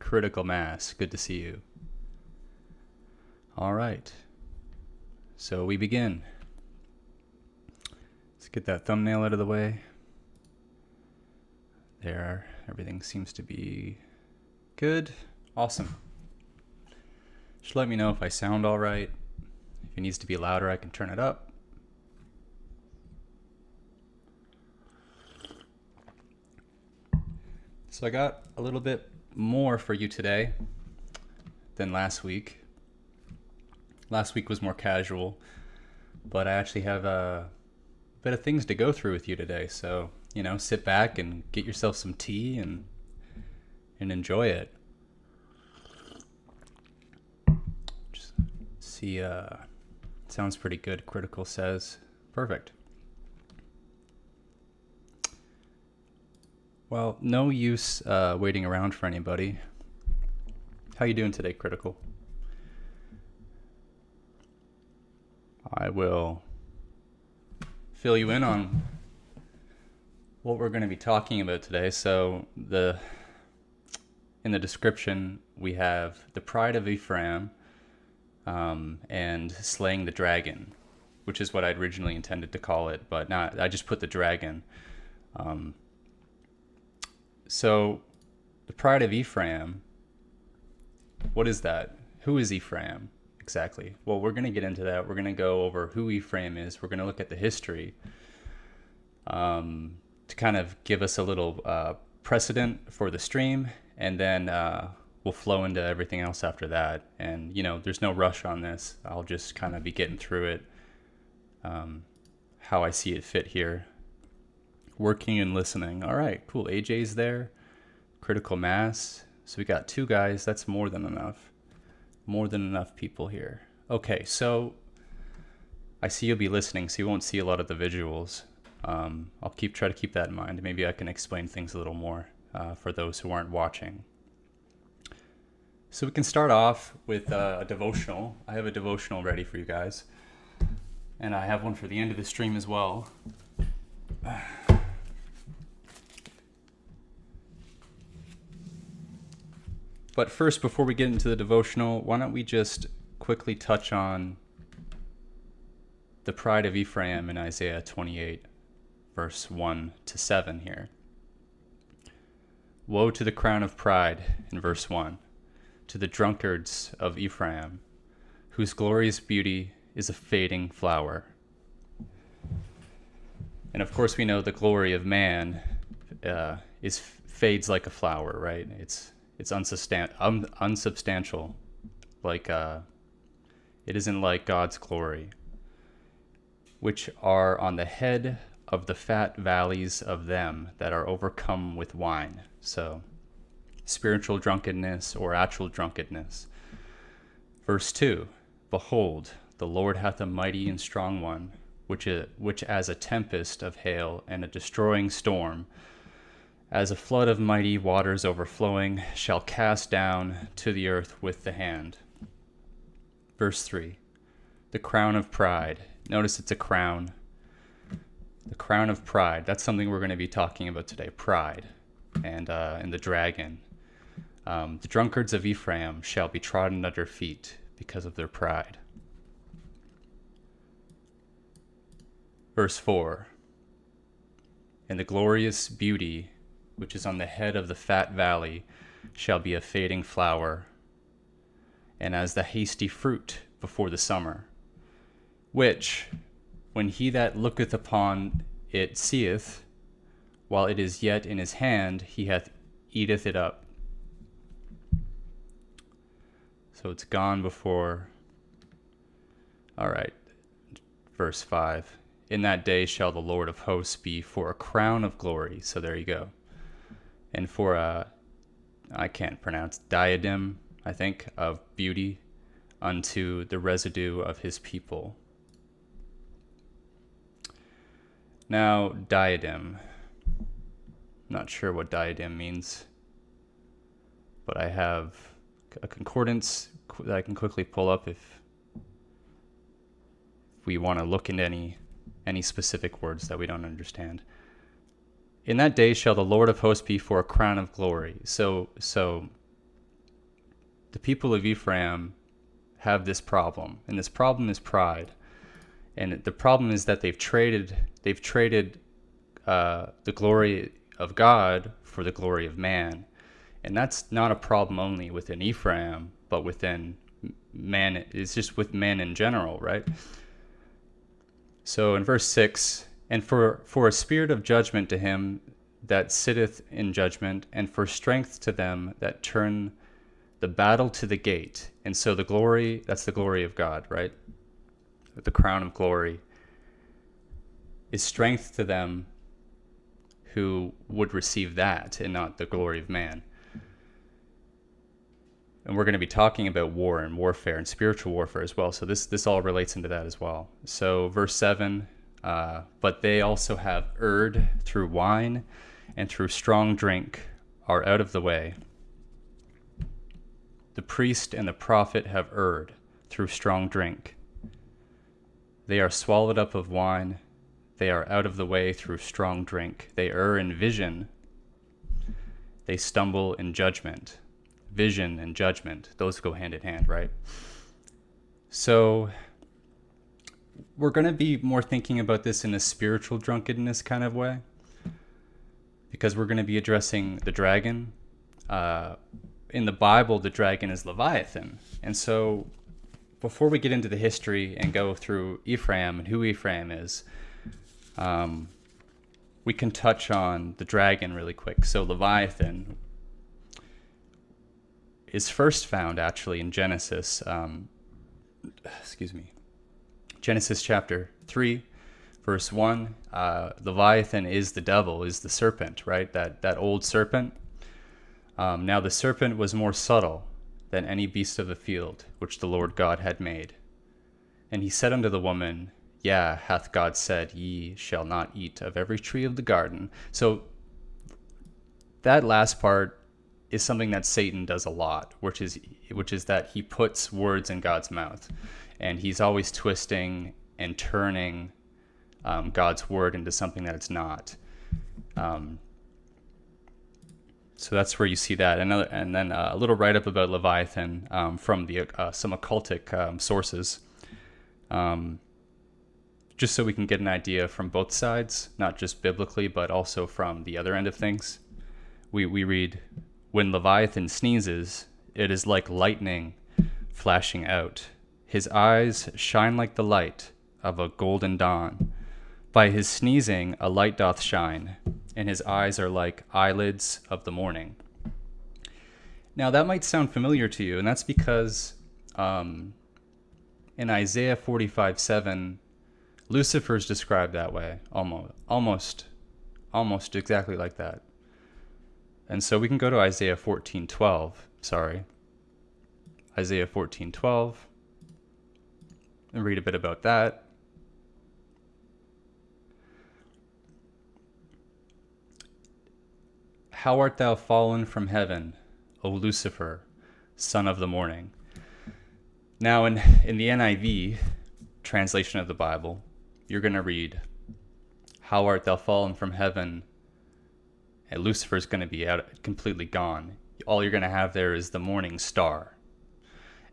Critical Mass. Good to see you. All right. So we begin. Let's get that thumbnail out of the way. There. Everything seems to be good. Awesome. Just let me know if I sound all right. If it needs to be louder, I can turn it up. So I got a little bit more for you today than last week. Last week was more casual, but I actually have a bit of things to go through with you today. So, sit back and get yourself some tea and enjoy it. Just see, sounds pretty good, Critical says. Perfect. Well, no use waiting around for anybody. How you doing today, Critical? I will fill you in on what we're going to be talking about today. So in the description, we have the Pride of Ephraim and Slaying the Dragon, which is what I'd originally intended to call it, but not. I just put the dragon. So, the Pride of Ephraim, what is that? Who is Ephraim exactly? Well, we're going to get into that. We're going to go over who Ephraim is. We're going to look at the history to kind of give us a little precedent for the stream, and then we'll flow into everything else after that. And, there's no rush on this. I'll just kind of be getting through it how I see it fit here. Working and listening. All right, cool. AJ's there. Critical Mass. So we got 2 guys. That's more than enough. More than enough people here. Okay, so I see you'll be listening, so you won't see a lot of the visuals. I'll try to keep that in mind. Maybe I can explain things a little more for those who aren't watching. So we can start off with a devotional. I have a devotional ready for you guys. And I have one for the end of the stream as well. But first, before we get into the devotional, why don't we just quickly touch on the pride of Ephraim in Isaiah 28, verse 1 to 7 here. Woe to the crown of pride, in verse 1, to the drunkards of Ephraim, whose glorious beauty is a fading flower. And of course, we know the glory of man fades like a flower, right? It's unsubstantial, like it isn't like God's glory, which are on the head of the fat valleys of them that are overcome with wine. So, spiritual drunkenness or actual drunkenness. Verse 2, behold, the Lord hath a mighty and strong one, which as a tempest of hail and a destroying storm, as a flood of mighty waters overflowing, shall cast down to the earth with the hand. Verse 3, the crown of pride. Notice it's a crown. The crown of pride. That's something we're going to be talking about today, pride. And the dragon. The drunkards of Ephraim shall be trodden under feet because of their pride. Verse 4, and the glorious beauty which is on the head of the fat valley, shall be a fading flower, and as the hasty fruit before the summer, which, when he that looketh upon it seeth, while it is yet in his hand, he eateth it up. So it's gone before. All right, verse 5. In that day shall the Lord of hosts be for a crown of glory. So there you go. And for I can't pronounce, diadem, I think, of beauty unto the residue of his people. Now, diadem. Not sure what diadem means, but I have a concordance that I can quickly pull up if we want to look into any specific words that we don't understand. In that day shall the Lord of hosts be for a crown of glory. So the people of Ephraim have this problem, and this problem is pride. And the problem is that they've traded the glory of God for the glory of man. And that's not a problem only within Ephraim, but within man. It's just with men in general, right? So in verse 6, and for a spirit of judgment to him that sitteth in judgment, and for strength to them that turn the battle to the gate. And so the glory, that's the glory of God, right? The crown of glory is strength to them who would receive that and not the glory of man. And we're going to be talking about war and warfare and spiritual warfare as well. So this all relates into that as well. So verse 7, but they also have erred through wine and through strong drink are out of the way. The priest and the prophet have erred through strong drink. They are swallowed up of wine. They are out of the way through strong drink. They err in vision. They stumble in judgment. Vision and judgment, those go hand in hand, right? So we're going to be more thinking about this in a spiritual drunkenness kind of way, because we're going to be addressing the dragon. In the Bible, the dragon is Leviathan. And so before we get into the history and go through Ephraim and who Ephraim is, we can touch on the dragon really quick. So Leviathan is first found actually in Genesis, Genesis chapter 3, verse 1. Leviathan is the devil, is the serpent, right? That old serpent. Now the serpent was more subtle than any beast of the field which the Lord God had made. And he said unto the woman, Yeah, hath God said, Ye shall not eat of every tree of the garden. So that last part is something that Satan does a lot, which is that he puts words in God's mouth, and he's always twisting and turning God's word into something that it's not. So that's where you see that. And then a little write-up about Leviathan from some occultic sources, just so we can get an idea from both sides, not just biblically, but also from the other end of things. We read, when Leviathan sneezes, it is like lightning flashing out. His eyes shine like the light of a golden dawn. By his sneezing a light doth shine, and his eyes are like eyelids of the morning. Now that might sound familiar to you, and that's because in Isaiah 45:7, Lucifer's described that way, almost exactly like that. And so we can go to Isaiah 14:12. Isaiah 14:12, and read a bit about that. How art thou fallen from heaven, O Lucifer, son of the morning? Now in the NIV translation of the Bible, you're going to read, how art thou fallen from heaven, and Lucifer's going to be completely gone. All you're going to have there is the morning star.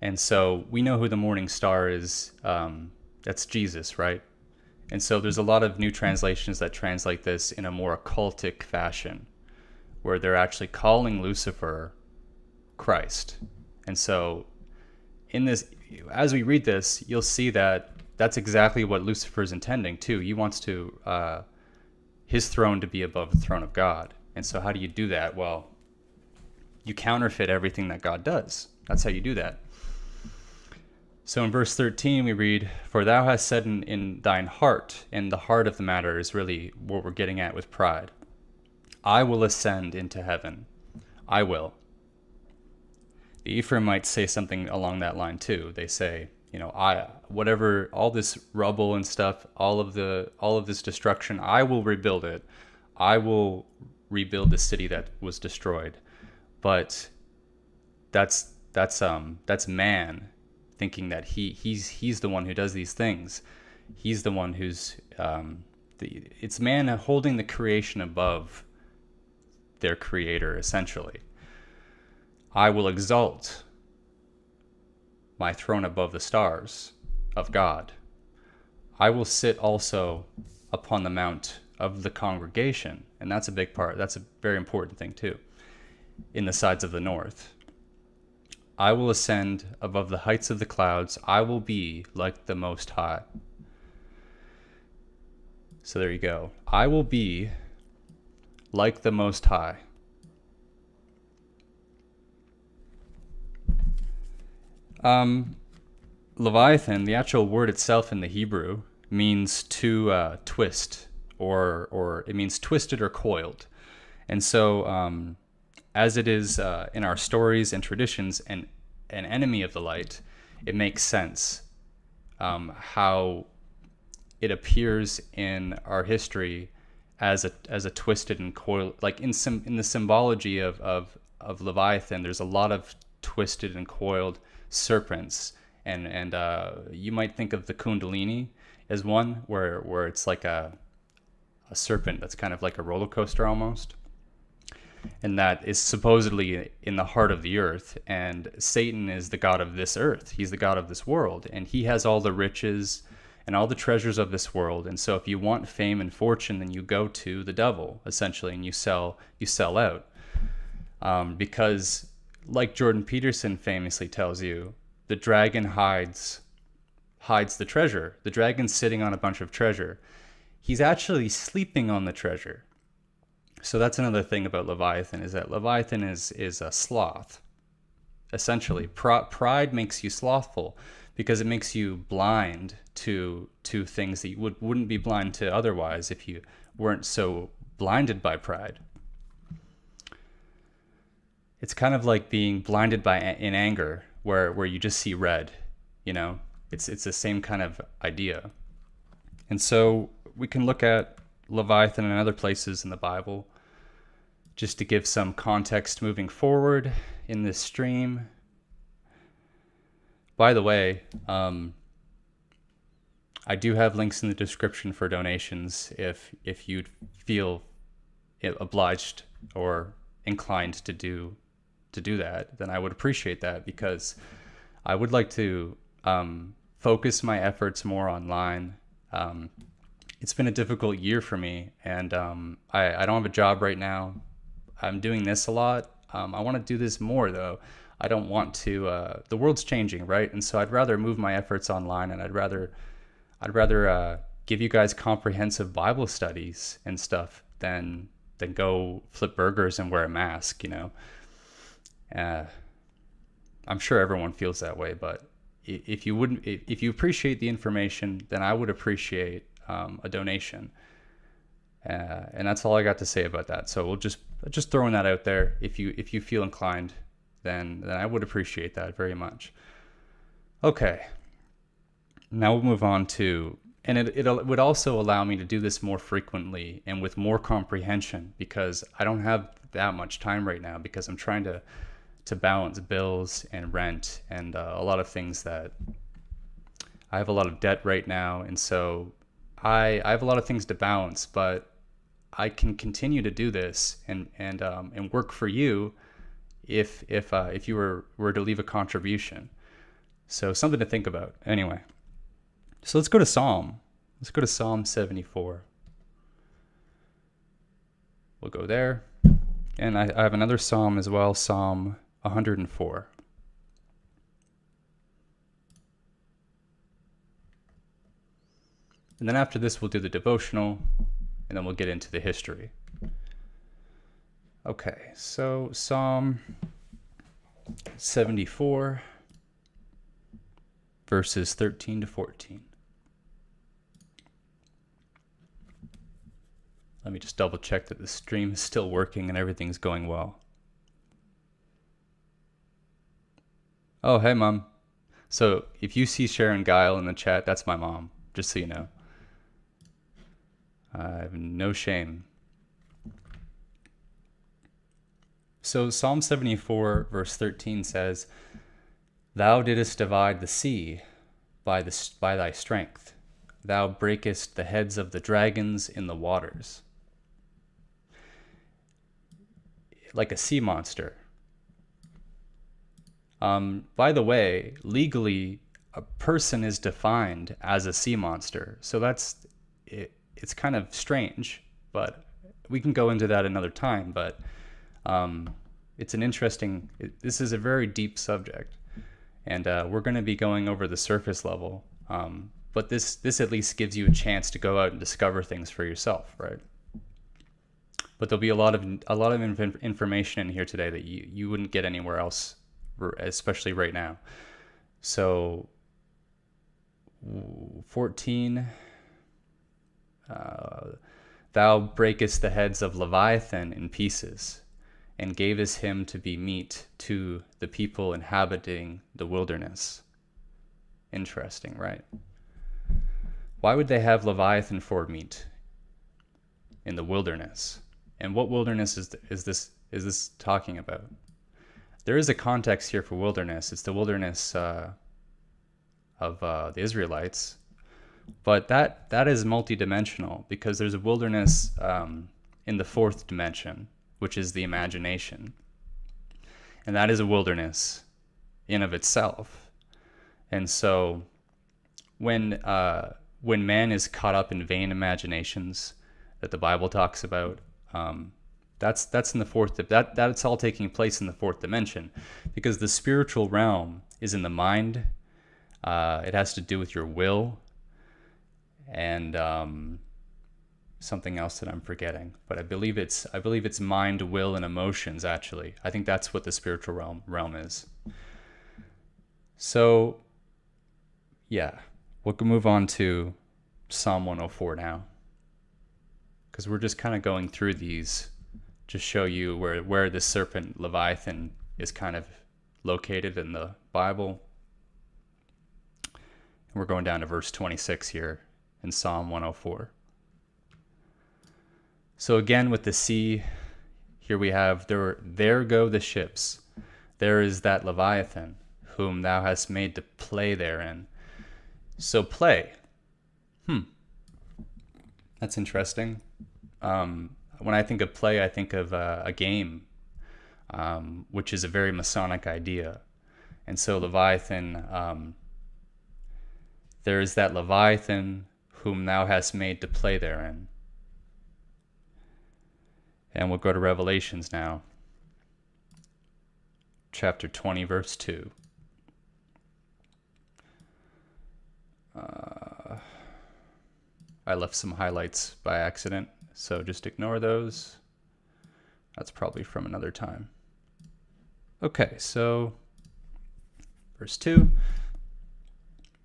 And so we know who the morning star is. That's Jesus, right? And so there's a lot of new translations that translate this in a more occultic fashion, where they're actually calling Lucifer Christ. And so in this, as we read this, you'll see that that's exactly what Lucifer's intending too. He wants to his throne to be above the throne of God. And so how do you do that? Well, you counterfeit everything that God does. That's how you do that. So in verse 13 we read, for thou hast said in thine heart, and the heart of the matter is really what we're getting at with pride, I will ascend into heaven. I will. The Ephraimites say something along that line too. They say, whatever, all this rubble and stuff, all of this destruction, I will rebuild it. I will rebuild the city that was destroyed. But that's man thinking that he's the one who does these things. He's the one who's it's man holding the creation above their creator, essentially. I will exalt my throne above the stars of God. I will sit also upon the mount of the congregation. And that's a big part. That's a very important thing too. In the sides of the north. I will ascend above the heights of the clouds. I will be like the Most High. So there you go. I will be like the Most High. Leviathan, the actual word itself in the Hebrew, means to twist, or it means twisted or coiled. And so, as it is in our stories and traditions, an enemy of the light, it makes sense how it appears in our history as a twisted and coiled, like in the symbology of Leviathan. There's a lot of twisted and coiled serpents, and you might think of the Kundalini as one where it's like a serpent that's kind of like a roller coaster almost, and that is supposedly in the heart of the earth. And Satan is the god of this earth. He's the god of this world, and he has all the riches and all the treasures of this world. And so if you want fame and fortune, then you go to the devil essentially, and you sell out, because like Jordan Peterson famously tells you, the dragon hides the treasure. The dragon's sitting on a bunch of treasure. He's actually sleeping on the treasure. So that's another thing about Leviathan, is that Leviathan is a sloth. Essentially, pride makes you slothful because it makes you blind to things that you wouldn't be blind to otherwise if you weren't so blinded by pride. It's kind of like being blinded in anger, where you just see red. You know, it's the same kind of idea. And so we can look at Leviathan and other places in the Bible just to give some context moving forward in this stream. By the way, I do have links in the description for donations if you'd feel obliged or inclined to do that. Then I would appreciate that, because I would like to focus my efforts more online. It's been a difficult year for me, and I don't have a job right now. I'm doing this a lot. I want to do this more though. I don't want to. The world's changing, right? And so I'd rather move my efforts online, and I'd rather give you guys comprehensive Bible studies and stuff than go flip burgers and wear a mask. You know, I'm sure everyone feels that way, but if you appreciate the information, then I would appreciate a donation. And that's all I got to say about that. So we'll just throwing that out there. If you feel inclined, then I would appreciate that very much. Okay. Now we'll move on to, and it would also allow me to do this more frequently and with more comprehension, because I don't have that much time right now, because I'm trying to balance bills and rent and a lot of things that I have a lot of debt right now. And so I have a lot of things to balance, but I can continue to do this and work for you if you were to leave a contribution. So something to think about. Anyway, so let's go to Psalm. Let's go to Psalm 74. We'll go there. And I have another Psalm as well, Psalm 104. And then after this, we'll do the devotional, and then we'll get into the history. Okay, so Psalm 74, verses 13 to 14. Let me just double check that the stream is still working and everything's going well. Oh, hey, Mom. So if you see Sharon Guile in the chat, that's my mom, just so you know. I have no shame. So Psalm 74 verse 13 says, "Thou didst divide the sea by thy strength. Thou breakest the heads of the dragons in the waters." Like a sea monster. By the way, legally, a person is defined as a sea monster. So it's kind of strange, but we can go into that another time. But it's an interesting, this is a very deep subject. And we're going to be going over the surface level. But this at least gives you a chance to go out and discover things for yourself, right? But there'll be a lot of information in here today that you wouldn't get anywhere else, especially right now. So 14, thou breakest the heads of Leviathan in pieces, and gavest him to be meat to the people inhabiting the wilderness. Interesting, right? Why would they have Leviathan for meat in the wilderness? And what wilderness is this talking about? There is a context here for wilderness. It's the wilderness of the Israelites, but that is multidimensional, because there's a wilderness in the fourth dimension, which is the imagination, and that is a wilderness in of itself. And so when man is caught up in vain imaginations that the Bible talks about, that's in the fourth. That's all taking place in the fourth dimension, because the spiritual realm is in the mind. It has to do with your will, and something else that I'm forgetting. But I believe it's mind, will, and emotions. Actually, I think that's what the spiritual realm is. So, yeah, we'll move on to Psalm 104 now, because we're just kind of going through these to show you where the serpent Leviathan is kind of located in the Bible. And we're going down to verse 26 here in Psalm 104. So again, with the sea, here we have, there go the ships. There is that Leviathan, whom thou hast made to play therein. So play. That's interesting. When I think of play, I think of a game, which is a very Masonic idea. And so Leviathan, there is that Leviathan whom thou hast made to play therein. And we'll go to Revelations now. Chapter 20, verse 2. I left some highlights by accident, so just ignore those. That's probably from another time. Okay, so verse 2.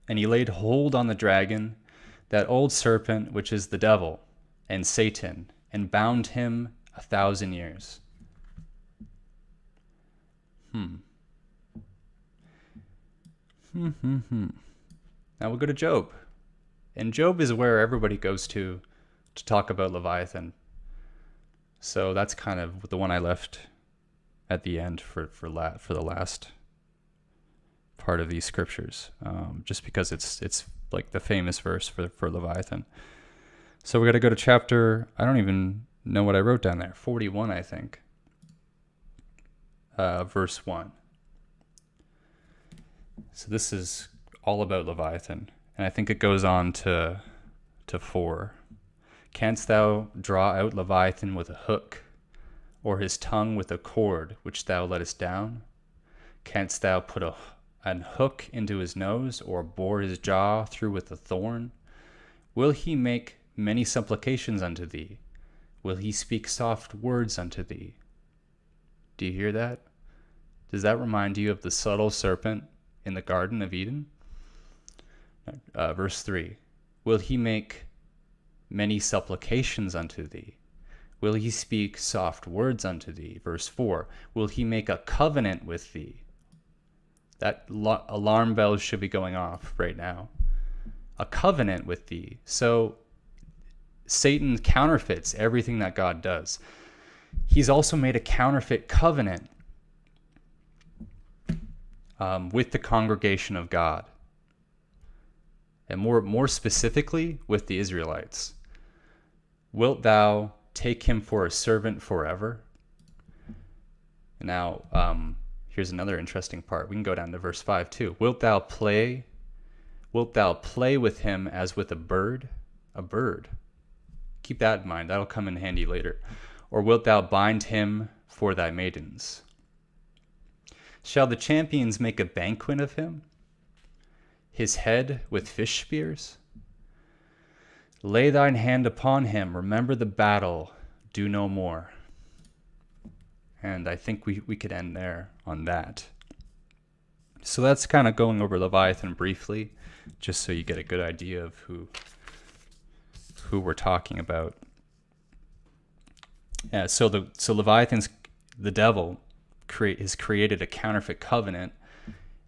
And he laid hold on the dragon, that old serpent, which is the devil, and Satan, and bound him 1,000 years. Now we'll go to Job. And Job is where everybody goes to talk about Leviathan. So that's kind of the one I left at the end for the last part of these scriptures, just because it's like the famous verse for Leviathan. So we're going to go to chapter, I don't even know what I wrote down there, 41, I think, verse 1. So this is all about Leviathan, and I think it goes on to 4. Canst thou draw out Leviathan with a hook, or his tongue with a cord which thou lettest down? Canst thou put an hook into his nose, or bore his jaw through with a thorn? Will he make many supplications unto thee? Will he speak soft words unto thee? Do you hear that? Does that remind you of the subtle serpent in the Garden of Eden? Verse 3. Will he make many supplications unto thee? Will he speak soft words unto thee? Verse 4. Will he make a covenant with thee? That alarm bells should be going off right now. A covenant with thee. So Satan counterfeits everything that God does. He's also made a counterfeit covenant with the congregation of God, and more specifically with the Israelites. Wilt thou take him for a servant forever? Now, Here's another interesting part. We can go down to verse 5 too. Wilt thou play with him as with a bird? A bird. Keep that in mind. That'll come in handy later. Or wilt thou bind him for thy maidens? Shall the champions make a banquet of him? His head with fish spears? Lay thine hand upon him. Remember the battle. Do no more. And I think we could end there on that. So that's kind of going over Leviathan briefly, just so you get a good idea of who we're talking about. Yeah, so Leviathan's the devil has created a counterfeit covenant,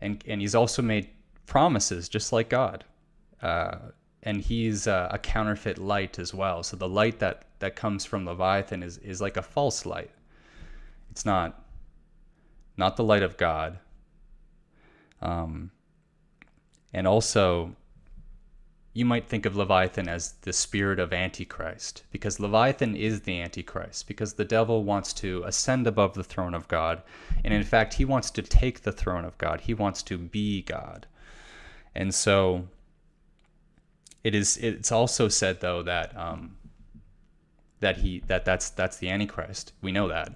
and he's also made promises just like God. And he's a counterfeit light as well. So the light that comes from Leviathan is like a false light. It's not the light of God. And also, you might think of Leviathan as the spirit of Antichrist, because Leviathan is the Antichrist, because the devil wants to ascend above the throne of God. And in fact, he wants to take the throne of God. He wants to be God. And so it's also said, though, that that's the Antichrist. We know that.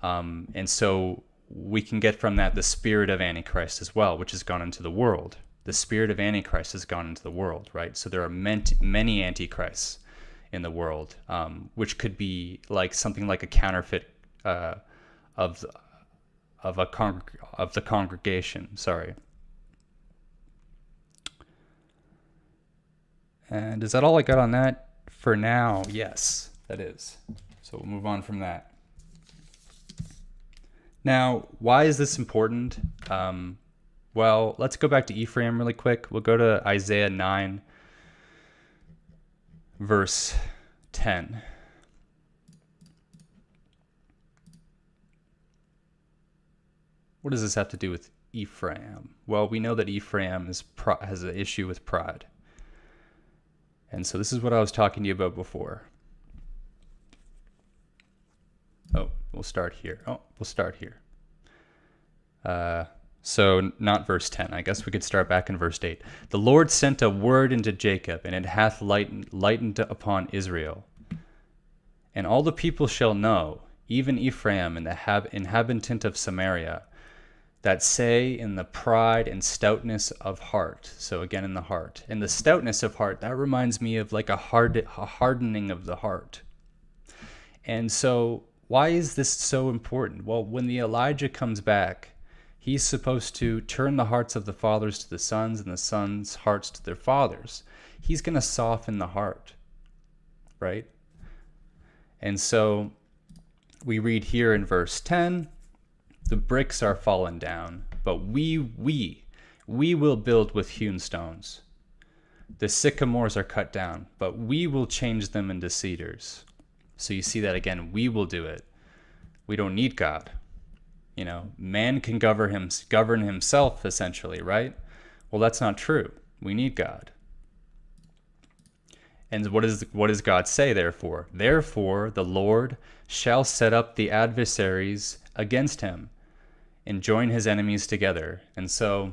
And so we can get from that the spirit of Antichrist as well, which has gone into the world. The spirit of Antichrist has gone into the world, right? So there are many Antichrists in the world, which could be like something like a counterfeit of the congregation. Sorry. And is that all I got on that for now? Yes, that is. So we'll move on from that. Now, why is this important? Well, let's go back to Ephraim really quick. We'll go to Isaiah 9, verse 10. What does this have to do with Ephraim? Well, we know that Ephraim has an issue with pride. And so this is what I was talking to you about before. We'll start here. So not verse 10. I guess we could start back in verse 8. The Lord sent a word into Jacob, and it hath lightened upon Israel. And all the people shall know, even Ephraim and the inhabitant of Samaria, that say in the pride and stoutness of heart. So again, in the heart. And the stoutness of heart, that reminds me of like a hardening of the heart. And so why is this so important? Well, when the Elijah comes back, he's supposed to turn the hearts of the fathers to the sons and the sons' hearts to their fathers. He's going to soften the heart, right? And so we read here in verse 10, the bricks are fallen down, but we will build with hewn stones. The sycamores are cut down, but we will change them into cedars. So you see that again, we will do it. We don't need God. You know, man can govern himself essentially, right? Well, that's not true. We need God. And what does God say, therefore? Therefore, the Lord shall set up the adversaries against him and join his enemies together. And so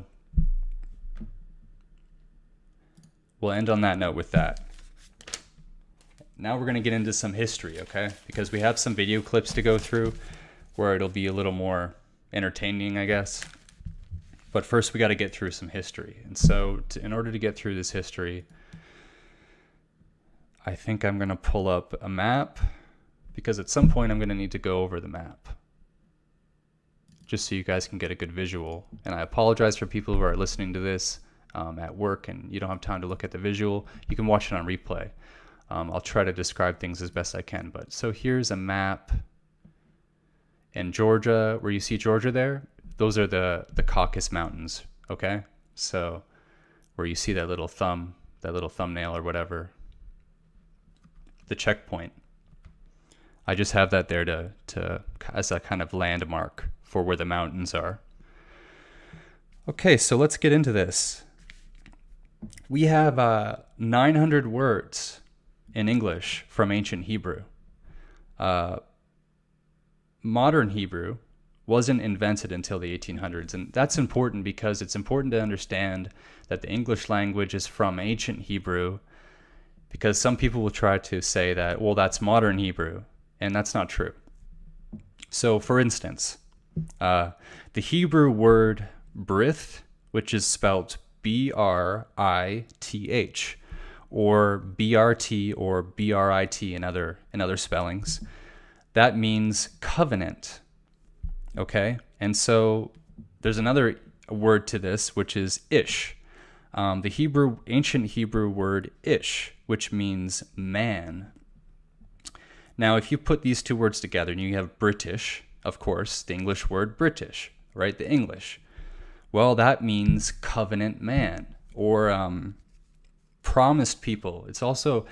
we'll end on that note with that. Now we're going to get into some history, okay? Because we have some video clips to go through where it'll be a little more entertaining, I guess. But first we got to get through some history. And so in order to get through this history, I think I'm going to pull up a map, because at some point I'm going to need to go over the map, just so you guys can get a good visual. And I apologize for people who are listening to this at work and you don't have time to look at the visual. You can watch it on replay. I'll try to describe things as best I can. But so here's a map. And Georgia, where you see Georgia there, those are the Caucasus Mountains, okay? So where you see that little thumbnail or whatever, the checkpoint. I just have that there to as a kind of landmark for where the mountains are. Okay, so let's get into this. We have 900 words in English from ancient Hebrew. Modern Hebrew, wasn't invented until the 1800s. And that's important because it's important to understand that the English language is from ancient Hebrew, because some people will try to say that, well, that's modern Hebrew, and that's not true. So, for instance, the Hebrew word brith, which is spelled Brith, or BRT or BRIT in other spellings, that means covenant. Okay? And so there's another word to this, which is ish. The ancient Hebrew word ish, which means man. Now, if you put these two words together, and you have British, of course, the English word British, right? The English. Well, that means covenant man, or promised people. It's also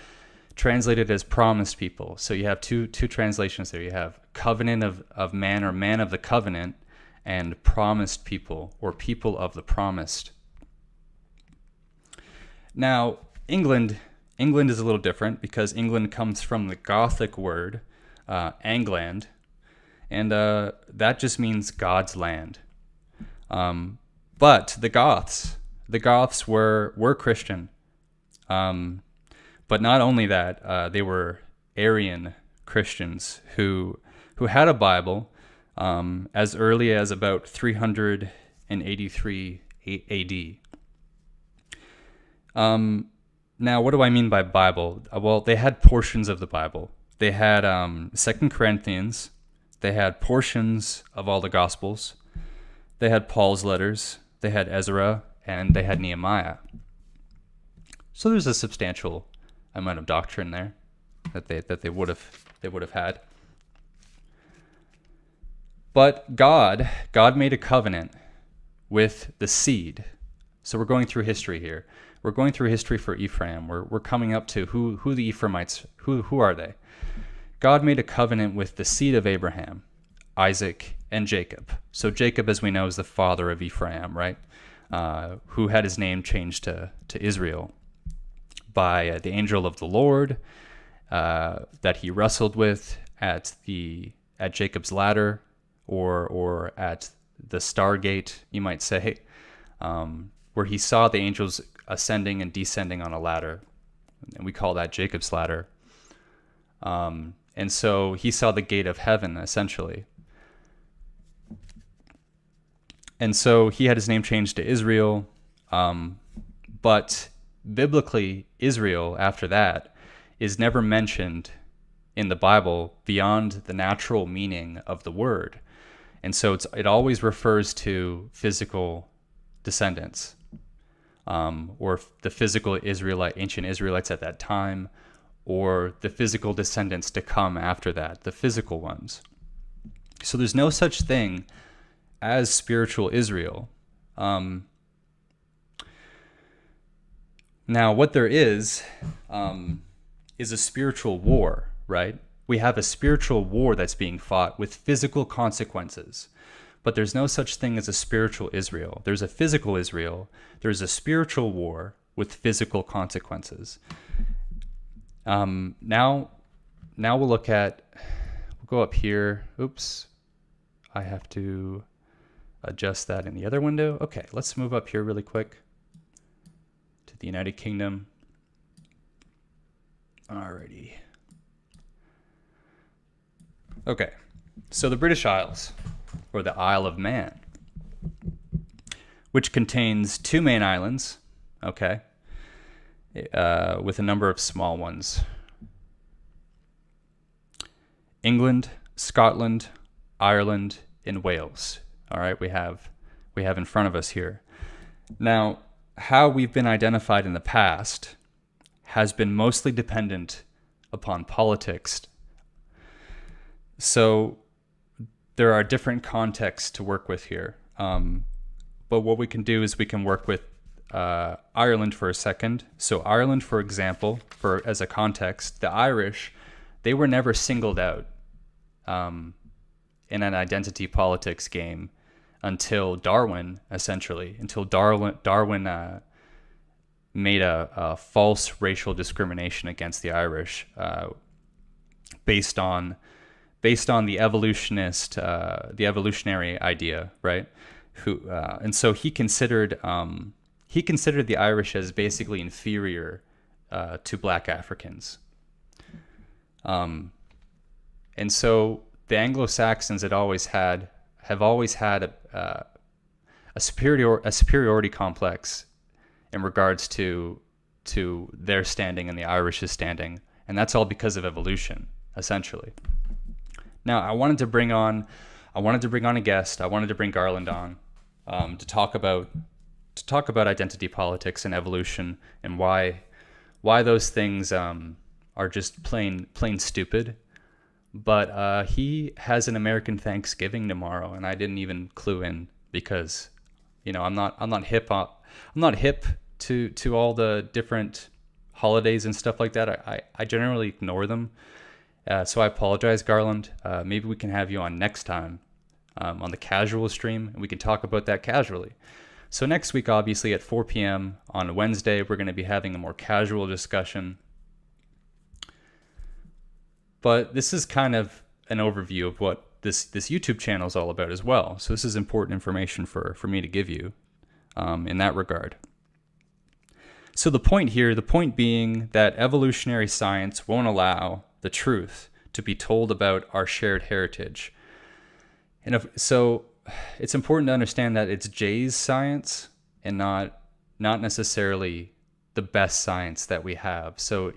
translated as promised people. So you have two translations there. You have covenant of man, or man of the covenant, and promised people, or people of the promised. Now, England is a little different, because England comes from the Gothic word Angland, and that just means God's land. But the Goths were Christian. But not only that, they were Arian Christians who had a Bible as early as about 383 AD. Now, what do I mean by Bible? Well, they had portions of the Bible. They had 2 Corinthians. They had portions of all the Gospels. They had Paul's letters. They had Ezra, and they had Nehemiah. So there's a substantial amount of doctrine there that they would have had. But God made a covenant with the seed. So we're going through history here. We're going through history for Ephraim. We're coming up to who the Ephraimites, who are they? God made a covenant with the seed of Abraham, Isaac, and Jacob. So Jacob, as we know, is the father of Ephraim, right? Who had his name changed to Israel by the angel of the Lord that he wrestled with at Jacob's ladder, or at the Stargate, you might say, where he saw the angels ascending and descending on a ladder, and we call that Jacob's ladder. And so he saw the gate of heaven, essentially. And so he had his name changed to Israel, but biblically, Israel, after that, is never mentioned in the Bible beyond the natural meaning of the word. And so it always refers to physical descendants, or the physical ancient Israelites at that time, or the physical descendants to come after that, the physical ones. So there's no such thing as spiritual Israel. Now, what there is a spiritual war, right? We have a spiritual war that's being fought with physical consequences. But there's no such thing as a spiritual Israel. There's a physical Israel. There's a spiritual war with physical consequences. Now we'll go up here. Oops. I have to adjust that in the other window. Okay, let's move up here really quick to the United Kingdom. Alrighty. Okay, so the British Isles, or the Isle of Man, which contains 2 main islands, okay, with a number of small ones. England, Scotland, Ireland, and Wales. All right, we have in front of us here. Now, how we've been identified in the past has been mostly dependent upon politics. So there are different contexts to work with here. But what we can do is we can work with Ireland for a second. So Ireland, for example, as a context, the Irish, they were never singled out in an identity politics game until Darwin, essentially, until Darwin made a false racial discrimination against the Irish based on based on the evolutionary idea, right? And so he considered the Irish as basically inferior to Black Africans. And so the Anglo-Saxons have always had a superiority complex in regards to their standing and the Irish's standing, and that's all because of evolution, essentially. Now, I wanted to bring on a guest. I wanted to bring Garland on to talk about identity politics and evolution, and why those things are just plain stupid. But he has an American Thanksgiving tomorrow, and I didn't even clue in because, I'm not hip to all the different holidays and stuff like that. I generally ignore them. So I apologize, Garland. Maybe we can have you on next time on the casual stream, and we can talk about that casually. So next week, obviously, at 4 p.m. on Wednesday, we're going to be having a more casual discussion. But this is kind of an overview of what this YouTube channel is all about as well. So this is important information for me to give you in that regard. So the point being that evolutionary science won't allow the truth to be told about our shared heritage. And so it's important to understand that it's Jay's science and not necessarily the best science that we have. So,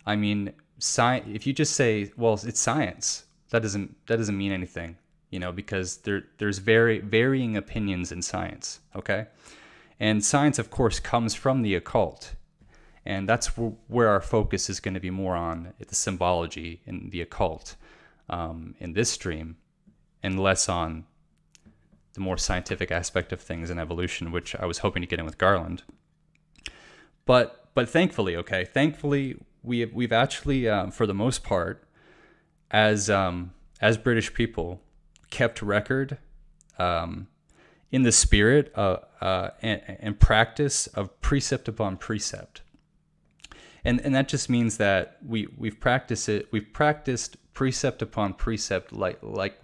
I mean, if you just say, well, it's science, that doesn't mean anything, because there's varying opinions in science, okay? And science, of course, comes from the occult. And that's where our focus is going to be more on the symbology and the occult in this stream, and less on the more scientific aspect of things and evolution, which I was hoping to get in with Garland. But thankfully, we've actually, for the most part, as British people, kept record in the spirit and practice of precept upon precept. And that just means that we've practiced precept upon precept like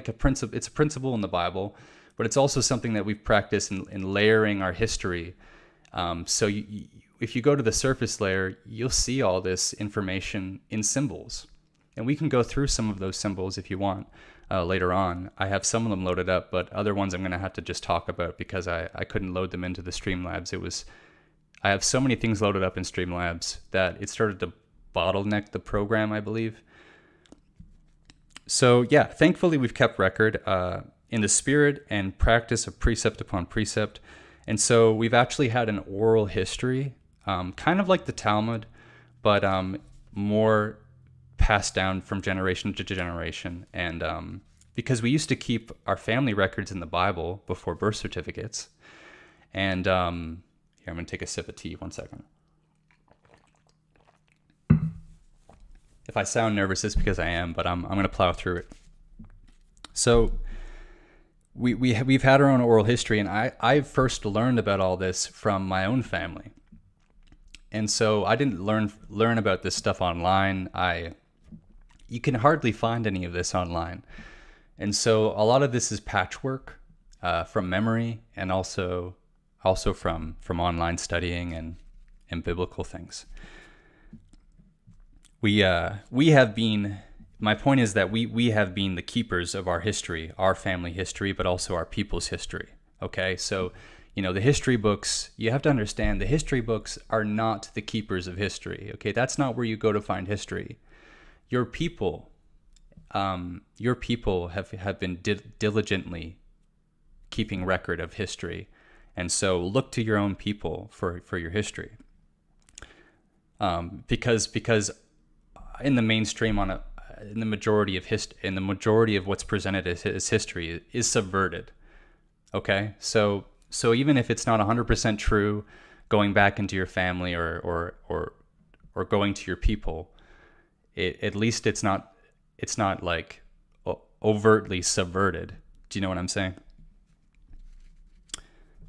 a principle. It's a principle in the Bible, but it's also something that we've practiced in layering our history. So if you go to the surface layer, you'll see all this information in symbols. And we can go through some of those symbols if you want later on. I have some of them loaded up, but other ones I'm going to have to just talk about because I couldn't load them into the Streamlabs. I have so many things loaded up in Streamlabs that it started to bottleneck the program, I believe. So yeah, thankfully we've kept record in the spirit and practice of precept upon precept. And so we've actually had an oral history, kind of like the Talmud, but more passed down from generation to generation. And because we used to keep our family records in the Bible before birth certificates. And here, I'm going to take a sip of tea, 1 second. If I sound nervous, it's because I am, but I'm going to plow through it. So we've had our own oral history, and I first learned about all this from my own family. And so I didn't learn about this stuff online. You can hardly find any of this online. And so a lot of this is patchwork from memory, and also from online studying and biblical things. We have been, my point is that we have been the keepers of our history, our family history, but also our people's history. Okay, so the history books, you have to understand, the history books are not the keepers of history. Okay, that's not where you go to find history. Your people have been diligently keeping record of history, and so look to your own people for your history. Because in the mainstream, in the majority of what's presented as history is subverted. Okay, so even if it's not 100% true, going back into your family or going to your people, at least it's not like overtly subverted. Do you know what I'm saying?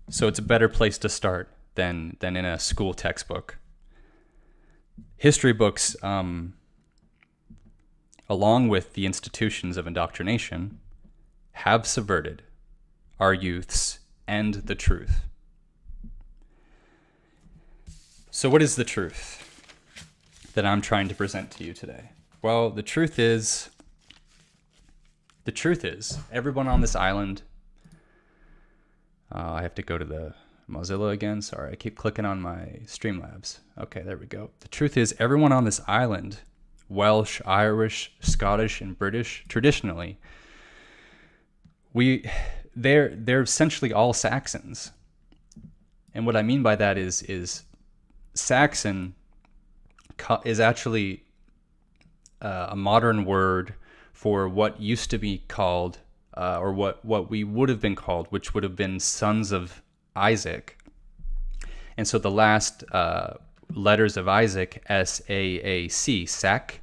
So it's a better place to start than in a school textbook. History books, along with the institutions of indoctrination, have subverted our youths and the truth. So what is the truth that I'm trying to present to you today? Well, the truth is everyone on this island, I have to go to the Mozilla again. Sorry, I keep clicking on my Streamlabs. Okay, there we go. The truth is everyone on this island, Welsh, Irish, Scottish, and British, traditionally, they're essentially all Saxons. And what I mean by that is Saxon is actually a modern word for what used to be called, or what we would have been called, which would have been sons of Isaac. And so the last letters of Isaac, S-A-A-C, Sac,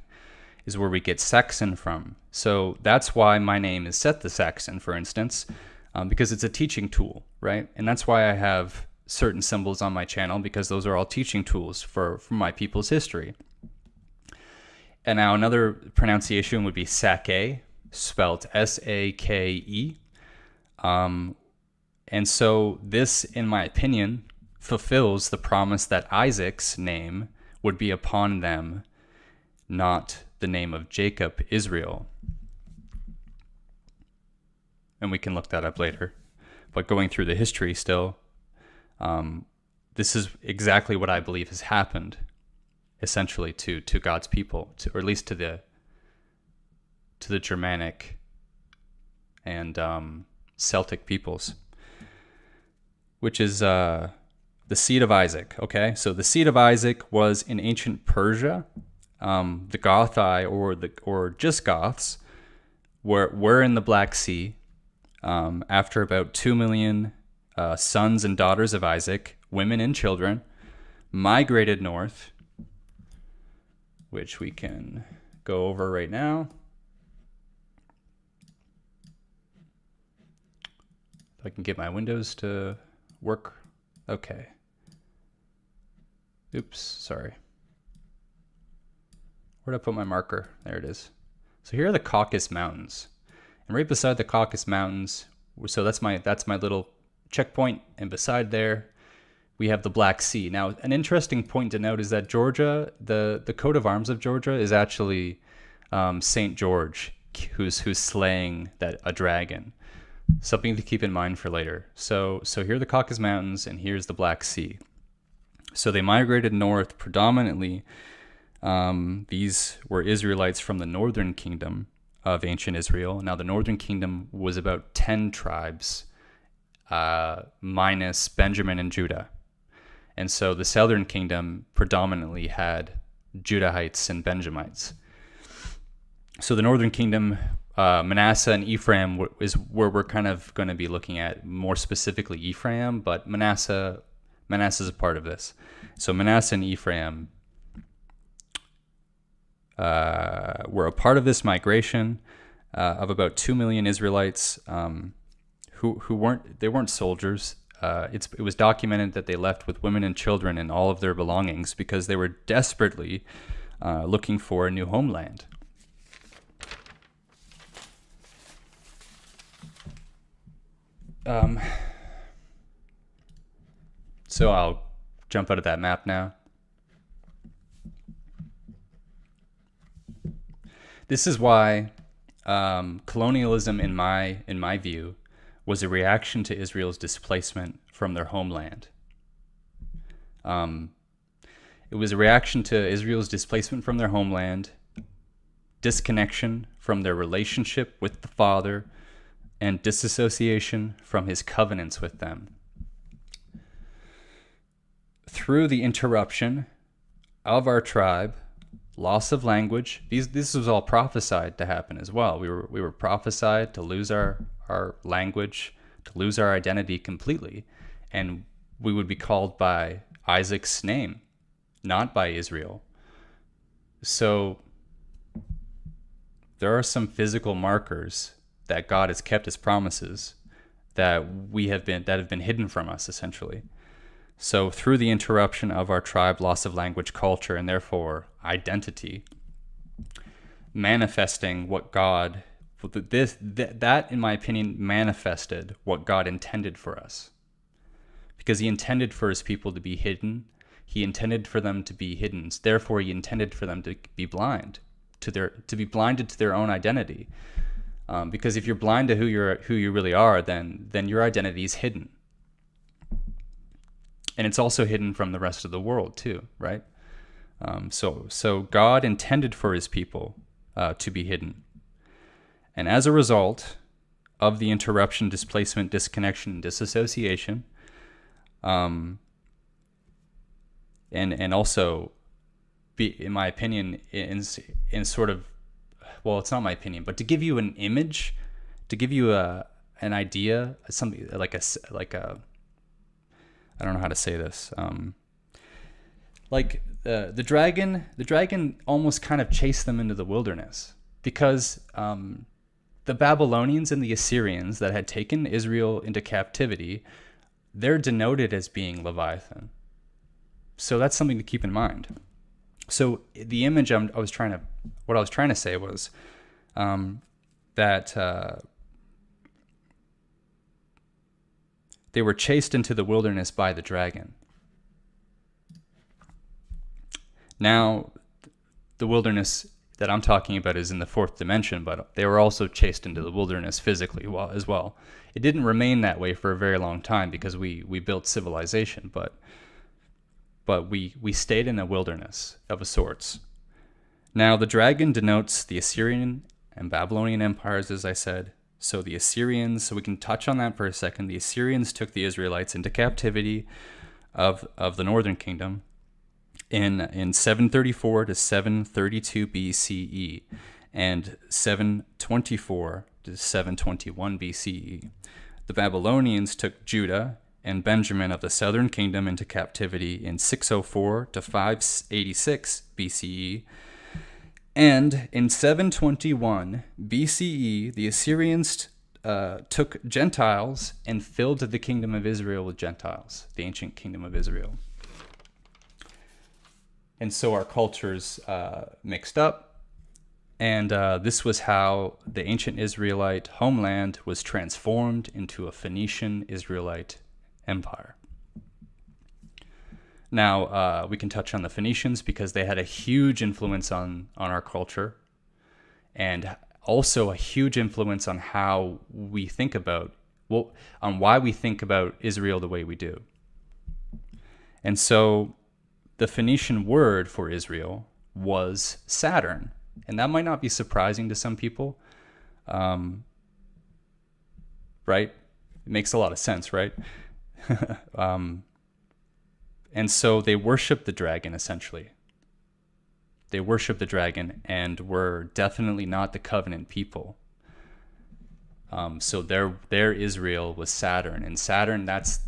is where we get Saxon from. So that's why my name is Seth the Saxon, for instance, because it's a teaching tool, right? And that's why I have certain symbols on my channel, because those are all teaching tools for my people's history. And now another pronunciation would be Sake, spelled S-A-K-E. And so this, in my opinion, fulfills the promise that Isaac's name would be upon them, not the name of Jacob, Israel. And we can look that up later. But going through the history still, this is exactly what I believe has happened, essentially, to God's people, or at least to the Germanic and Celtic peoples, which is the seed of Isaac. Okay, so the seed of Isaac was in ancient Persia. The Gothi, or just Goths, were in the Black Sea. After about 2 million sons and daughters of Isaac, women and children, migrated north, which we can go over right now. If I can get my windows to work. Okay. Oops, sorry. Where'd I put my marker? There it is. So here are the Caucasus Mountains. And right beside the Caucasus Mountains, so that's my little checkpoint, and beside there we have the Black Sea. Now, an interesting point to note is that Georgia, the coat of arms of Georgia is actually Saint George, who's slaying a dragon. Something to keep in mind for later. So here are the Caucasus Mountains, and here's the Black Sea. So they migrated north predominantly. These were Israelites from the northern kingdom of ancient Israel. Now, the northern kingdom was about 10 tribes, minus Benjamin and Judah. And so the southern kingdom predominantly had Judahites and Benjamites. So the northern kingdom, Manasseh and Ephraim is where we're kind of going to be looking at, more specifically Ephraim, but Manasseh is a part of this. So Manasseh and Ephraim were a part of this migration of about 2 million Israelites who weren't soldiers. It was documented that they left with women and children and all of their belongings because they were desperately looking for a new homeland. So I'll jump out of that map now. This is why colonialism, in my view, was a reaction to Israel's displacement from their homeland. It was a reaction to Israel's displacement from their homeland, disconnection from their relationship with the Father, and disassociation from his covenants with them. Through the interruption of our tribe, loss of language, this was all prophesied to happen as well. We were prophesied to lose our language, to lose our identity completely, and we would be called by Isaac's name, not by Israel. So there are some physical markers that God has kept his promises that have been hidden from us, essentially. So through the interruption of our tribe, loss of language, culture, and therefore identity, manifesting what God, that in my opinion manifested what God intended for us, because he intended for his people to be hidden. He intended for them to be hidden. Therefore, he intended for them to be blind, to be blinded to their own identity. Because if you're blind to who you really are, then your identity is hidden, and it's also hidden from the rest of the world too, right? So God intended for his people to be hidden, and as a result of the interruption, displacement, disconnection, and disassociation, and also, in my opinion, in sort of, well, it's not my opinion, but to give you an image, to give you an idea, something like a I don't know how to say this. Like the dragon almost kind of chased them into the wilderness, because the Babylonians and the Assyrians that had taken Israel into captivity, they're denoted as being Leviathan. So that's something to keep in mind. So the image what I was trying to say was that they were chased into the wilderness by the dragon. Now, the wilderness that I'm talking about is in the fourth dimension, but they were also chased into the wilderness physically as well. It didn't remain that way for a very long time because we built civilization, but we stayed in a wilderness of a sorts. Now, the dragon denotes the Assyrian and Babylonian empires, as I said. So the Assyrians, so we can touch on that for a second. The Assyrians took the Israelites into captivity of the northern kingdom in 734 to 732 BCE and 724 to 721 BCE. The Babylonians took Judah and Benjamin of the southern kingdom into captivity in 604 to 586 BCE. And in 721 BCE, the Assyrians took Gentiles and filled the kingdom of Israel with Gentiles, the ancient kingdom of Israel. And so our cultures mixed up, and this was how the ancient Israelite homeland was transformed into a Phoenician Israelite empire. Now, we can touch on the Phoenicians because they had a huge influence on our culture, and also a huge influence on how we think about, on why we think about Israel the way we do. And so the Phoenician word for Israel was Saturn, and that might not be surprising to some people, right? It makes a lot of sense, right? And so they worship the dragon, essentially. They worship the dragon and were definitely not the covenant people. So their Israel was Saturn, and Saturn, that's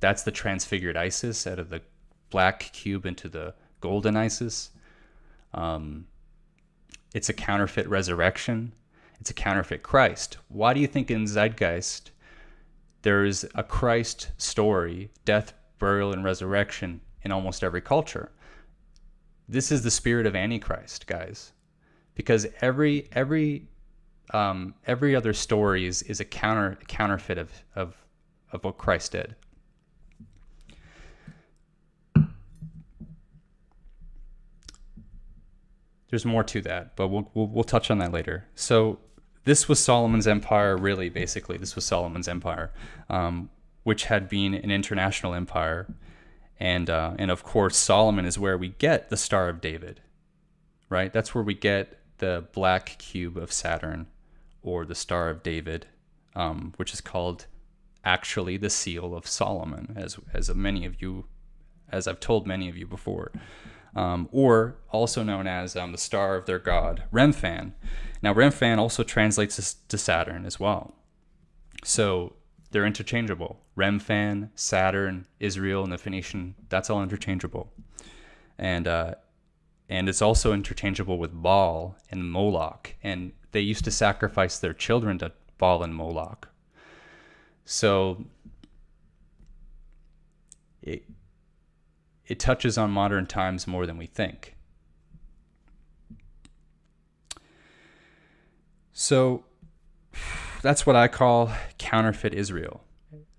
the transfigured Isis out of the black cube into the golden Isis. It's a counterfeit resurrection. It's a counterfeit Christ. Why do you think in Zeitgeist there is a Christ story, death, burial, and resurrection in almost every culture? This is the spirit of Antichrist, guys, because every other story is a counterfeit of what Christ did. There's more to that, but we'll touch on that later. So this was Solomon's empire, really. Basically, this was Solomon's empire, which had been an international empire. And of course, Solomon is where we get the Star of David, right? That's where we get the black cube of Saturn, or the Star of David, which is called actually the Seal of Solomon, as I've told many of you before, or also known as the Star of their god, Remphan. Now, Remphan also translates to Saturn as well. So they're interchangeable. Remphan, Saturn, Israel, and the Phoenician, that's all interchangeable. And it's also interchangeable with Baal and Moloch. And they used to sacrifice their children to Baal and Moloch. So it touches on modern times more than we think. So that's what I call counterfeit Israel.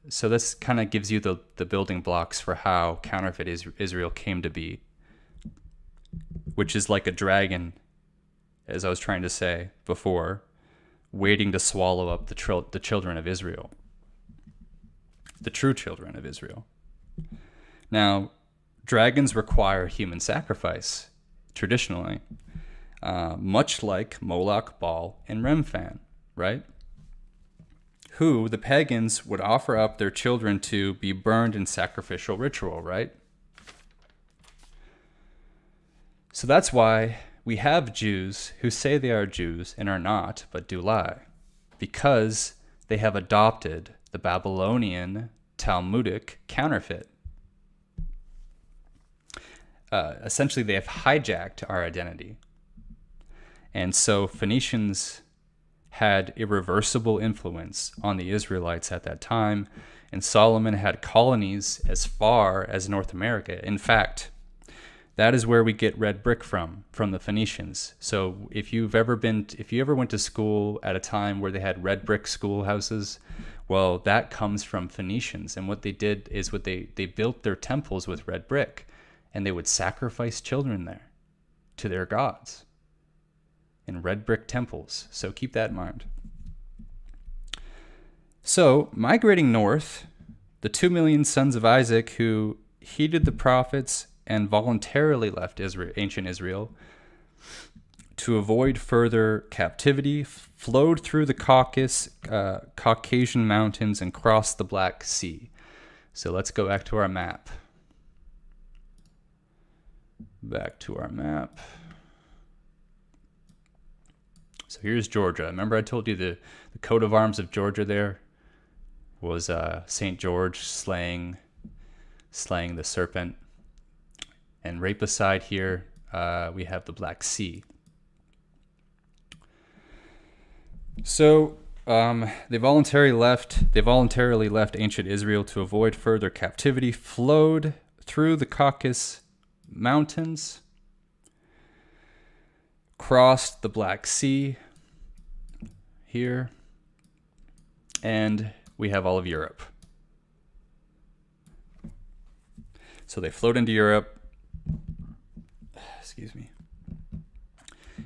So this kind of gives you the building blocks for how counterfeit Israel came to be, which is like a dragon, as I was trying to say before, waiting to swallow up the children of Israel, the true children of Israel. Now, dragons require human sacrifice, traditionally, much like Moloch, Baal, and Remphan, right? Who the pagans would offer up their children to be burned in sacrificial ritual, right? So that's why we have Jews who say they are Jews and are not, but do lie, because they have adopted the Babylonian Talmudic counterfeit. Essentially, they have hijacked our identity. And so Phoenicians had irreversible influence on the Israelites at that time, and Solomon had colonies as far as North America. In fact, that is where we get red brick from the Phoenicians. So if you ever went to school at a time where they had red brick schoolhouses, well, that comes from Phoenicians. And what they did is they built their temples with red brick, and they would sacrifice children there to their gods in red brick temples. So keep that in mind. So migrating north, the 2 million sons of Isaac who heeded the prophets and voluntarily left ancient Israel to avoid further captivity, flowed through the Caucasian mountains and crossed the Black Sea. So let's go back to our map. So here's Georgia. Remember I told you the coat of arms of Georgia there was St. George slaying the serpent. And right beside here, we have the Black Sea. So they voluntarily left ancient Israel to avoid further captivity, flowed through the Caucasus Mountains, crossed the Black Sea here, and we have all of Europe. So they flowed into Europe. Excuse me.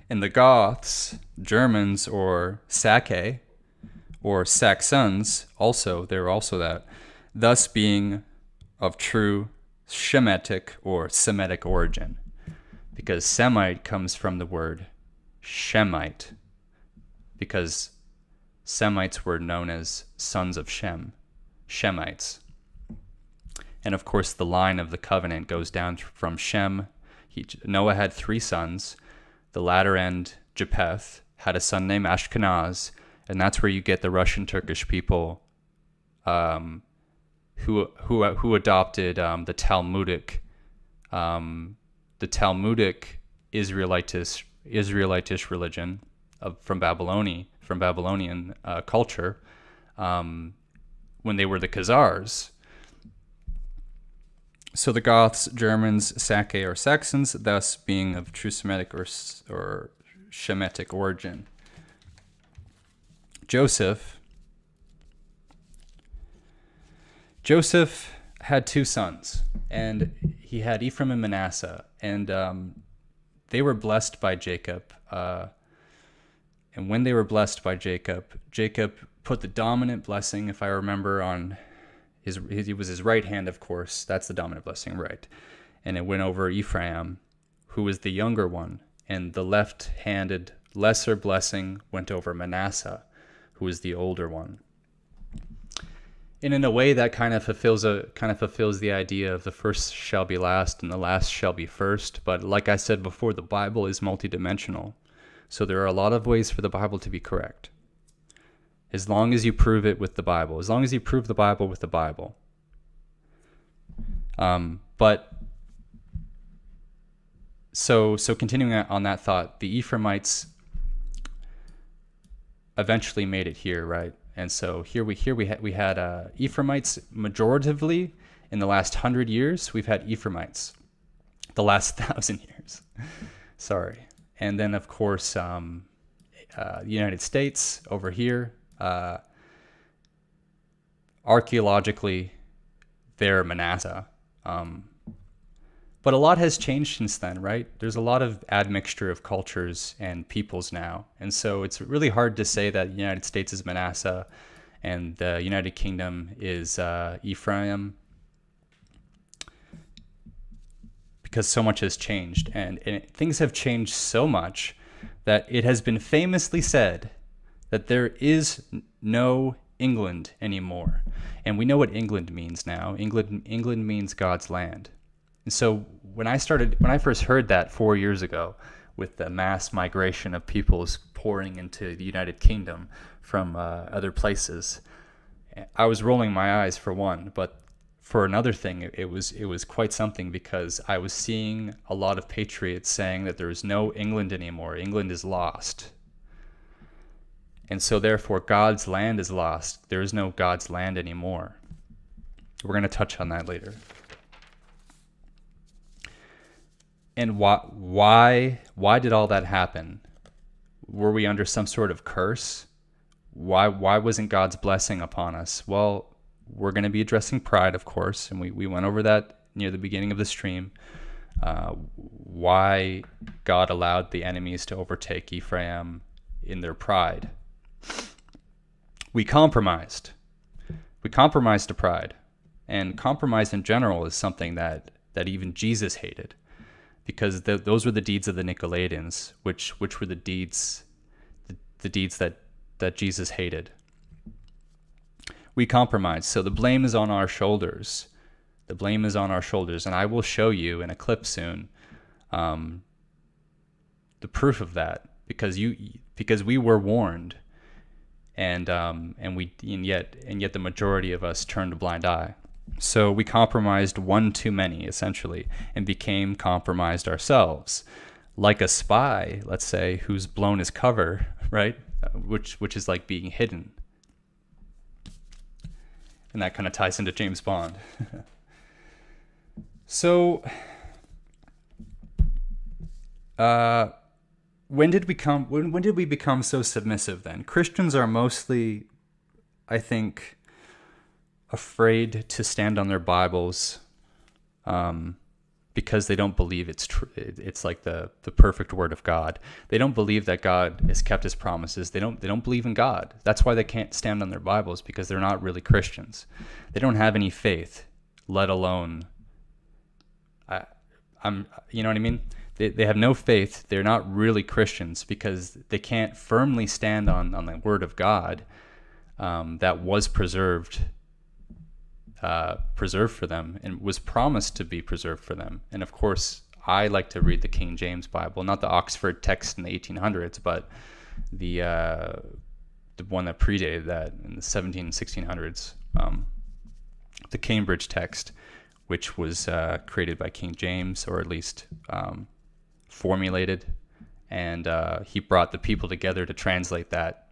And the Goths, Germans, or Sake, or Saxons, they're also that, thus being of true Shemitic or Semitic origin, because Semite comes from the word Shemite, because Semites were known as sons of Shem, Shemites. And of course, the line of the covenant goes down from Shem. Noah had 3 sons. The latter end, Japheth, had a son named Ashkenaz, and that's where you get the Russian Turkish people who adopted the Talmudic Israelitish religion from Babylonian culture when they were the Khazars. So the Goths, Germans, Sake, or Saxons, thus being of true Semitic or Shemitic origin. Joseph had 2 sons, and he had Ephraim and Manasseh, and they were blessed by Jacob. And when they were blessed by Jacob put the dominant blessing, if I remember, on it was his right hand, of course. That's the dominant blessing, right? And it went over Ephraim, who was the younger one, and the left-handed lesser blessing went over Manasseh, who was the older one. And in a way, that kind of fulfills the idea of the first shall be last and the last shall be first. But like I said before, the Bible is multidimensional, so there are a lot of ways for the Bible to be correct, as long as you prove it with the Bible, as long as you prove the Bible with the Bible. But so continuing on that thought, the Ephraimites eventually made it here, right? And so here we had Ephraimites majoritively in the last 100 years. We've had Ephraimites the last 1,000 years. Sorry. And then of course the United States over here. Archaeologically, they're Manasseh. But a lot has changed since then, right? There's a lot of admixture of cultures and peoples now. And so it's really hard to say that the United States is Manasseh and the United Kingdom is Ephraim, because so much has changed. And things have changed so much that it has been famously said that there is no England anymore. And we know what England means now. England means God's land. And so when I first heard that 4 years ago, with the mass migration of peoples pouring into the United Kingdom from other places, I was rolling my eyes for one, but for another thing, it was quite something, because I was seeing a lot of patriots saying that there is no England anymore. England is lost. And so therefore God's land is lost. There is no God's land anymore. We're going to touch on that later. And why did all that happen? Were we under some sort of curse? Why wasn't God's blessing upon us? Well, we're going to be addressing pride, of course, and we went over that near the beginning of the stream. Why God allowed the enemies to overtake Ephraim in their pride. We compromised. We compromised to pride. And compromise in general is something that even Jesus hated, because those were the deeds of the Nicolaitans, which were the deeds that Jesus hated. We compromised. So the blame is on our shoulders. The blame is on our shoulders. And I will show you in a clip soon the proof of that, because we were warned, and yet the majority of us turned a blind eye. So we compromised one too many, essentially, and became compromised ourselves, like a spy, let's say, who's blown his cover, right? Which is like being hidden. And that kind of ties into James Bond. So, when did we become so submissive then? Christians are mostly, I think, afraid to stand on their Bibles because they don't believe it's true. It's like the perfect word of God. They don't believe that God has kept his promises. They don't believe in God. That's why they can't stand on their Bibles, because they're not really Christians. They don't have any faith, let alone you know what I mean? They have no faith. They're not really Christians because they can't firmly stand on the word of God that was preserved for them and was promised to be preserved for them. And of course, I like to read the King James Bible, not the Oxford text in the 1800s, but the one that predated that in the 1600s, the Cambridge text, which was created by King James, or at least formulated, and he brought the people together to translate that.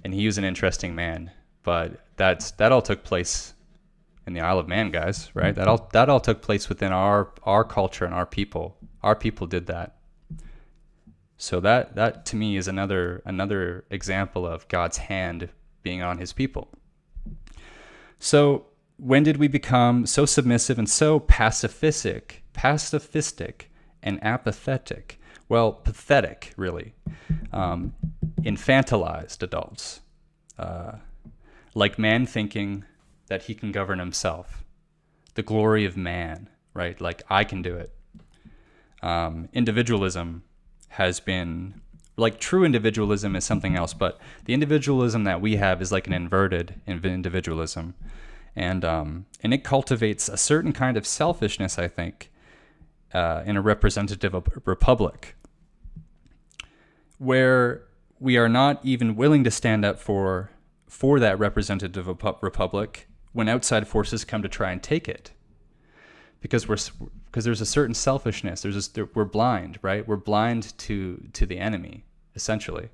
And he was an interesting man. But that all took place in the Isle of Man, guys, right? That all took place within our culture and our people. Our people did that. So that to me is another example of God's hand being on his people. So when did we become so submissive and so pacifistic and apathetic? Well, pathetic, really. Infantilized adults. Like man thinking that he can govern himself. The glory of man, right? Like, I can do it. Individualism has been, like, true individualism is something else, but the individualism that we have is like an inverted individualism. And it cultivates a certain kind of selfishness, I think, in a representative republic, where we are not even willing to stand up for that representative republic when outside forces come to try and take it, because there's a certain selfishness. We're blind, right? We're blind to the enemy, essentially,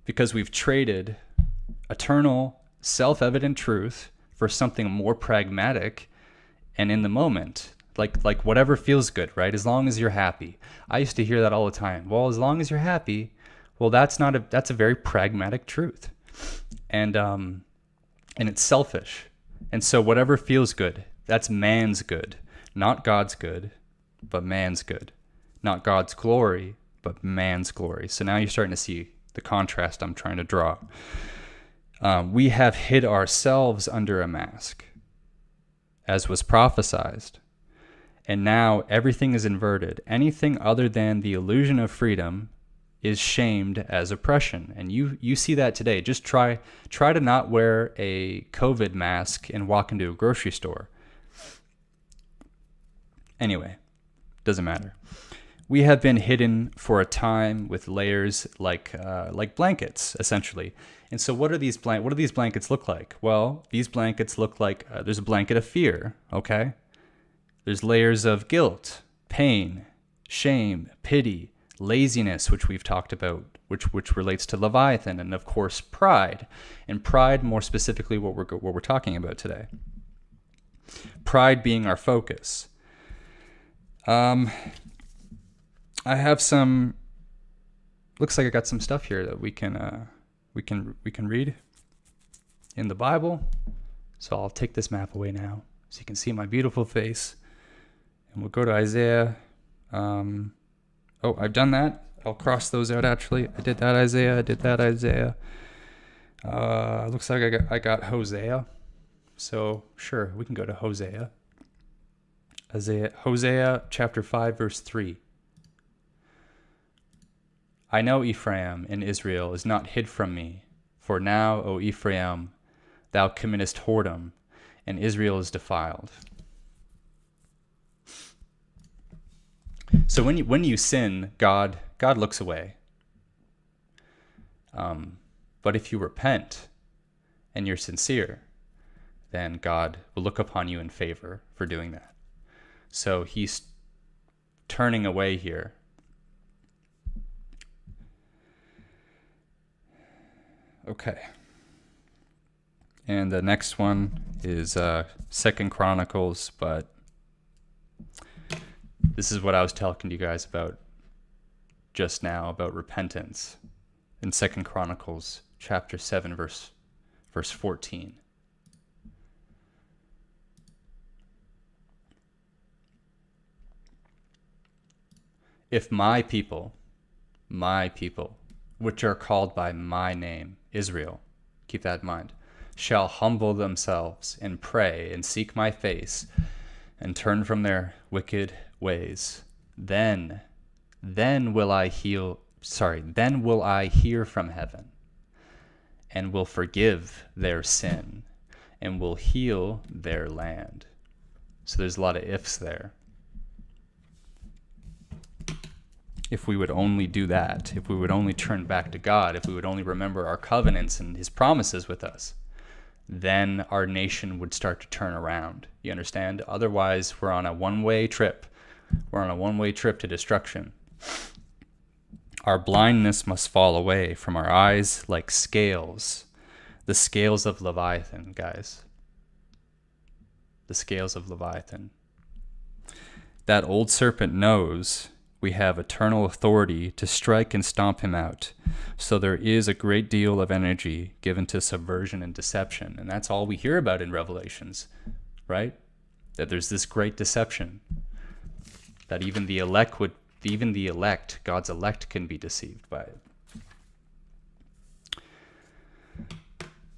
because we've traded eternal, self-evident truth for something more pragmatic and in the moment, like whatever feels good, right? As long as you're happy. I used to hear that all the time. Well, as long as you're happy, well, that's a very pragmatic truth. And it's selfish. And so whatever feels good, that's man's good, not God's good, but man's good. Not God's glory, but man's glory. So now you're starting to see the contrast I'm trying to draw. We have hid ourselves under a mask, as was prophesied. And now everything is inverted. Anything other than the illusion of freedom is shamed as oppression. And you see that today. Just try to not wear a COVID mask and walk into a grocery store. Anyway, doesn't matter. We have been hidden for a time with layers like blankets, essentially. And so what do these blankets look like? Well, these blankets look like there's a blanket of fear, okay? There's layers of guilt, pain, shame, pity, laziness, which we've talked about, which relates to Leviathan, and of course pride. And pride, more specifically, what we're talking about today. Pride being our focus. I have some. Looks like I got some stuff here that we can read in the Bible. So I'll take this map away now, so you can see my beautiful face, and we'll go to Isaiah. I've done that. I'll cross those out. Actually, I did that Isaiah. I did that Isaiah. Looks like I got Hosea. So sure, we can go to Hosea. Hosea chapter 5 verse 3. I know Ephraim and Israel is not hid from me. For now, O Ephraim, thou committest whoredom, and Israel is defiled. So when you sin, God looks away. But if you repent and you're sincere, then God will look upon you in favor for doing that. So he's turning away here. Okay. And the next one is 2 Chronicles, but this is what I was talking to you guys about just now, about repentance. In 2 Chronicles chapter 7 verse 14. If my people, which are called by my name, Israel, keep that in mind, shall humble themselves and pray and seek my face and turn from their wicked ways, then will I hear from heaven and will forgive their sin and will heal their land. So there's a lot of ifs there. If we would only do that, if we would only turn back to God, if we would only remember our covenants and his promises with us, then our nation would start to turn around. You understand? Otherwise, we're on a one-way trip. We're on a one-way trip to destruction. Our blindness must fall away from our eyes like scales. The scales of Leviathan, guys. The scales of Leviathan. That old serpent knows we have eternal authority to strike and stomp him out. So there is a great deal of energy given to subversion and deception. And that's all we hear about in Revelations, right? That there's this great deception. That even the elect, God's elect, can be deceived by it.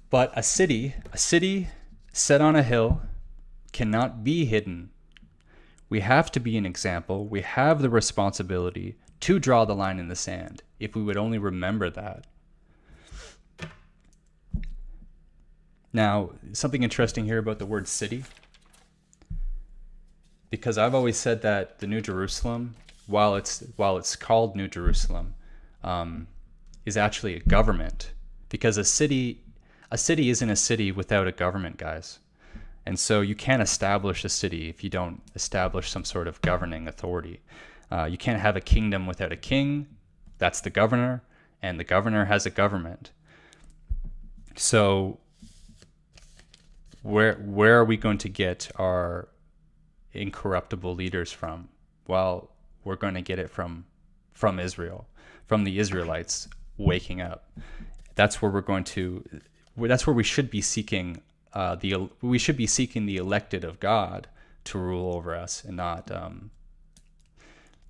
But a city set on a hill cannot be hidden. We have to be an example. We have the responsibility to draw the line in the sand, if we would only remember that. Now, something interesting here about the word city, because I've always said that the New Jerusalem, while it's called New Jerusalem, is actually a government, because a city isn't a city without a government, guys. And so you can't establish a city if you don't establish some sort of governing authority. You can't have a kingdom without a king. That's the governor, and the governor has a government. So where are we going to get our incorruptible leaders from? Well, we're going to get it from Israel, from the Israelites waking up. That's where that's where we should be seeking the elected of God to rule over us, and not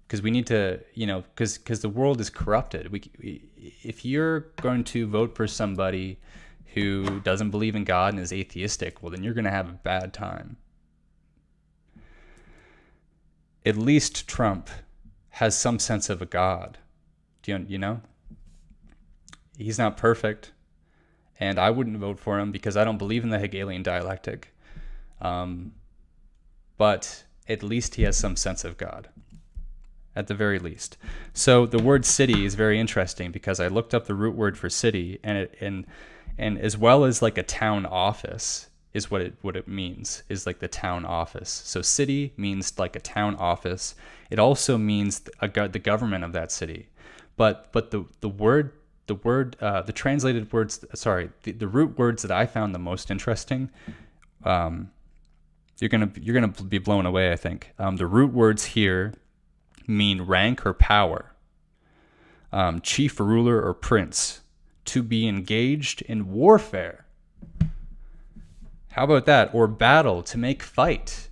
because we need to, because the world is corrupted. If you're going to vote for somebody who doesn't believe in God and is atheistic, well, then you're going to have a bad time. At least Trump has some sense of a God. You know? He's not perfect, and I wouldn't vote for him because I don't believe in the Hegelian dialectic. But at least he has some sense of God, at the very least. So the word city is very interesting because I looked up the root word for city, and as well as like a town office is what it means, is like the town office. So city means like a town office. It also means the government of that city. But the translated words, the root words that I found the most interesting, you're gonna be blown away, I think. The root words here mean rank or power, chief, ruler, or prince, to be engaged in warfare. How about that? Or battle, to make fight.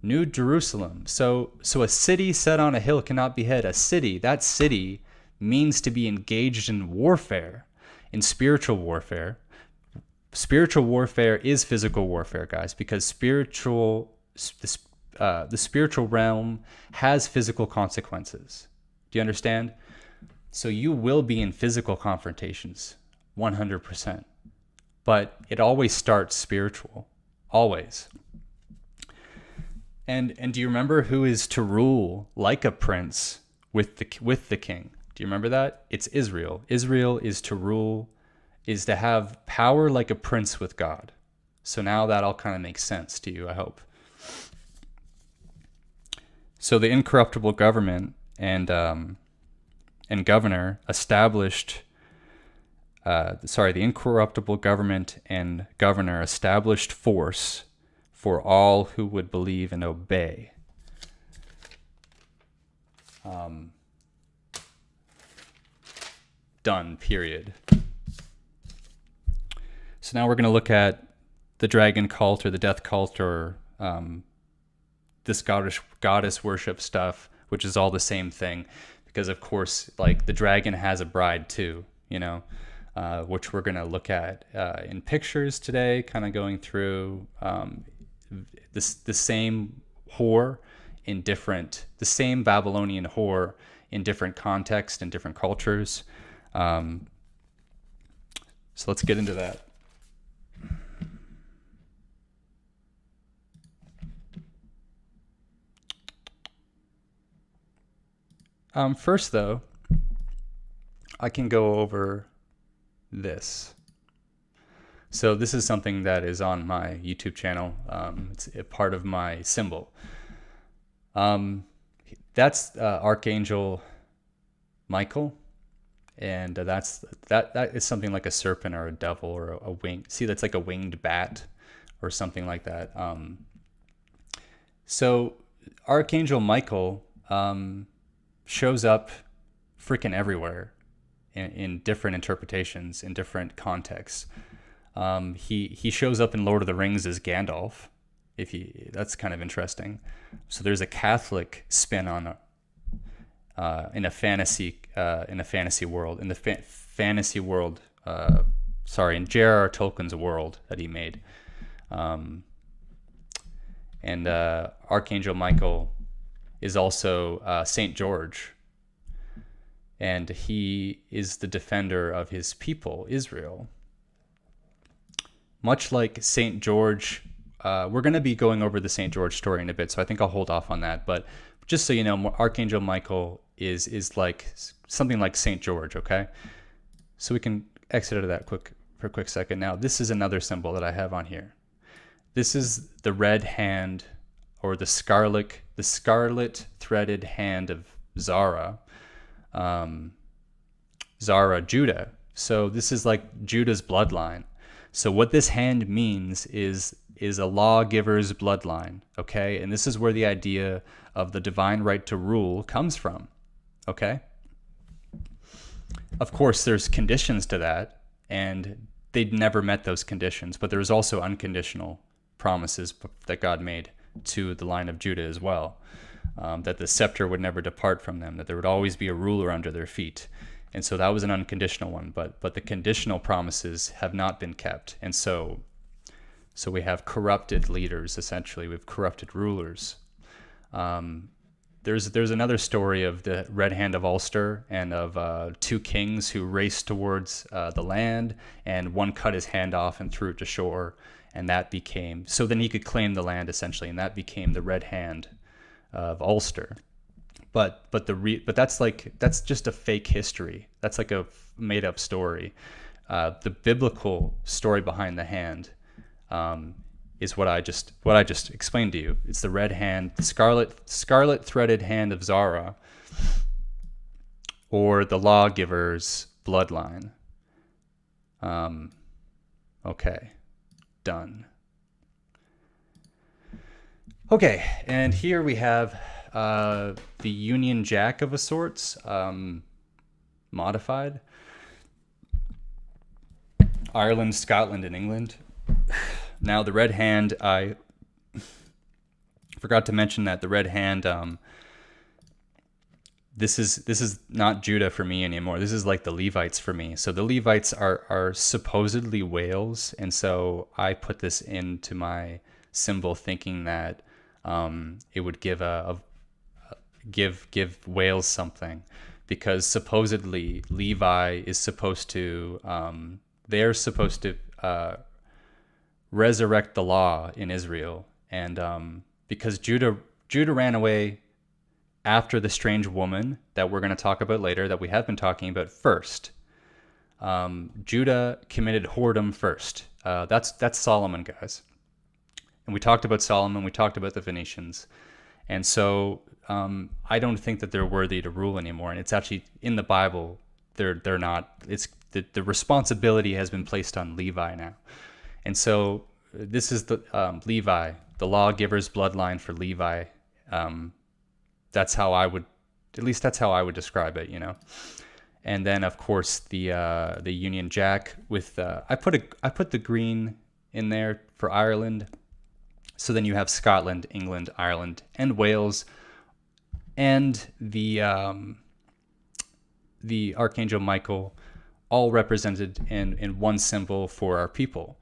New Jerusalem. So a city set on a hill cannot be hid. That city means to be engaged in warfare, in spiritual warfare. Spiritual warfare is physical warfare, guys, because the spiritual realm has physical consequences. Do you understand? So you will be in physical confrontations, 100%. But it always starts spiritual, always. And do you remember who is to rule like a prince with the king? Do you remember that? It's Israel. Israel is to rule, is to have power like a prince with God. So now that all kind of makes sense to you, I hope. So the incorruptible government and governor established. The incorruptible government and governor established force for all who would believe and obey. Done, period. So now we're going to look at the dragon cult or the death cult, or this goddess worship stuff, which is all the same thing. Because, of course, like the dragon has a bride too, which we're going to look at in pictures today, kind of going through the same whore the same Babylonian whore in different contexts and different cultures. So let's get into that. First, though, I can go over this. So this is something that is on my YouTube channel. It's a part of my symbol. That's Archangel Michael, and that is something like a serpent or a devil or a wing. See, that's like a winged bat or something like that. So Archangel Michael shows up freaking everywhere in different interpretations, in different contexts. He shows up in Lord of the Rings as Gandalf. That's kind of interesting. So there's a Catholic spin on in a fantasy world, in J.R.R. Tolkien's world that he made. And Archangel Michael is also Saint George, and he is the defender of his people, Israel. Much like Saint George, we're going to be going over the Saint George story in a bit, so I think I'll hold off on that. But just so you know, Archangel Michael is like something like Saint George, okay? So we can exit out of that for a quick second. Now, this is another symbol that I have on here. This is the red hand, or the scarlet threaded hand of Zara, Judah. So this is like Judah's bloodline. So what this hand means is is a lawgiver's bloodline, okay? And this is where the idea of the divine right to rule comes from, okay? Of course, there's conditions to that, and they'd never met those conditions, but there was also unconditional promises that God made to the line of Judah as well, that the scepter would never depart from them, that there would always be a ruler under their feet. And so that was an unconditional one, but the conditional promises have not been kept. And so we have corrupted leaders, essentially. We have corrupted rulers. There's another story of the Red Hand of Ulster and of two kings who raced towards the land, and one cut his hand off and threw it to shore, and that became, so then he could claim the land essentially, and that became the Red Hand of Ulster. But that's just a fake history. That's like a made up story. The biblical story behind the hand is what I just explained to you. It's the red hand, the scarlet threaded hand of Zara, or the lawgiver's bloodline. Okay, done. Okay, and here we have the Union Jack of a sorts, modified. Ireland, Scotland, and England. Now the red hand, I forgot to mention that the red hand, this is not Judah for me anymore. This is like the Levites for me. So the Levites are supposedly whales, and so I put this into my symbol thinking that it would give give whales something, because supposedly Levi is supposed to they're supposed to resurrect the law in Israel, and because Judah ran away after the strange woman that we're going to talk about later, that we have been talking about first. Judah committed whoredom first. That's Solomon, guys. And we talked about Solomon, we talked about the Phoenicians. And so I don't think that they're worthy to rule anymore. And it's actually in the Bible, they're not. It's the responsibility has been placed on Levi now. And so this is the Levi, the lawgiver's bloodline for Levi. That's how I would describe it, you know. And then of course the Union Jack with I put the green in there for Ireland. So then you have Scotland, England, Ireland, and Wales, and the Archangel Michael, all represented in one symbol for our people.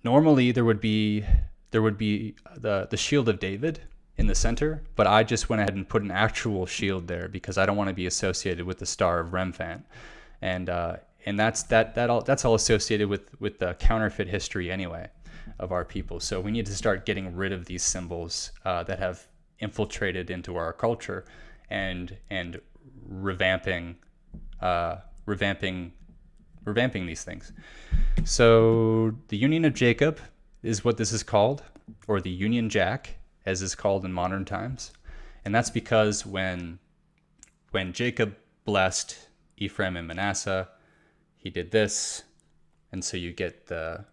Normally there would be the shield of David in the center, but I just went ahead and put an actual shield there because I don't want to be associated with the Star of Remphan, and that's all associated with the counterfeit history anyway of our people. So we need to start getting rid of these symbols that have infiltrated into our culture, and revamping these things. So the Union of Jacob is what this is called, or the Union Jack, as is called in modern times. And that's because when Jacob blessed Ephraim and Manasseh, he did this, and so you get the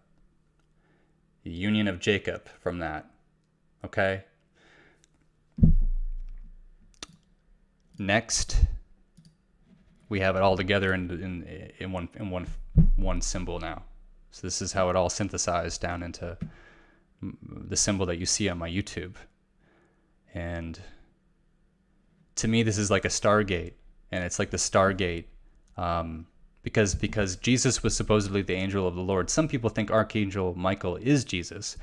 Union of Jacob from that. Okay? Next, we have it all together in one symbol now. So this is how it all synthesized down into the symbol that you see on my YouTube. And to me, this is like a Stargate, and it's like the Stargate because Jesus was supposedly the angel of the Lord. Some people think Archangel Michael is Jesus.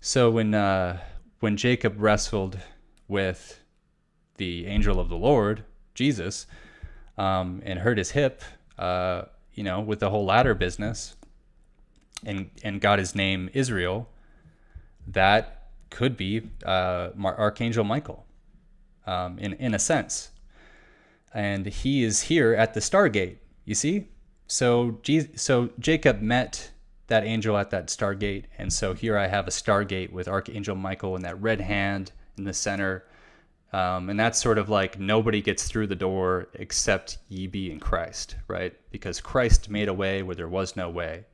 So when Jacob wrestled with the angel of the Lord, Jesus, and hurt his hip, with the whole ladder business, and got his name Israel, that could be Archangel Michael, in a sense. And he is here at the Stargate, you see? So Jacob met that angel at that Stargate, and so here I have a Stargate with Archangel Michael and that red hand in the center. And that's sort of like nobody gets through the door except ye be in Christ, right? Because Christ made a way where there was no way.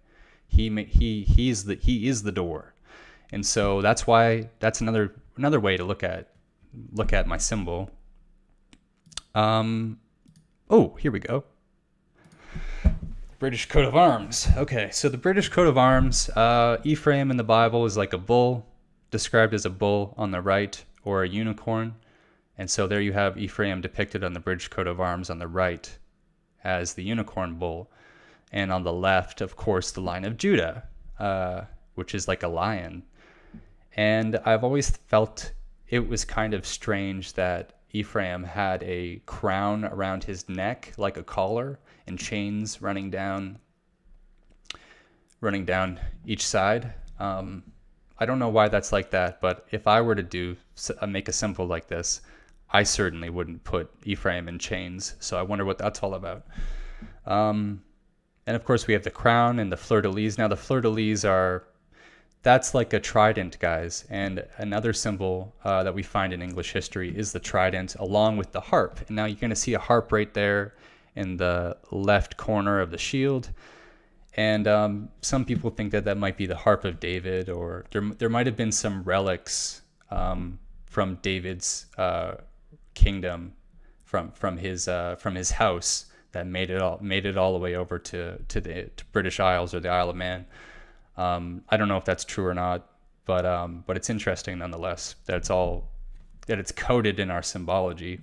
He is the door. And so that's another way to look at my symbol. Oh, here we go. British coat of arms. Okay, so the British coat of arms, Ephraim in the Bible is like a bull, described as a bull on the right, or a unicorn. And so there you have Ephraim depicted on the British coat of arms on the right as the unicorn bull. And on the left, of course, the line of Judah, which is like a lion. And I've always felt it was kind of strange that Ephraim had a crown around his neck like a collar and chains running down each side. I don't know why that's like that, but if I were to make a symbol like this, I certainly wouldn't put Ephraim in chains. So I wonder what that's all about. And of course we have the crown and the fleur-de-lis. Now the fleur-de-lis that's like a trident, guys. And another symbol that we find in English history is the trident along with the harp. And now you're going to see a harp right there in the left corner of the shield. And some people think that might be the harp of David, or there might have been some relics from David's kingdom, from his house, that made it all the way over to British Isles or the Isle of Man. I don't know if that's true or not, but it's interesting nonetheless that it's coded in our symbology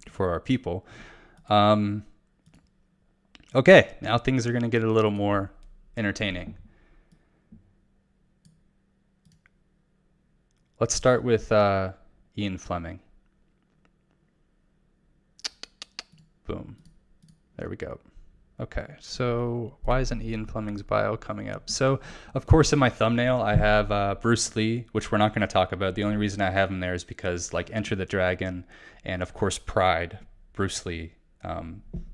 for our people. Okay, now things are going to get a little more entertaining. Let's start with Ian Fleming. Boom. There we go. Okay, so why isn't Ian Fleming's bio coming up? So, of course, in my thumbnail, I have Bruce Lee, which we're not going to talk about. The only reason I have him there is because, like, Enter the Dragon and, of course, Pride, Bruce Lee.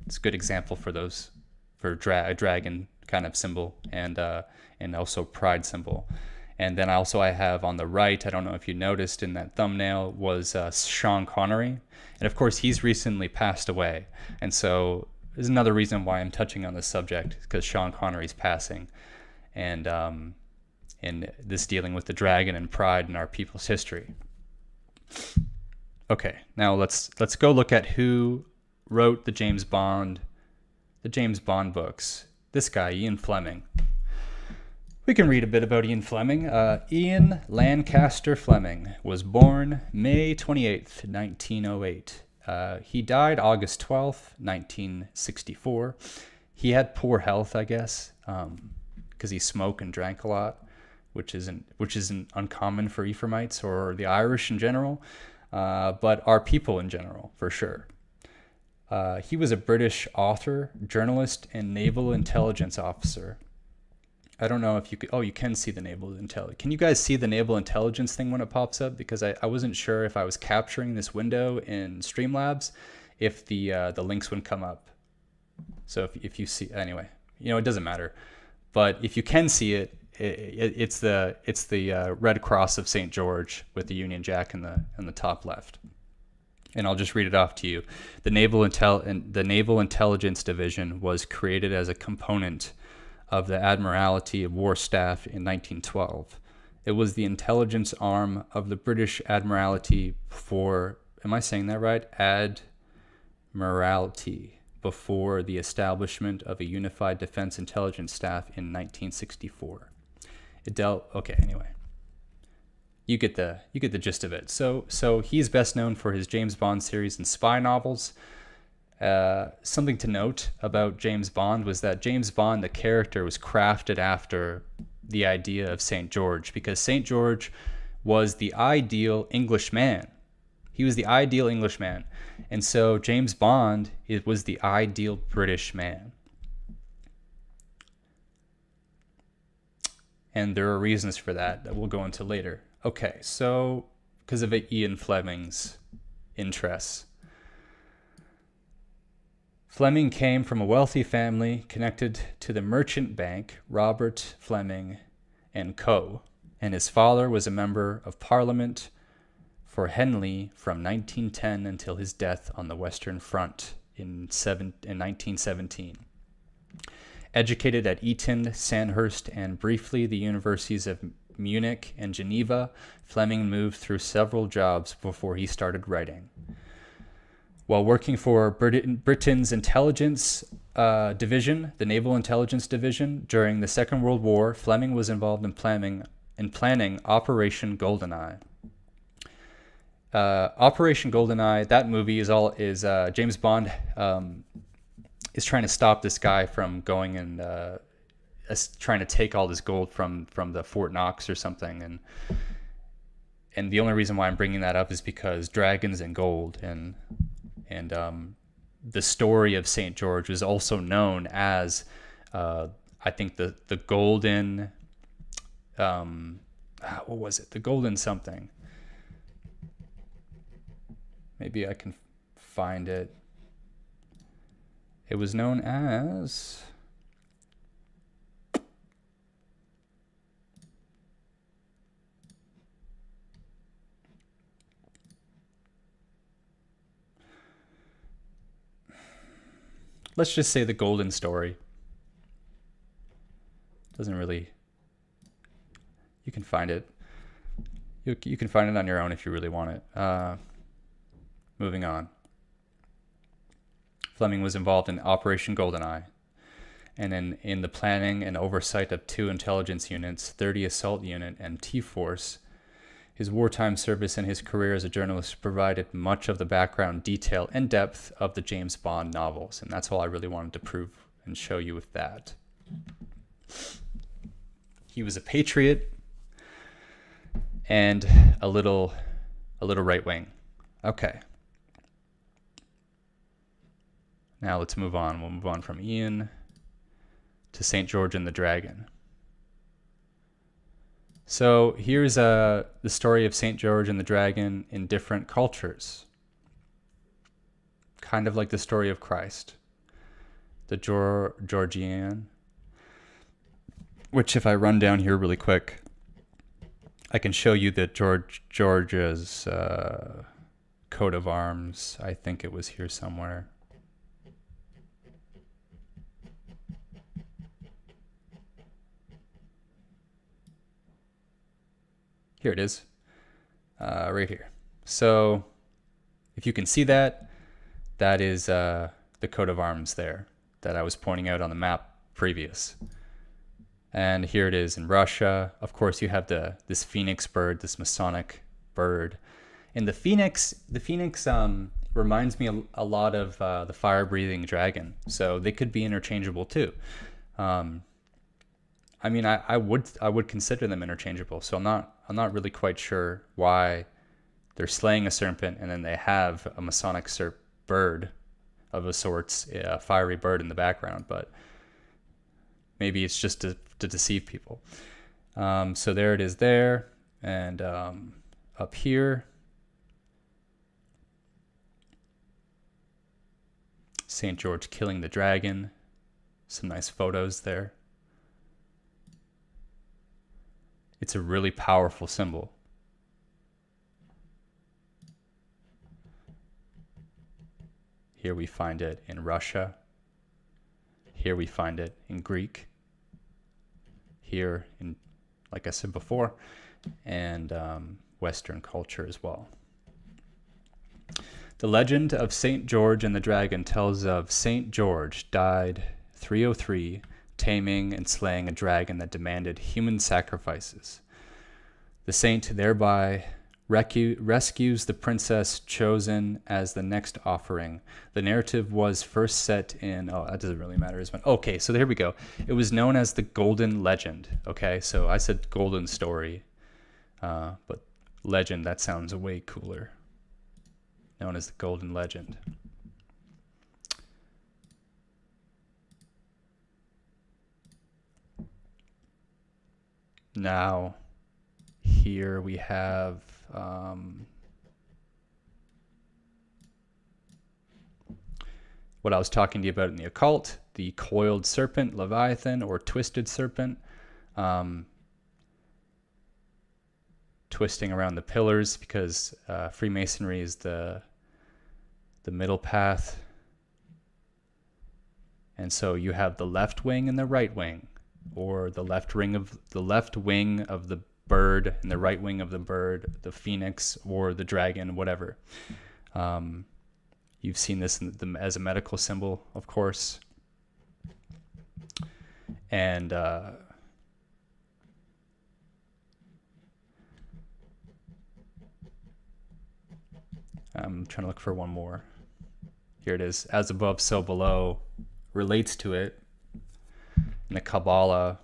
It's a good example for those, for dragon kind of symbol, and also Pride symbol. And then I have on the right, I don't know if you noticed in that thumbnail, was Sean Connery. And, of course, he's recently passed away. And so there's another reason why I'm touching on this subject, because Sean Connery's passing, and this dealing with the dragon and pride in our people's history. Okay, now let's go look at who wrote the James Bond books. This guy, Ian Fleming. We can read a bit about Ian Fleming. Ian Lancaster Fleming was born May 28th, 1908. He died August 12th, 1964. He had poor health, I guess, because he smoked and drank a lot, which isn't uncommon for Ephraimites or the Irish in general, but our people in general, for sure. He was a British author, journalist, and naval intelligence officer. I don't know if you could. Oh, you can see the naval intelligence. Can you guys see the naval intelligence thing when it pops up? Because I wasn't sure if I was capturing this window in Streamlabs, if the links wouldn't come up. So if you see, anyway, it doesn't matter. But if you can see it, it's the Red Cross of St. George with the Union Jack in the top left. And I'll just read it off to you. The Naval Intelligence Division was created as a component of the Admiralty War Staff in 1912. It was the intelligence arm of the British Admiralty before, am I saying that right? Admiralty, before the establishment of a unified defense intelligence staff in 1964. Anyway. You get the gist of it. So he's best known for his James Bond series and spy novels. Something to note about James Bond was that James Bond, the character, was crafted after the idea of St. George, because St. George was the ideal Englishman. He was the ideal Englishman. And so James Bond was the ideal British man. And there are reasons for that we'll go into later. Okay, so because of Ian Fleming's interests. Fleming came from a wealthy family connected to the merchant bank Robert Fleming and Co., and his father was a member of Parliament for Henley from 1910 until his death on the Western Front in 1917. Educated at Eton, Sandhurst, and briefly the universities of Munich and Geneva, Fleming moved through several jobs before he started writing. While working for Britain's intelligence division, the Naval Intelligence Division, during the Second World War, Fleming was involved in planning Operation GoldenEye. Operation GoldenEye, that movie is James Bond is trying to stop this guy from going and trying to take all this gold from the Fort Knox or something, and the only reason why I'm bringing that up is because dragons and gold and the story of St. George was also known as I think the golden what was it, the golden something. Maybe I can find it. It was known as... Let's just say the golden story. Doesn't really... You can find it. You can find it on your own if you really want it. Moving on. Fleming was involved in Operation GoldenEye, and in the planning and oversight of 2 intelligence units, 30 Assault Unit and T-Force. His wartime service and his career as a journalist provided much of the background detail and depth of the James Bond novels, and that's all I really wanted to prove and show you with that. He was a patriot and a little right-wing. Okay. Now let's move on. We'll move on from Ian to St. George and the Dragon. So here's the story of St. George and the Dragon in different cultures. Kind of like the story of Christ. The Georgian. Which if I run down here really quick, I can show you that Georgia's coat of arms. I think it was here somewhere. Here it is, right here. So if you can see that, that is the coat of arms there that I was pointing out on the map previous. And here it is in Russia. Of course, you have this phoenix bird, this Masonic bird. And the phoenix reminds me a lot of the fire-breathing dragon. So they could be interchangeable too. I mean, I would consider them interchangeable. So I'm not really quite sure why they're slaying a serpent and then they have a Masonic bird of a sorts, a fiery bird in the background. But maybe it's just to deceive people. So there it is there, and up here, St. George killing the dragon. Some nice photos there. It's a really powerful symbol. Here we find it in Russia. Here we find it in Greek. Here in, like I said before, and Western culture as well. The legend of St. George and the Dragon tells of St. George died 303, taming and slaying a dragon that demanded human sacrifices. The saint thereby rescues the princess chosen as the next offering. The narrative was first set in, oh, that doesn't really matter. Okay, so here we go. It was known as the Golden Legend. Okay, so I said golden story, but legend, that sounds way cooler. Known as the Golden Legend. Now, here we have what I was talking to you about in the occult, the coiled serpent, Leviathan, or twisted serpent, twisting around the pillars because Freemasonry is the middle path. And so you have the left wing and the right wing, or the left wing of the bird and the right wing of the bird, the phoenix or the dragon, whatever. You've seen this as a medical symbol, of course. And I'm trying to look for one more. Here it is. As above, so below relates to it in the Kabbalah.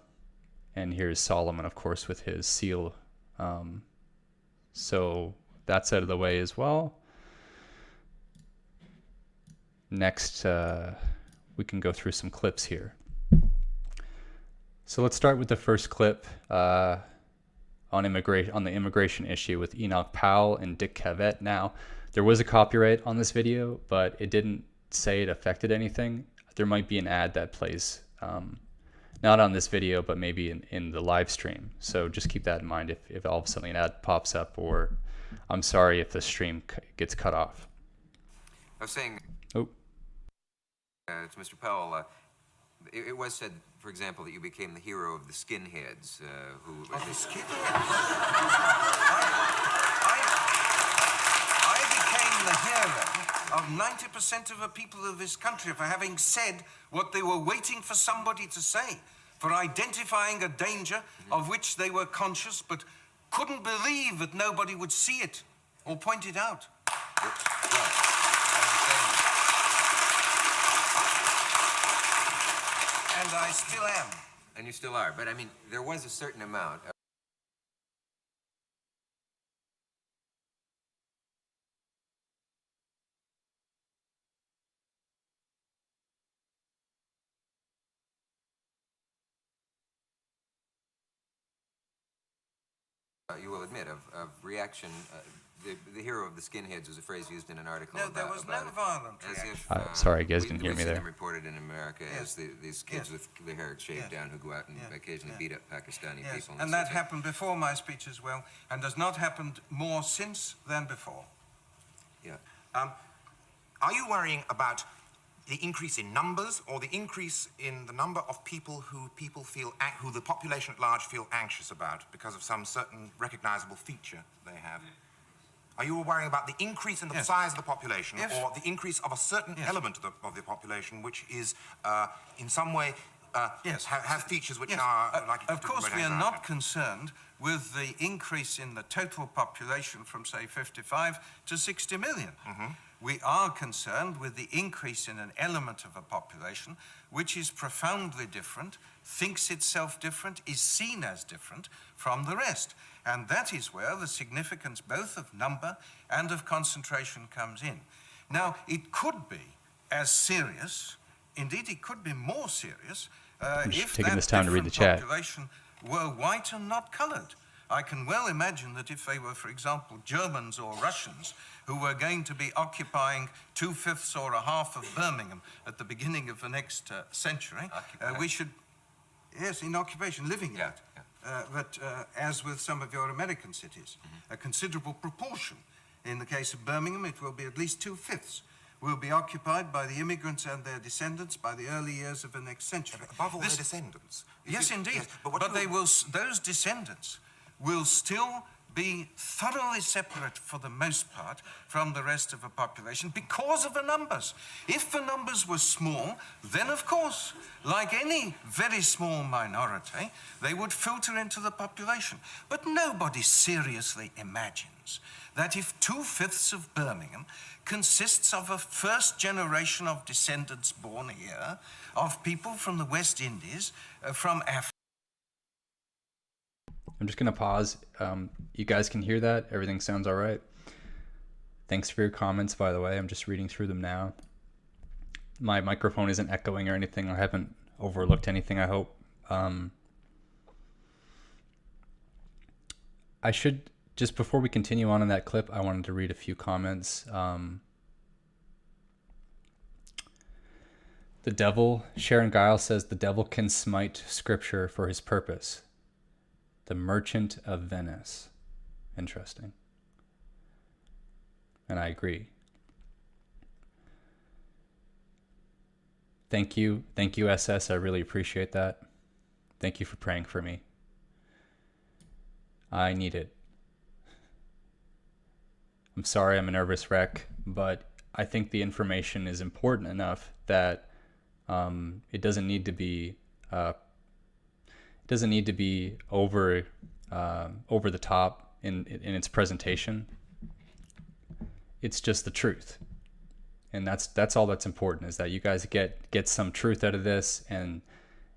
And here's Solomon, of course, with his seal. So that's out of the way as well. Next, we can go through some clips here. So let's start with the first clip on the immigration issue with Enoch Powell and Dick Cavett. Now, there was a copyright on this video, but it didn't say it affected anything. There might be an ad that plays, not on this video, but maybe in the live stream. So just keep that in mind if all of a sudden an ad pops up, or I'm sorry if the stream gets cut off. I was saying, to Mr. Powell, it was said, for example, that you became the hero of the skinheads, who... Of the skinheads? I became the hero of 90% of the people of this country for having said what they were waiting for somebody to say, for identifying a danger of which they were conscious but couldn't believe that nobody would see it or point it out. And I still am. And you still are. But, I mean, there was a certain amount of... you will admit, of reaction. The hero of the skinheads was a phrase used in an article. No, there was no violent reaction. Sorry, guys, didn't hear me there. Them reported in America as these kids with their hair shaved down who go out and occasionally beat up Pakistani people. And that happened before my speech as well, and has not happened more since than before. Yeah. Are you worrying about the increase in numbers or the increase in the number of people who the population at large feel anxious about because of some certain recognizable feature they have? Are you worrying about the increase in the size of the population or the increase of a certain element of the population which is in some way have features which are like... Of course, we are not concerned with the increase in the total population from, say, 55 to 60 million. We are concerned with the increase in an element of a population which is profoundly different, thinks itself different, is seen as different from the rest. And that is where the significance both of number and of concentration comes in. Now, it could be as serious, indeed it could be more serious, if taking that this time to read the chat. population were white and not colored. I can well imagine that if they were, for example, Germans or Russians who were going to be occupying 2/5 or a half of Birmingham at the beginning of the next century, we should... Yes, in occupation, living in it. But as with some of your American cities, a considerable proportion. In the case of Birmingham, it will be at least 2/5 will be occupied by the immigrants and their descendants by the early years of the next century. Above all, their descendants. Yes, indeed. Yes, but those descendants will still be thoroughly separate for the most part from the rest of the population because of the numbers. If the numbers were small, then of course, like any very small minority, they would filter into the population. But nobody seriously imagines that if 2/5 of Birmingham consists of a first generation of descendants born here, of people from the West Indies, from Africa. I'm just going to pause. You guys can hear that? Everything sounds all right? Thanks for your comments, by the way. I'm just reading through them now. My microphone isn't echoing or anything. I haven't overlooked anything, I hope. I should, just before we continue on in that clip, I wanted to read a few comments. The devil, Sharon Giles says, the devil can smite scripture for his purpose. The Merchant of Venice. Interesting. And I agree. Thank you. Thank you, SS. I really appreciate that. Thank you for praying for me. I need it. I'm sorry I'm a nervous wreck, but I think the information is important enough that it doesn't need to be over the top in its presentation. It's just the truth, and that's all that's important, is that you guys get some truth out of this, and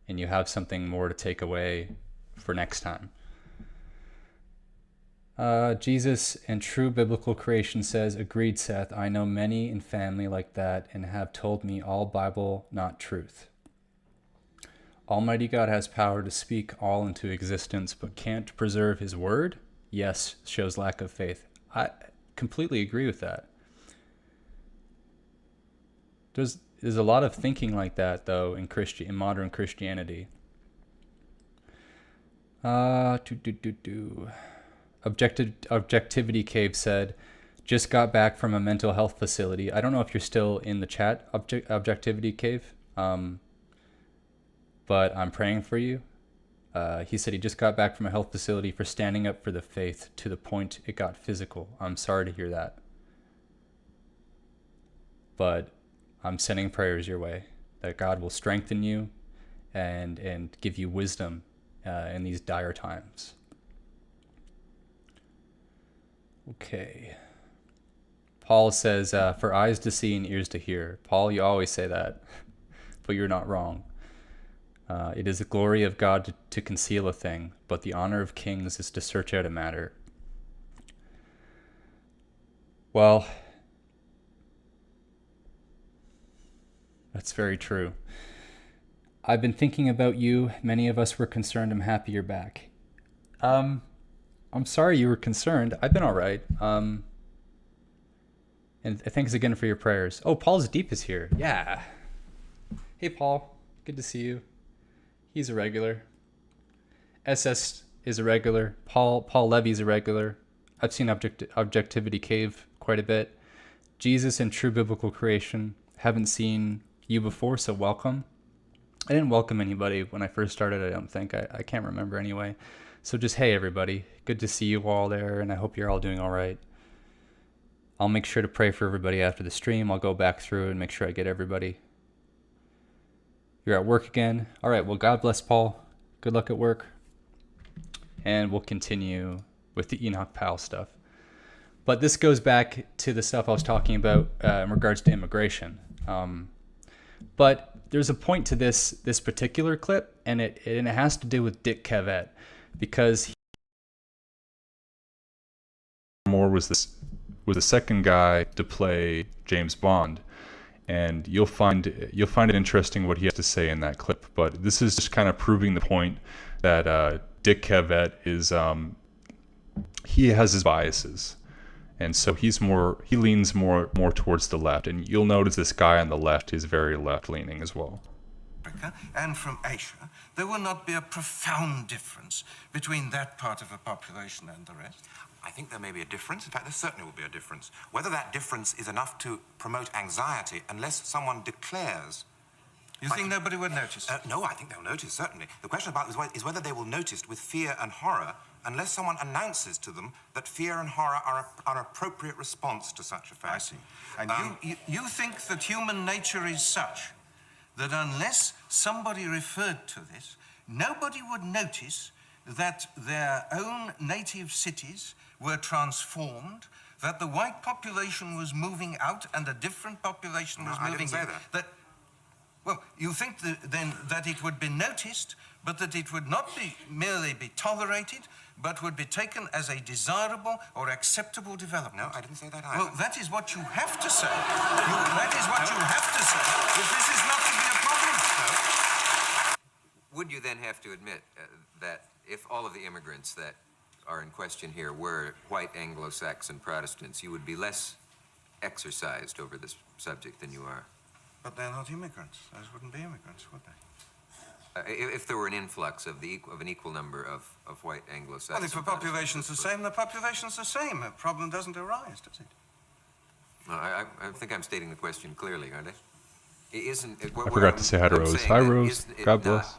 you have something more to take away for next time. Jesus and True Biblical Creation says, agreed, Seth. I know many in family like that and have told me all Bible, not truth. Almighty God has power to speak all into existence, but can't preserve his word? Yes, shows lack of faith. I completely agree with that. There's a lot of thinking like that, though, in modern Christianity. Objectivity Cave said, just got back from a mental health facility. I don't know if you're still in the chat, Objectivity Cave, but I'm praying for you. He said he just got back from a health facility for standing up for the faith to the point it got physical. I'm sorry to hear that. But I'm sending prayers your way, that God will strengthen you and give you wisdom in these dire times. Okay. Paul says, for eyes to see and ears to hear. Paul, you always say that, but you're not wrong. It is the glory of God to conceal a thing, but the honor of kings is to search out a matter. Well, that's very true. I've been thinking about you. Many of us were concerned. I'm happy you're back. I'm sorry you were concerned. I've been all right. And thanks again for your prayers. Oh, Paul's Deep is here. Yeah. Hey, Paul. Good to see you. He's a regular. SS is a regular. Paul Levy's a regular. I've seen Objectivity Cave quite a bit. Jesus and True Biblical Creation. Haven't seen you before, so welcome. I didn't welcome anybody when I first started, I don't think. I can't remember anyway. So just, hey, everybody. Good to see you all there, and I hope you're all doing all right. I'll make sure to pray for everybody after the stream. I'll go back through and make sure I get everybody. You're at work again? All right, well, God bless Paul. Good luck at work. And we'll continue with the Enoch Powell stuff. But this goes back to the stuff I was talking about in regards to immigration. But there's a point to this particular clip, and it has to do with Dick Cavett, because Moore was the second guy to play James Bond, and you'll find it interesting what he has to say in that clip. But this is just kind of proving the point that Dick Cavett is he has his biases, and so he leans more towards the left, and you'll notice this guy on the left is very left leaning as well. Africa and from Asia, there will not be a profound difference between that part of the population and the rest. I think there may be a difference. In fact, there certainly will be a difference. Whether that difference is enough to promote anxiety, unless someone declares... You think nobody would notice? No, I think they'll notice, certainly. The question about is whether they will notice with fear and horror, unless someone announces to them that fear and horror are an appropriate response to such a fact. I see. And you think that human nature is such that unless somebody referred to this, nobody would notice that their own native cities were transformed, that the white population was moving out and a different population was moving in. I didn't say that. Well, you think then that it would be noticed, but that it would not merely be tolerated, but would be taken as a desirable or acceptable development. No, I didn't say that either. Well, that is what you have to say. That is what you have to say. If this is not to be a problem. No. Would you then have to admit that if all of the immigrants that are in question here were white Anglo-Saxon Protestants, you would be less exercised over this subject than you are? But they're not immigrants. Those wouldn't be immigrants, would they? If there were an influx of an equal number of white Anglo-Saxon Well, if the population's the same, the population's the same. A problem doesn't arise, does it? No, I think I'm stating the question clearly, aren't I? Isn't it, I forgot to say hi to Rose. Hi, Rose. God bless.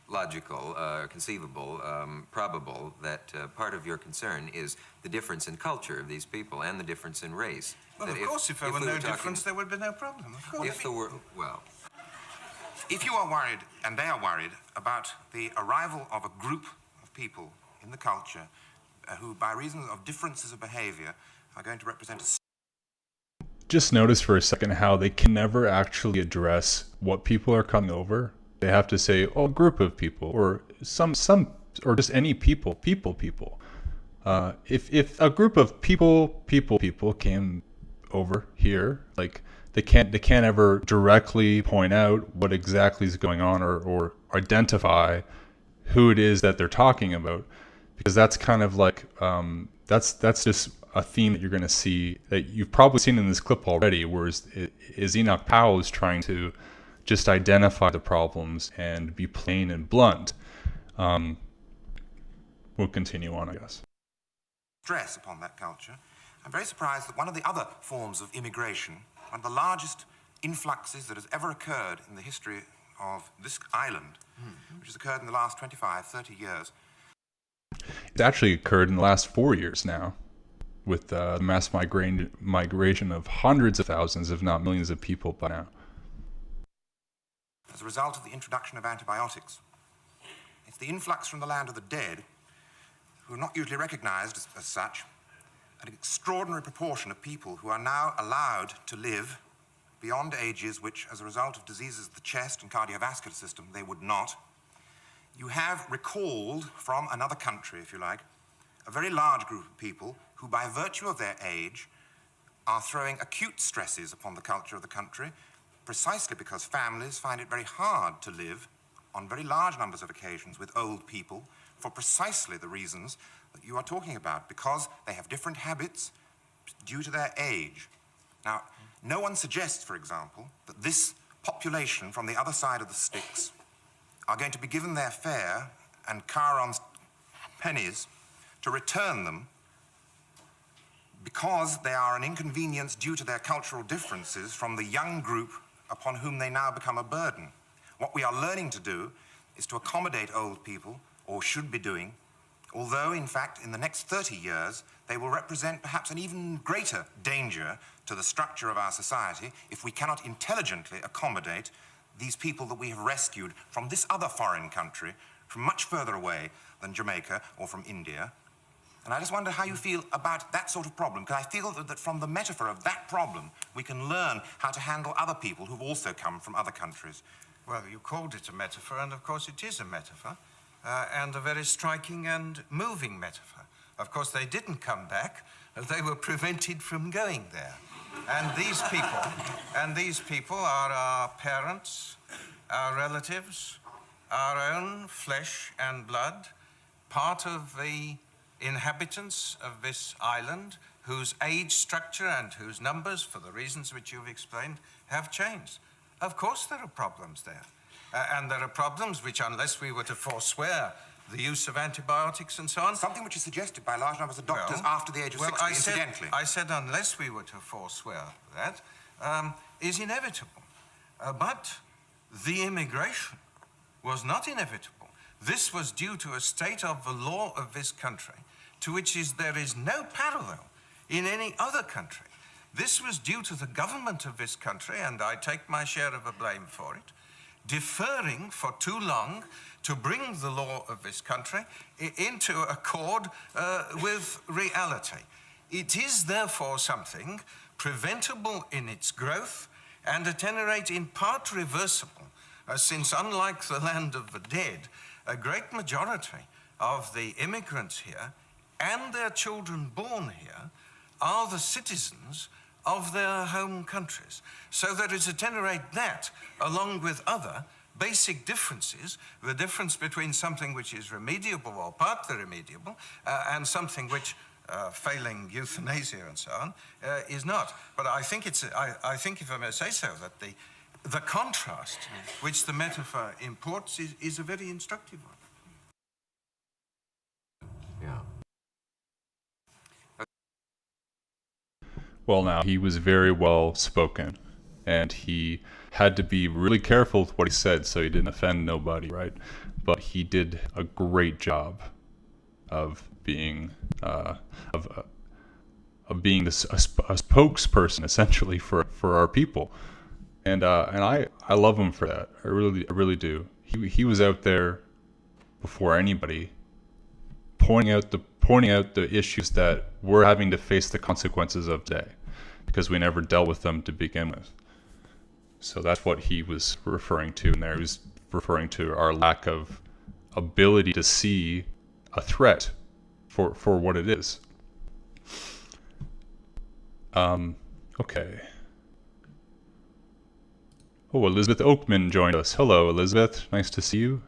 Logical, conceivable, probable that part of your concern is the difference in culture of these people and the difference in race. Well, That of course, if there were we no talking- difference, there would be no problem. Of course. If there were, well, If you are worried, and they are worried, about the arrival of a group of people in the culture who, by reason of differences of behavior, are going to represent a Just notice for a second how they can never actually address what people are coming over. They have to say, "Oh, a group of people," or some, or just any people. If a group of people came over here, like they can't ever directly point out what exactly is going on, or identify who it is that they're talking about, because that's kind of like that's just a theme that you're going to see, that you've probably seen in this clip already, where is Enoch Powell is trying to just identify the problems and be plain and blunt. We'll continue on, I guess. stress upon that culture. I'm very surprised that one of the other forms of immigration, one of the largest influxes that has ever occurred in the history of this island, which has occurred in the last 25, 30 years, It's actually occurred in the last 4 years now, with the mass migration of hundreds of thousands, if not millions of people by now. as a result of the introduction of antibiotics. It's the influx from the land of the dead, who are not usually recognized as such, an extraordinary proportion of people who are now allowed to live beyond ages which, as a result of diseases of the chest and cardiovascular system, they would not. You have recalled from another country, if you like, a very large group of people who, by virtue of their age, are throwing acute stresses upon the culture of the country, precisely because families find it very hard to live on very large numbers of occasions with old people, for precisely the reasons that you are talking about, because they have different habits due to their age. Now, no one suggests, for example, that this population from the other side of the Styx are going to be given their fare and Charon's pennies to return them because they are an inconvenience due to their cultural differences from the young group upon whom they now become a burden. What we are learning to do is to accommodate old people, or should be doing, although, in fact, in the next 30 years, they will represent perhaps an even greater danger to the structure of our society if we cannot intelligently accommodate these people that we have rescued from this other foreign country, from much further away than Jamaica or from India. And I just wonder how you feel about that sort of problem, because I feel that from the metaphor of that problem, we can learn how to handle other people who've also come from other countries. Well, you called it a metaphor, and of course it is a metaphor, and a very striking and moving metaphor. Of course, they didn't come back. They were prevented from going there. And these people are our parents, our relatives, our own flesh and blood, part of the inhabitants of this island, whose age structure and whose numbers, for the reasons which you've explained, have changed. Of course there are problems there. And there are problems which, unless we were to forswear the use of antibiotics and so on... Something which is suggested by large numbers of doctors after the age of 60, incidentally. I said unless we were to forswear that, is inevitable. But the immigration was not inevitable. This was due to a state of the law of this country, to which there is no parallel in any other country. This was due to the government of this country, and I take my share of the blame for it, deferring for too long to bring the law of this country into accord with reality. It is therefore something preventable in its growth and at any rate in part reversible, since unlike the land of the dead, a great majority of the immigrants here and their children born here are the citizens of their home countries. So there is at any rate that, along with other basic differences, the difference between something which is remediable or partly remediable and something which, failing euthanasia and so on, is not. But I think I think, if I may say so, that the contrast which the metaphor imports is a very instructive one. yeah. Well, now, he was very well spoken. and he had to be really careful with what he said so he didn't offend nobody, right? But he did a great job of being a spokesperson essentially for our people, and I love him for that. I really do. He was out there before anybody, pointing out the issues that we're having to face the consequences of today, because we never dealt with them to begin with. So that's what he was referring to, and there he was referring to our lack of ability to see a threat for what it is. Okay. Oh, Elizabeth Oakman joined us. Hello, Elizabeth. Nice to see you.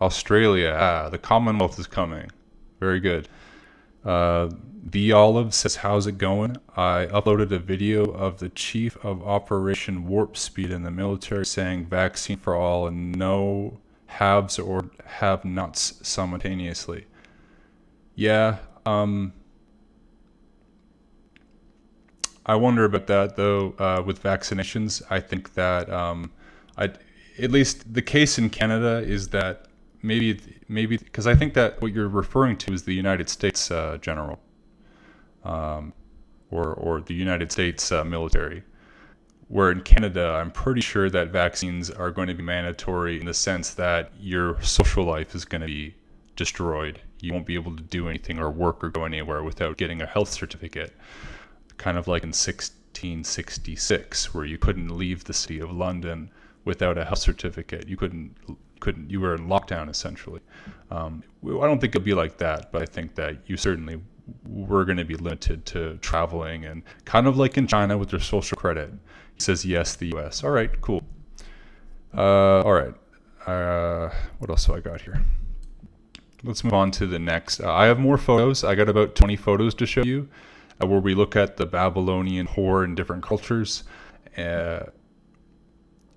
Australia. The Commonwealth is coming. Very good. The Olive says, how's it going? I uploaded a video of the chief of Operation Warp Speed in the military saying vaccine for all and no haves or have-nots simultaneously. Yeah, I wonder about that, though, with vaccinations. I think that, at least the case in Canada is that maybe, because I think that what you're referring to is the United States general, or the United States military, where in Canada, I'm pretty sure that vaccines are going to be mandatory in the sense that your social life is going to be destroyed. You won't be able to do anything or work or go anywhere without getting a health certificate. Kind of like in 1666, where you couldn't leave the city of London without a health certificate. You you were in lockdown essentially. I don't think it'll be like that, but I think that you certainly were going to be limited to traveling, and kind of like in China with their social credit. He says yes, the US. All right, cool. All right. What else do I got here? Let's move on to the next. I have more photos. I got about 20 photos to show you, where we look at the Babylonian whore in different cultures.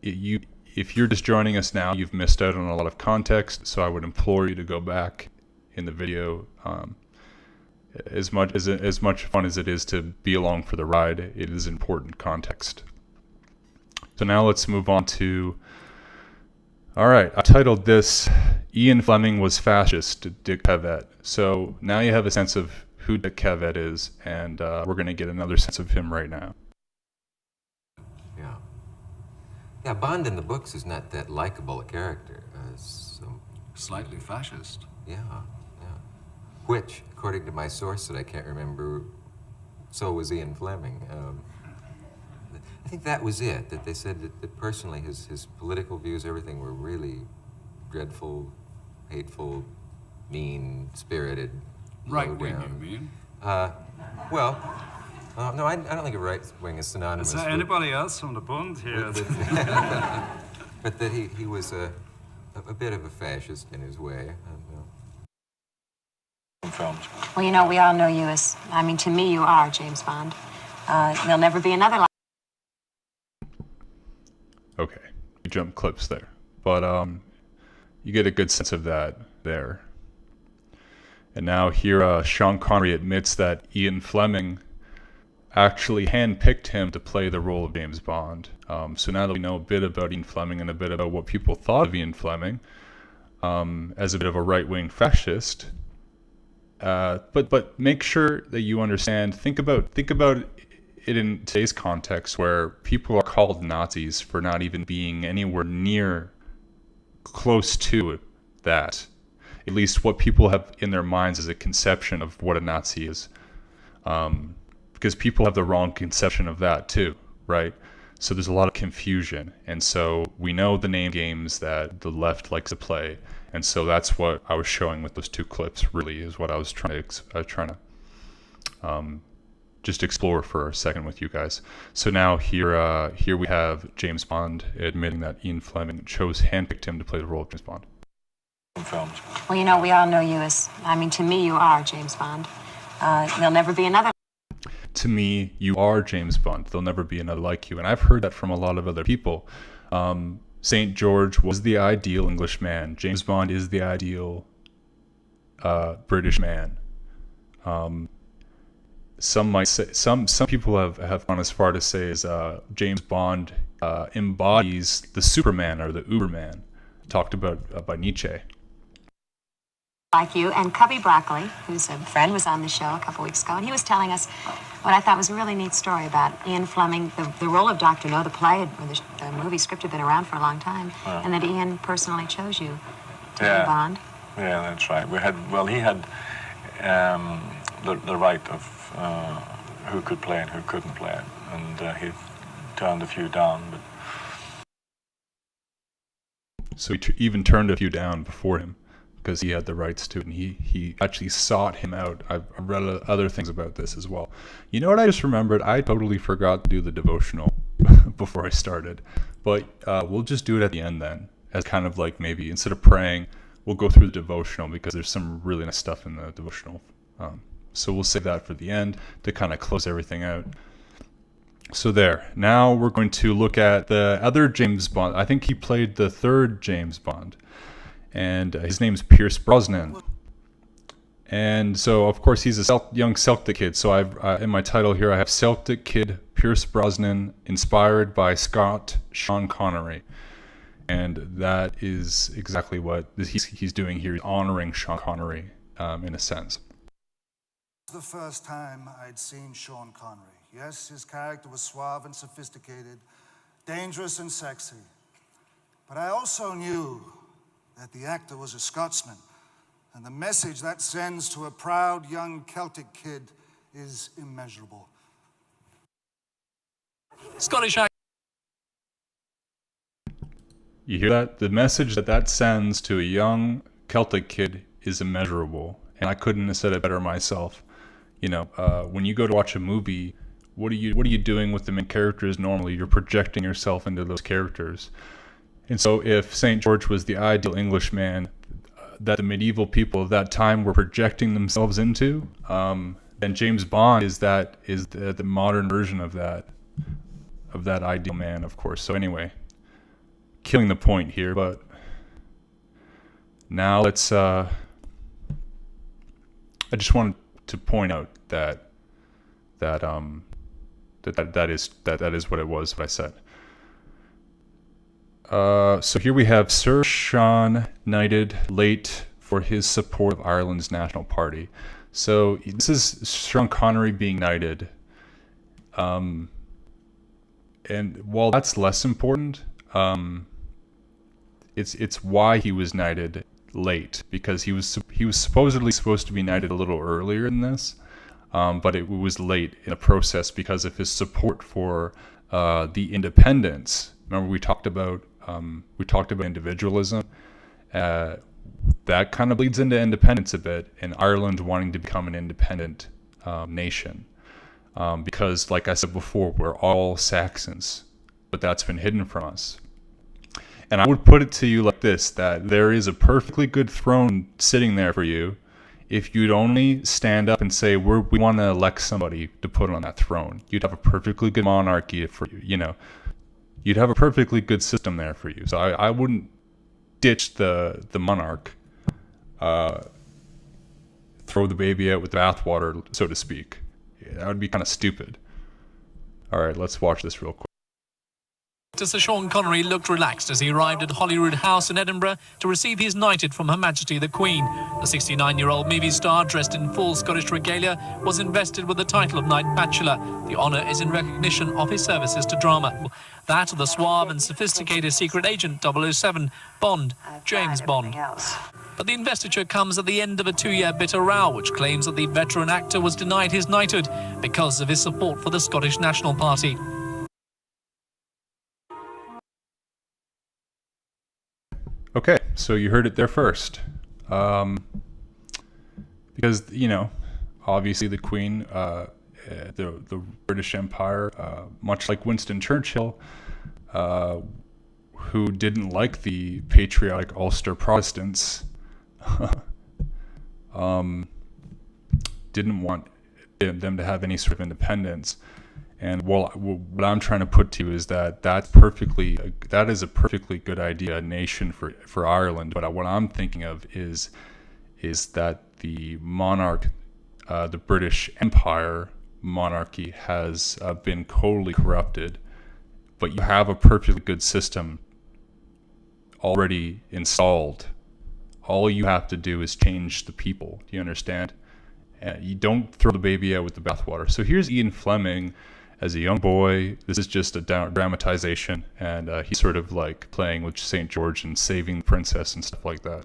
If you're just joining us now, you've missed out on a lot of context, so I would implore you to go back in the video. As much fun as it is to be along for the ride, it is important context. So now let's move on to, all right, I titled this, Ian Fleming was fascist, Dick Cavett. So now you have a sense of who Dick Cavett is, and we're going to get another sense of him right now. Yeah. Yeah, Bond in the books is not that likable a character. Slightly fascist. Yeah, yeah. Which, according to my source that I can't remember, so was Ian Fleming. I think that was it, that they said that personally his political views, everything were really dreadful, hateful, mean-spirited. Right wing, you mean? Well, no, I don't think a right wing is synonymous. Is there anybody else from the Bund here? But that he was a bit of a fascist in his way. Well, you know, we all know you as, I mean, to me, you are James Bond. There'll never be another like. Okay, you jump clips there, but you get a good sense of that there. And now here, Sean Connery admits that Ian Fleming actually handpicked him to play the role of James Bond. So now that we know a bit about Ian Fleming and a bit about what people thought of Ian Fleming as a bit of a right-wing fascist, but make sure that you understand. Think about it in today's context, where people are called Nazis for not even being anywhere near close to that. At least what people have in their minds as a conception of what a Nazi is. Because people have the wrong conception of that too, right? So there's a lot of confusion. And so we know the name games that the left likes to play. And so that's what I was showing with those two clips, really, is what I was trying to just explore for a second with you guys. So now here we have James Bond admitting that Ian Fleming handpicked him to play the role of James Bond. Well, you know, we all know you as, I mean, to me, you are James Bond. There'll never be another. To me, you are James Bond. There'll never be another like you. And I've heard that from a lot of other people. St. George was the ideal English man. James Bond is the ideal British man. Some might say, some people have gone as far to say as James Bond embodies the Superman or the Uberman, talked about by Nietzsche. Like you, and Cubby Broccoli, who's a friend, was on the show a couple weeks ago, and he was telling us what I thought was a really neat story about Ian Fleming, the role of Dr. No, the play, the movie script had been around for a long time, and that Ian personally chose you to play Bond. Yeah, that's right. He had the right of who could play and who couldn't play it, and he turned a few down. But So he even turned a few down before him because he had the rights to it, and he actually sought him out. I've read other things about this as well. You know what I just remembered? I totally forgot to do the devotional before I started, but we'll just do it at the end then, as kind of like maybe instead of praying, we'll go through the devotional because there's some really nice stuff in the devotional. So we'll save that for the end to kind of close everything out. So there. Now we're going to look at the other James Bond. I think he played the third James Bond, and his name's Pierce Brosnan. And so, of course, he's a young Celtic kid. So I've in my title here, I have Celtic Kid Pierce Brosnan, inspired by Scott Sean Connery. And that is exactly what he's doing here, honoring Sean Connery in a sense. The first time I'd seen Sean Connery. Yes, his character was suave and sophisticated, dangerous and sexy. But I also knew that the actor was a Scotsman, and the message that sends to a proud young Celtic kid is immeasurable. Scottish. You hear that? The message that sends to a young Celtic kid is immeasurable, and I couldn't have said it better myself. You know, when you go to watch a movie, what are you doing with the main characters normally? You're projecting yourself into those characters. And so if St. George was the ideal Englishman that the medieval people of that time were projecting themselves into, then James Bond is the modern version of that ideal man, of course. So anyway, killing the point here, but now let's I just wanted to point out that is what it was, what I said. So here we have Sir Sean knighted late for his support of Ireland's National Party. So this is Sean Connery being knighted. And while that's less important, it's why he was knighted late, because he was supposedly supposed to be knighted a little earlier than this. But it was late in the process because of his support for the independence. Remember, we talked about individualism. That kind of bleeds into independence a bit, and Ireland wanting to become an independent nation. Because, like I said before, we're all Saxons, but that's been hidden from us. And I would put it to you like this, that there is a perfectly good throne sitting there for you if you'd only stand up and say, we want to elect somebody to put on that throne. You'd have a perfectly good monarchy for you, you know. You'd have a perfectly good system there for you. So I wouldn't ditch the monarch, throw the baby out with the bathwater, so to speak. That would be kind of stupid. All right, let's watch this real quick. Sir Sean Connery looked relaxed as he arrived at Holyrood House in Edinburgh to receive his knighted from Her Majesty the Queen. The 69-year-old movie star, dressed in full Scottish regalia, was invested with the title of Knight Bachelor. The honour is in recognition of his services to drama. That of the suave and sophisticated secret agent 007, Bond, James Bond. But the investiture comes at the end of a 2-year bitter row, which claims that the veteran actor was denied his knighthood because of his support for the Scottish National Party. Okay, so you heard it there first. Because, you know, obviously the Queen, the British Empire, much like Winston Churchill, who didn't like the patriotic Ulster Protestants, didn't want them to have any sort of independence. And what I'm trying to put to you is that that is a perfectly good idea, a nation for Ireland. But what I'm thinking of is that the monarch, the British Empire monarchy, has been totally corrupted but you have a perfectly good system already installed. All you have to do is change the people. Do you understand? You don't throw the baby out with the bathwater. So here's Ian Fleming as a young boy. This is just a dramatization, and he's sort of like playing with St. George and saving the princess and stuff like that.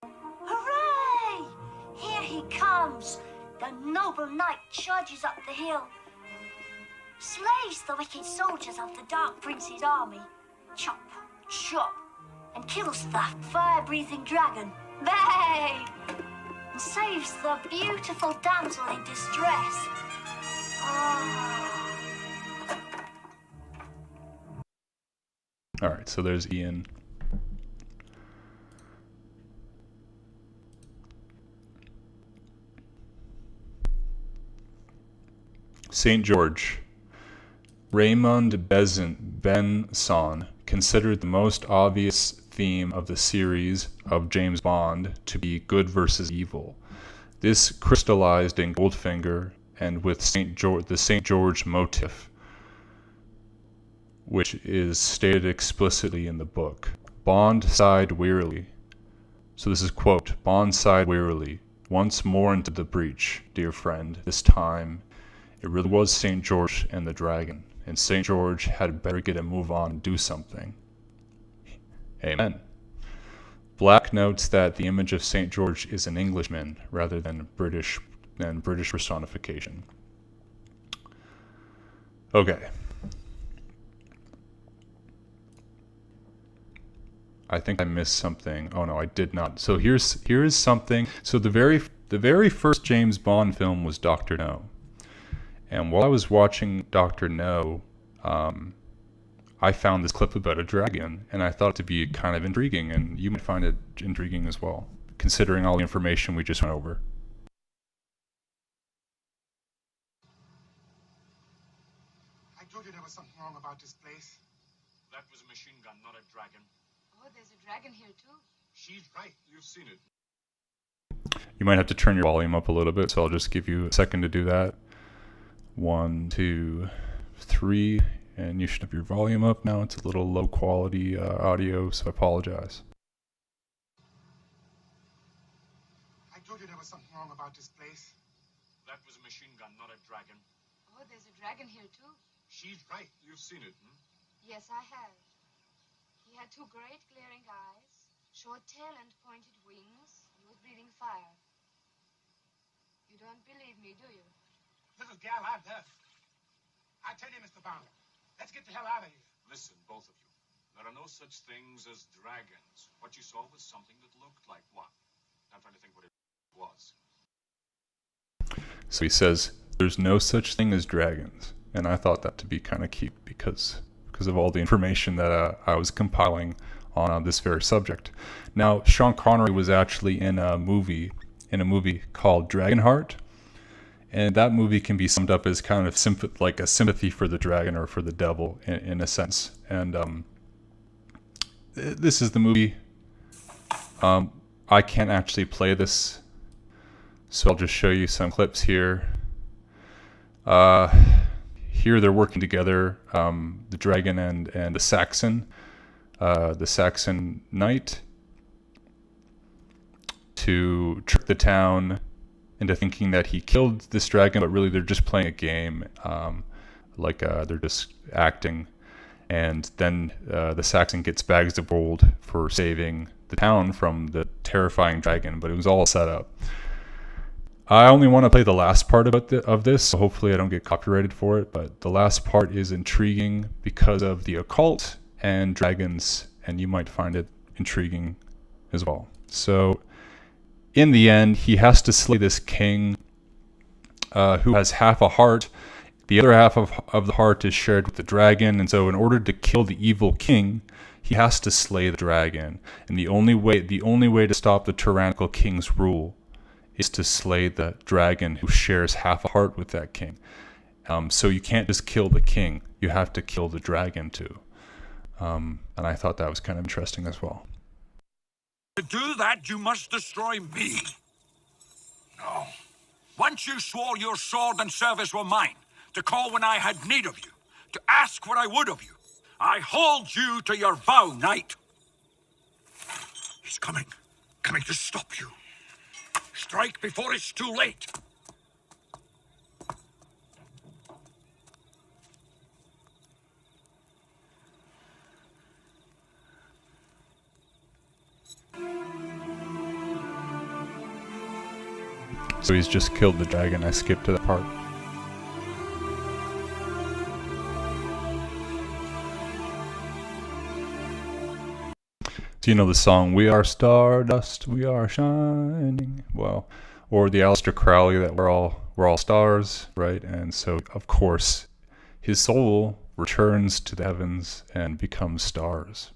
Hooray! Here he comes. The noble knight charges up the hill, slays the wicked soldiers of the Dark Prince's army, chop, chop, and kills the fire-breathing dragon, bay, and saves the beautiful damsel in distress. All right, so there's Ian. St. George. Raymond Benson considered the most obvious theme of the series of James Bond to be good versus evil. This crystallized in Goldfinger and with the St. George motif, which is stated explicitly in the book. Bond sighed wearily. So this is quote, Bond sighed wearily, once more into the breach, dear friend. This time, it really was St. George and the dragon, and St. George had better get a move on and do something. Amen. Black notes that the image of St. George is an Englishman rather than British personification. Okay. I think I missed something. Oh no, I did not. So here is something. So the very first James Bond film was Dr. No. And while I was watching Dr. No, I found this clip about a dragon, and I thought it to be kind of intriguing, and you might find it intriguing as well, considering all the information we just went over. I told you there was something wrong about this place. That was a machine gun, not a dragon. Oh, there's a dragon here, too. She's right. You've seen it. You might have to turn your volume up a little bit, so I'll just give you a second to do that. 1, 2, 3, and you should have your volume up now. It's a little low quality audio, so I apologize. I told you there was something wrong about this place. That was a machine gun, not a dragon. Oh, there's a dragon here, too. She's right. You've seen it, Yes, I have. He had 2 great glaring eyes, short tail and pointed wings. He was breathing fire. You don't believe me, do you? Little gal, I'm deaf. I tell you, Mr. Bond, let's get the hell out of here. Listen, both of you. There are no such things as dragons. What you saw was something that looked like one. I'm trying to think what it was. So he says, there's no such thing as dragons. And I thought that to be kind of cute because of all the information that I was compiling on this very subject. Now, Sean Connery was actually in a movie called Dragonheart. And that movie can be summed up as kind of like a sympathy for the dragon or for the devil in a sense. And this is the movie. I can't actually play this, so I'll just show you some clips here. Here they're working together, the dragon and the Saxon knight, to trick the town into thinking that he killed this dragon, but really they're just playing a game, they're just acting. And then the Saxon gets bags of gold for saving the town from the terrifying dragon, but it was all set up. I only want to play the last part of this, so hopefully I don't get copyrighted for it, but the last part is intriguing because of the occult and dragons, and you might find it intriguing as well. So in the end, he has to slay this king who has half a heart. The other half of the heart is shared with the dragon, and so in order to kill the evil king, he has to slay the dragon. And the only way to stop the tyrannical king's rule is to slay the dragon who shares half a heart with that king. So you can't just kill the king, you have to kill the dragon too. And I thought that was kind of interesting as well. To do that, you must destroy me. No. Once you swore your sword and service were mine, to call when I had need of you, to ask what I would of you. I hold you to your vow, knight. He's coming to stop you. Strike before it's too late. So he's just killed the dragon. I skipped to that part. So you know the song, "We are stardust, we are shining." Well, or the Aleister Crowley that we're all stars, right? And so of course his soul returns to the heavens and becomes stars.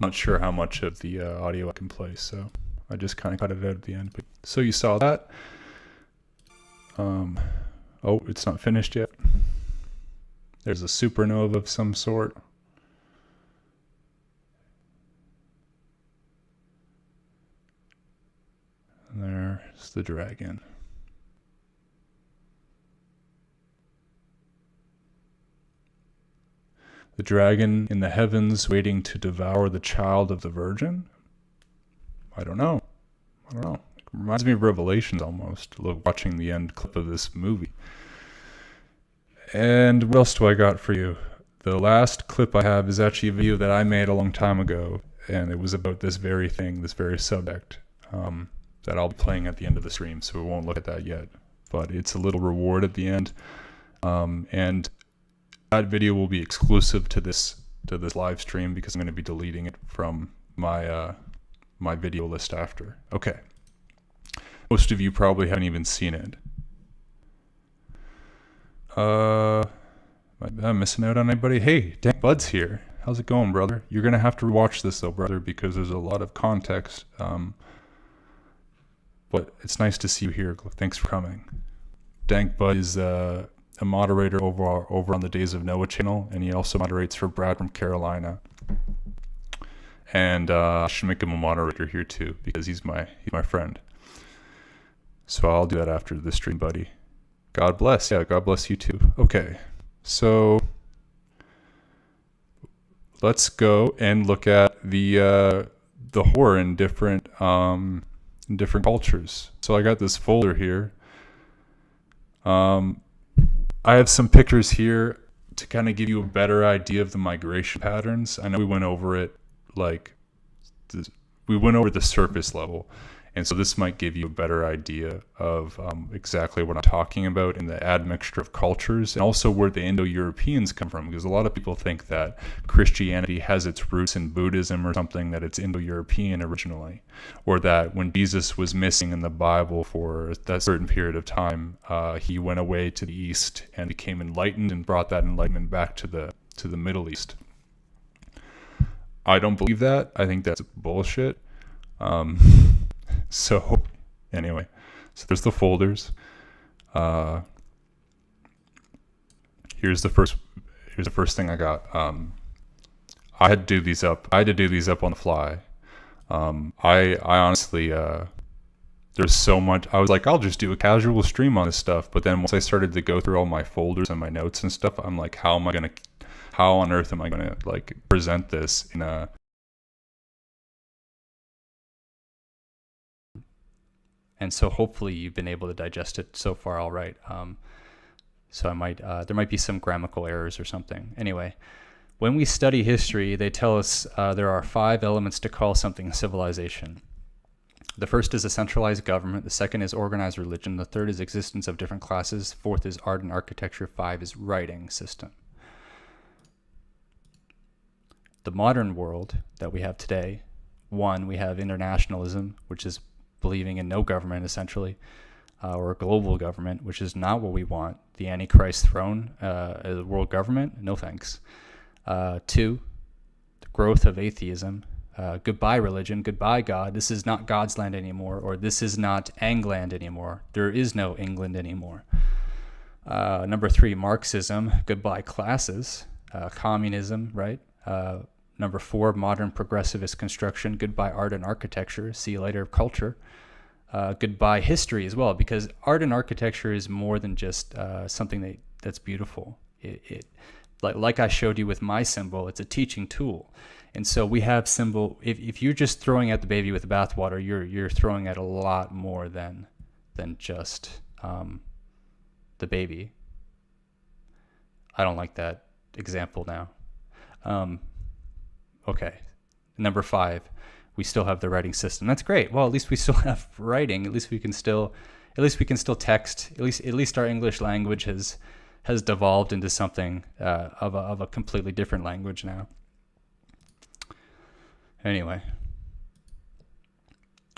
I'm not sure how much of the audio I can play, so I just kind of cut it out at the end. But, so you saw that. Oh, it's not finished yet. There's a supernova of some sort. And there's the dragon. The dragon in the heavens waiting to devour the child of the virgin? I don't know. It reminds me of Revelations almost, watching the end clip of this movie. And what else do I got for you? The last clip I have is actually a video that I made a long time ago, and it was about this very thing, this very subject, that I'll be playing at the end of the stream, so we won't look at that yet. But it's a little reward at the end. And that video will be exclusive to this live stream because I'm going to be deleting it from my my video list after. Okay. Most of you probably haven't even seen it. Am I missing out on anybody? Hey, Dank Bud's here. How's it going, brother? You're going to have to watch this though, brother, because there's a lot of context. But it's nice to see you here. Thanks for coming. Dank Bud is a moderator over on the Days of Noah channel, and he also moderates for Brad from Carolina. And I should make him a moderator here too, because he's my friend. So I'll do that after the stream, buddy. God bless. Yeah, God bless you too. Okay, so let's go and look at the horror in different cultures. So I got this folder here. I have some pictures here to kind of give you a better idea of the migration patterns. I know we went over it, we went over the surface level, and so this might give you a better idea of exactly what I'm talking about in the admixture of cultures, and also where the Indo-Europeans come from, because a lot of people think that Christianity has its roots in Buddhism or something, that it's Indo-European originally, or that when Jesus was missing in the Bible for that certain period of time, he went away to the East and became enlightened and brought that enlightenment back to the Middle East. I don't believe that. I think that's bullshit. So anyway, so there's the folders. Here's the first thing I got. I had to do these up. I had to do these up on the fly. I honestly, there's so much. I was like, I'll just do a casual stream on this stuff. But then once I started to go through all my folders and my notes and stuff, I'm like, how on earth am I gonna like present this in a? And so hopefully you've been able to digest it so far all right. So I might there might be some grammatical errors or something. Anyway, when we study history, they tell us there are 5 elements to call something civilization. The first is a centralized government. The second is organized religion. The third is existence of different classes. Fourth is art and architecture. 5 is writing system. The modern world that we have today, 1, we have internationalism, which is believing in no government, essentially. or a global government, which is not what we want. The Antichrist throne as a world government, no thanks. 2, the growth of atheism. Goodbye religion, goodbye God. This is not God's land anymore, or this is not England anymore. There is no England anymore. Number 3, Marxism, goodbye classes. Communism, right? Number 4, modern progressivist construction, goodbye art and architecture. See you later, culture. Goodbye history as well, because art and architecture is more than just something that's beautiful. Like I showed you with my symbol, it's a teaching tool. And so we have symbol. If you're just throwing out the baby with the bathwater, you're throwing out a lot more than just the baby. I don't like that example now. Okay, number 5, we still have the writing system. That's great. Well, at least we still have writing. At least we can still text. At least our English language has devolved into something of a completely different language now. Anyway.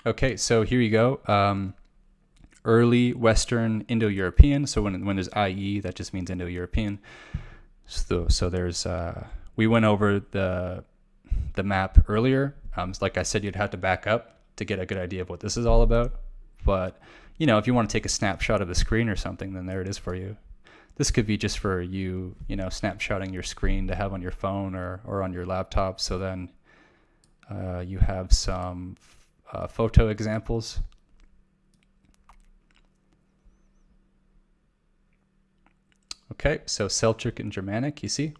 Okay, so here you go. Early Western Indo-European. So when there's IE, that just means Indo-European. So there's we went over the map earlier. Like I said, you'd have to back up to get a good idea of what this is all about. But if you want to take a snapshot of the screen or something, then there it is for you. This could be just for you, snapshotting your screen to have on your phone or on your laptop. So then you have some photo examples. Okay, so Celtic and Germanic, you see?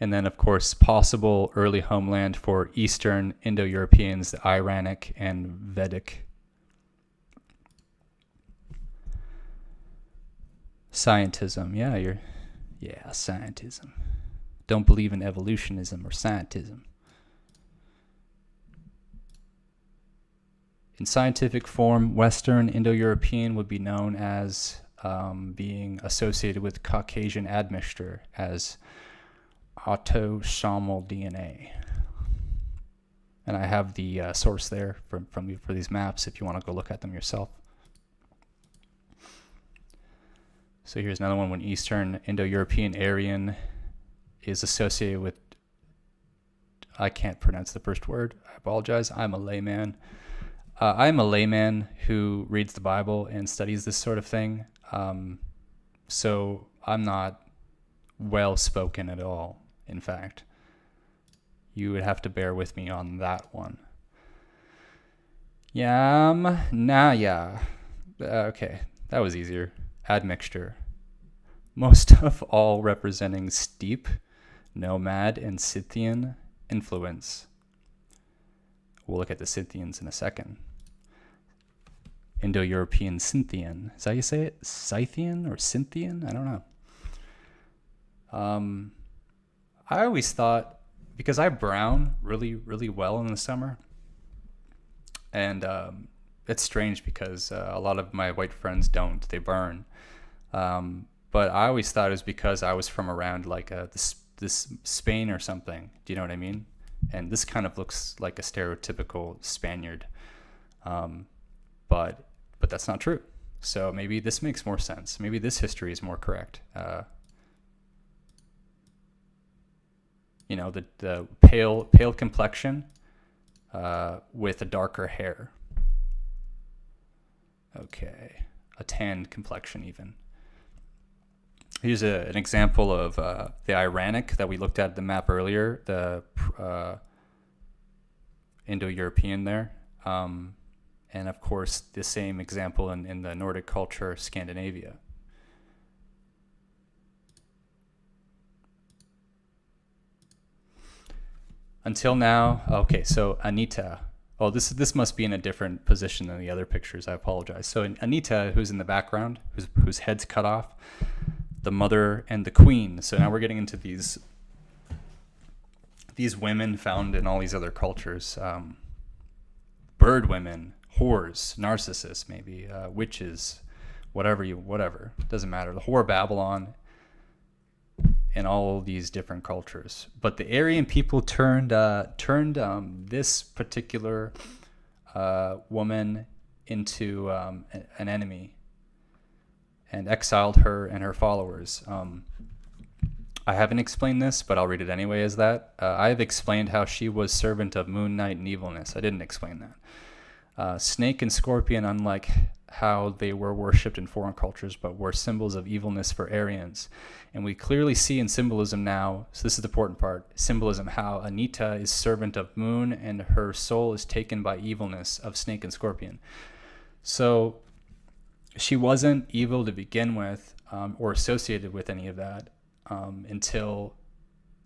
And then, of course, possible early homeland for Eastern Indo-Europeans, the Iranic and Vedic. Scientism, scientism. Don't believe in evolutionism or scientism. In scientific form, Western Indo-European would be known as being associated with Caucasian admixture as autosomal DNA. And I have the source there for these maps if you want to go look at them yourself. So here's another one when Eastern Indo-European Aryan is associated with, I can't pronounce the first word, I apologize, I'm a layman. I'm a layman who reads the Bible and studies this sort of thing. So I'm not well-spoken at all, in fact. You would have to bear with me on that one. Naya. Okay, that was easier. Admixture. Most of all representing steppe, nomad, and Scythian influence. We'll look at the Scythians in a second. Indo-European Scythian. Is that how you say it? Scythian or Scythian? I don't know. I always thought, because I brown really, really well in the summer, and it's strange because a lot of my white friends don't. They burn. But I always thought it was because I was from around like this Spain or something. Do you know what I mean? And this kind of looks like a stereotypical Spaniard. But that's not true. So maybe this makes more sense. Maybe this history is more correct. The pale complexion with a darker hair. Okay, a tanned complexion even. Here's an example of the Iranic that we looked at the map earlier, the Indo-European there. And of course, the same example in the Nordic culture, Scandinavia. Until now, okay, so Anita. Oh, this must be in a different position than the other pictures. I apologize. So Anita, who's in the background, whose head's cut off, the mother and the queen. So now we're getting into these women found in all these other cultures. Bird women, whores, narcissists, maybe witches, whatever. Doesn't matter. The whore Babylon. In all these different cultures, but the Aryan people turned this particular woman into an enemy and exiled her and her followers. I haven't explained this, but I'll read it anyway as that. I have explained how she was servant of moon, night, and evilness. I didn't explain that. Snake and scorpion, unlike how they were worshipped in foreign cultures, but were symbols of evilness for Aryans. And we clearly see in symbolism now, so this is the important part, symbolism, how Anita is servant of moon and her soul is taken by evilness of snake and scorpion. So she wasn't evil to begin with, or associated with any of that, until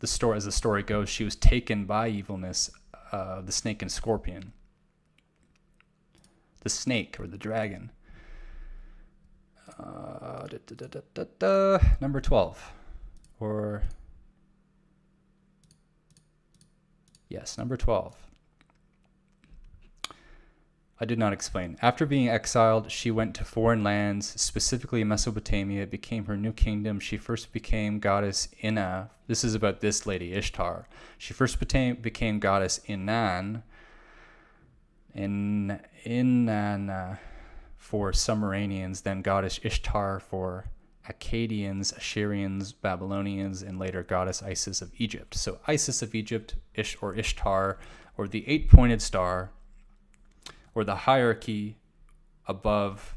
the story, as the story goes, she was taken by evilness, the snake and scorpion. The snake or the dragon. Number 12. Or, yes, number 12. I did not explain. After being exiled, she went to foreign lands, specifically Mesopotamia. It became her new kingdom. She first became goddess Inna. This is about this lady, Ishtar. She first became goddess Inanna for Sumerians, then goddess Ishtar for Akkadians, Assyrians, Babylonians, and later goddess Isis of Egypt. So Isis of Egypt, or Ishtar, or the 8-pointed star, or the hierarchy above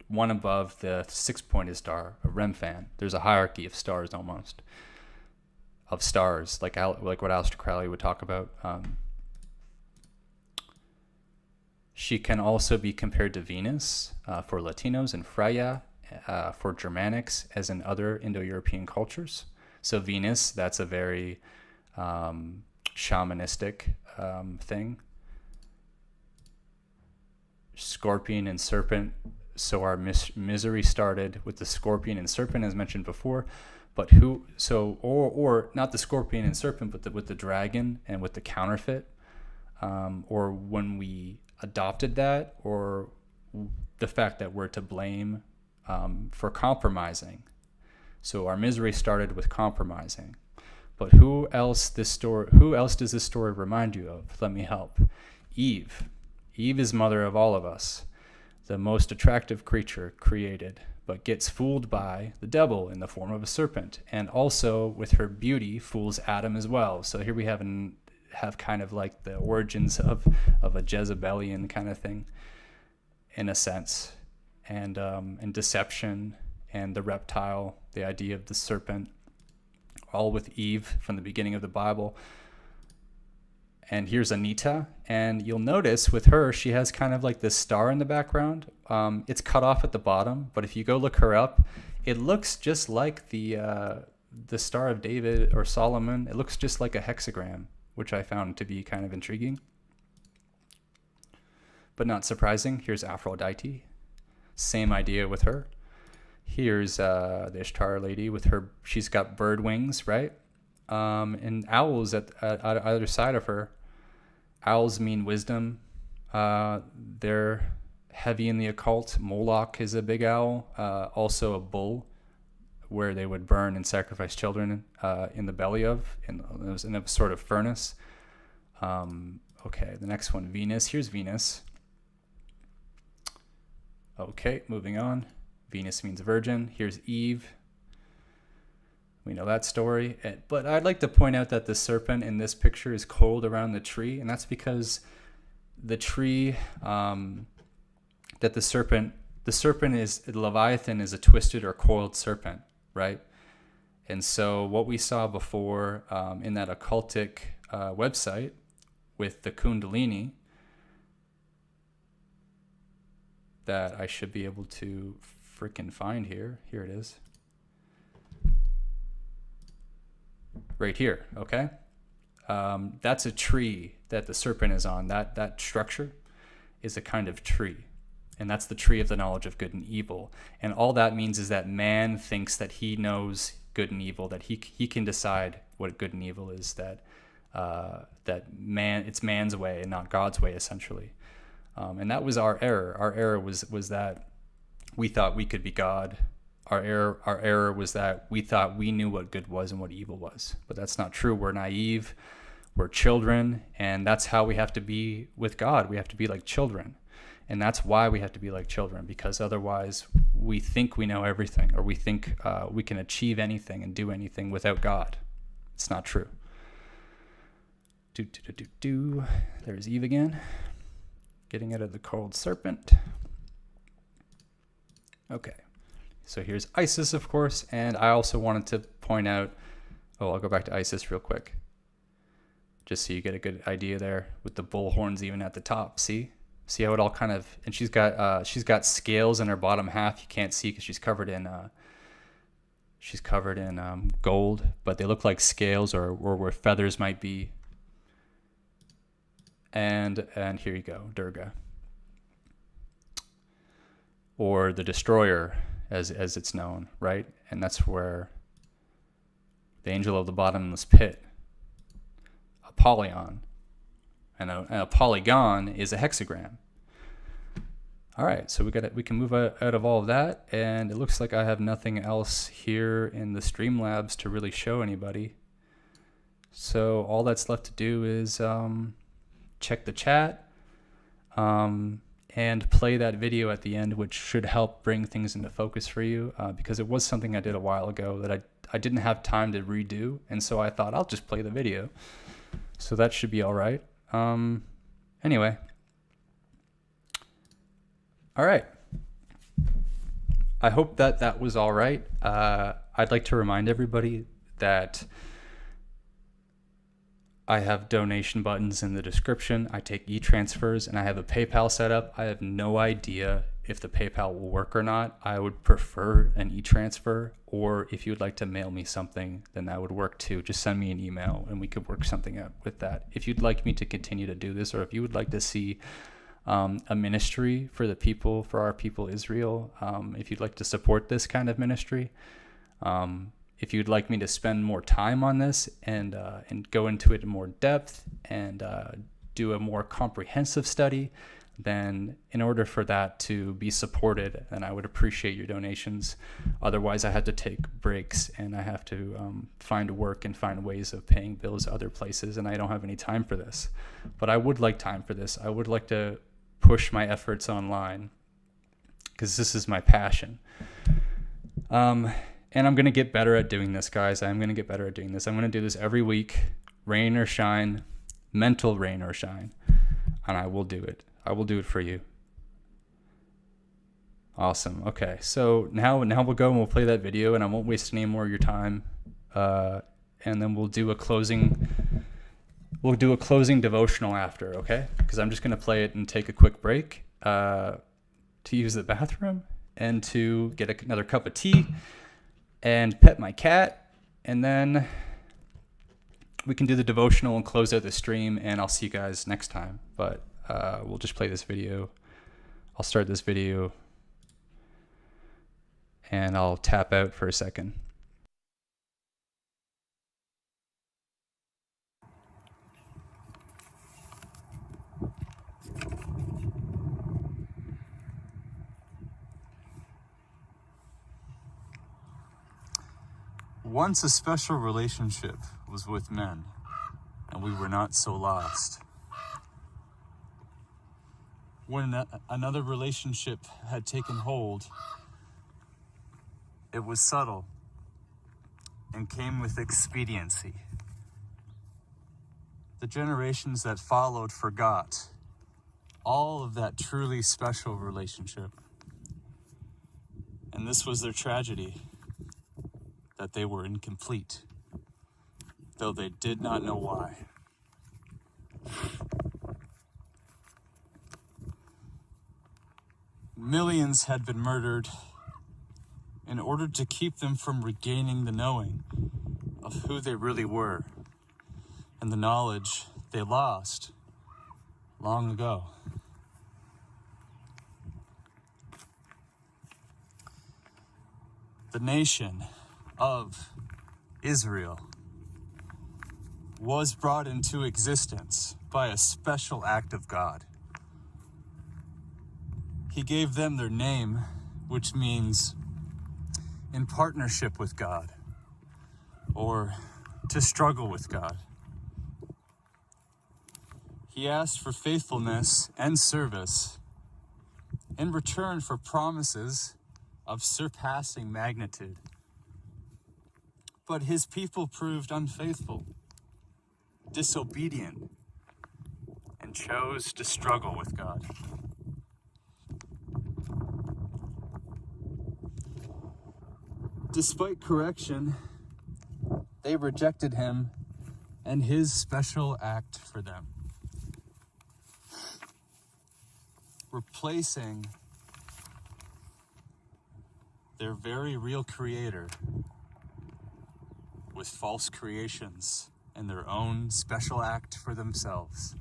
the 6-pointed star, of Remphan. There's a hierarchy of stars almost, of stars, like what Aleister Crowley would talk about. She can also be compared to Venus for Latinos and Freya for Germanics, as in other Indo-European cultures. So Venus, that's a very shamanistic thing. Scorpion and serpent. So our misery started with the scorpion and serpent, as mentioned before. But or not the scorpion and serpent, but with the dragon and with the counterfeit, or when we adopted that, or the fact that we're to blame for compromising. So our misery started with compromising. But who else does this story remind you of? Let me help. Eve. Eve is mother of all of us, the most attractive creature created, but gets fooled by the devil in the form of a serpent, and also with her beauty fools Adam as well. So here we have kind of like the origins of a Jezebelian kind of thing, in a sense, and deception and the reptile, the idea of the serpent, all with Eve from the beginning of the Bible. And here's Anita, and you'll notice with her, she has kind of like this star in the background. It's cut off at the bottom, but if you go look her up, it looks just like the Star of David or Solomon. It looks just like a hexagram, which I found to be kind of intriguing. But not surprising. Here's Aphrodite. Same idea with her. Here's the Ishtar lady with her, she's got bird wings, right? And owls at either side of her. Owls mean wisdom. They're heavy in the occult. Moloch is a big owl. Also a bull, where they would burn and sacrifice children in the belly of, in a sort of furnace. Okay, the next one, Venus. Here's Venus. Okay, moving on. Venus means virgin. Here's Eve. We know that story. But I'd like to point out that the serpent in this picture is coiled around the tree, and that's because the tree, that the serpent is, Leviathan is a twisted or coiled serpent, right? And so what we saw before in that occultic website with the Kundalini, that I should be able to freaking find here. Here it is. Right here, okay? That's a tree that the serpent is on. That structure is a kind of tree. And that's the tree of the knowledge of good and evil. And all that means is that man thinks that he knows good and evil, that he can decide what good and evil is, that it's man's way and not God's way, essentially. And that was our error. Our error was that we thought we could be God. Our error was that we thought we knew what good was and what evil was. But that's not true. We're naive. We're children. And that's how we have to be with God. We have to be like children. And that's why we have to be like children, because otherwise we think we know everything, or we think we can achieve anything and do anything without God. It's not true. There's Eve again, getting out of the cold serpent. Okay, so here's Isis, of course, and I also wanted to point out, I'll go back to Isis real quick, just so you get a good idea there, with the bull horns even at the top. See how it all kind of, and she's got scales in her bottom half. You can't see because she's covered in gold, but they look like scales, or where feathers might be. And here you go, Durga, or the Destroyer, as it's known, right? And that's where the angel of the bottomless pit, Apollyon, and a polygon is a hexagram. All right, so we can move out of all of that, and it looks like I have nothing else here in the Streamlabs to really show anybody. So all that's left to do is check the chat and play that video at the end, which should help bring things into focus for you, because it was something I did a while ago that I didn't have time to redo, and so I thought I'll just play the video. So that should be all right. Anyway. All right. I hope that was all right. I'd like to remind everybody that I have donation buttons in the description. I take e-transfers, and I have a PayPal set up. I have no idea if the PayPal will work or not. I would prefer an e-transfer, or if you would like to mail me something, then that would work too. Just send me an email and we could work something out with that. If you'd like me to continue to do this, or if you would like to see a ministry for the people, for our people Israel, if you'd like to support this kind of ministry, if you'd like me to spend more time on this and go into it in more depth and do a more comprehensive study, then in order for that to be supported, then I would appreciate your donations. Otherwise, I have to take breaks, and I have to find work and find ways of paying bills other places, and I don't have any time for this. But I would like time for this. I would like to push my efforts online, because this is my passion. And I'm going to get better at doing this, guys. I'm going to get better at doing this. I'm going to do this every week, rain or shine, mental rain or shine, and I will do it. I will do it for you. Awesome. Okay, so now we'll go and we'll play that video, and I won't waste any more of your time. And then we'll do a closing devotional after, okay? Because I'm just going to play it and take a quick break to use the bathroom and to get another cup of tea and pet my cat, and then we can do the devotional and close out the stream, and I'll see you guys next time. But we'll just play this video. I'll start this video, and I'll tap out for a second. Once a special relationship was with men, and we were not so lost. When another relationship had taken hold, it was subtle and came with expediency. The generations that followed forgot all of that truly special relationship. And this was their tragedy, that they were incomplete, though they did not know why. Millions had been murdered in order to keep them from regaining the knowing of who they really were and the knowledge they lost long ago. The nation of Israel was brought into existence by a special act of God. He gave them their name, which means in partnership with God, or to struggle with God. He asked for faithfulness and service in return for promises of surpassing magnitude. But his people proved unfaithful, disobedient, and chose to struggle with God. Despite correction, they rejected him and his special act for them, replacing their very real creator with false creations and their own special act for themselves.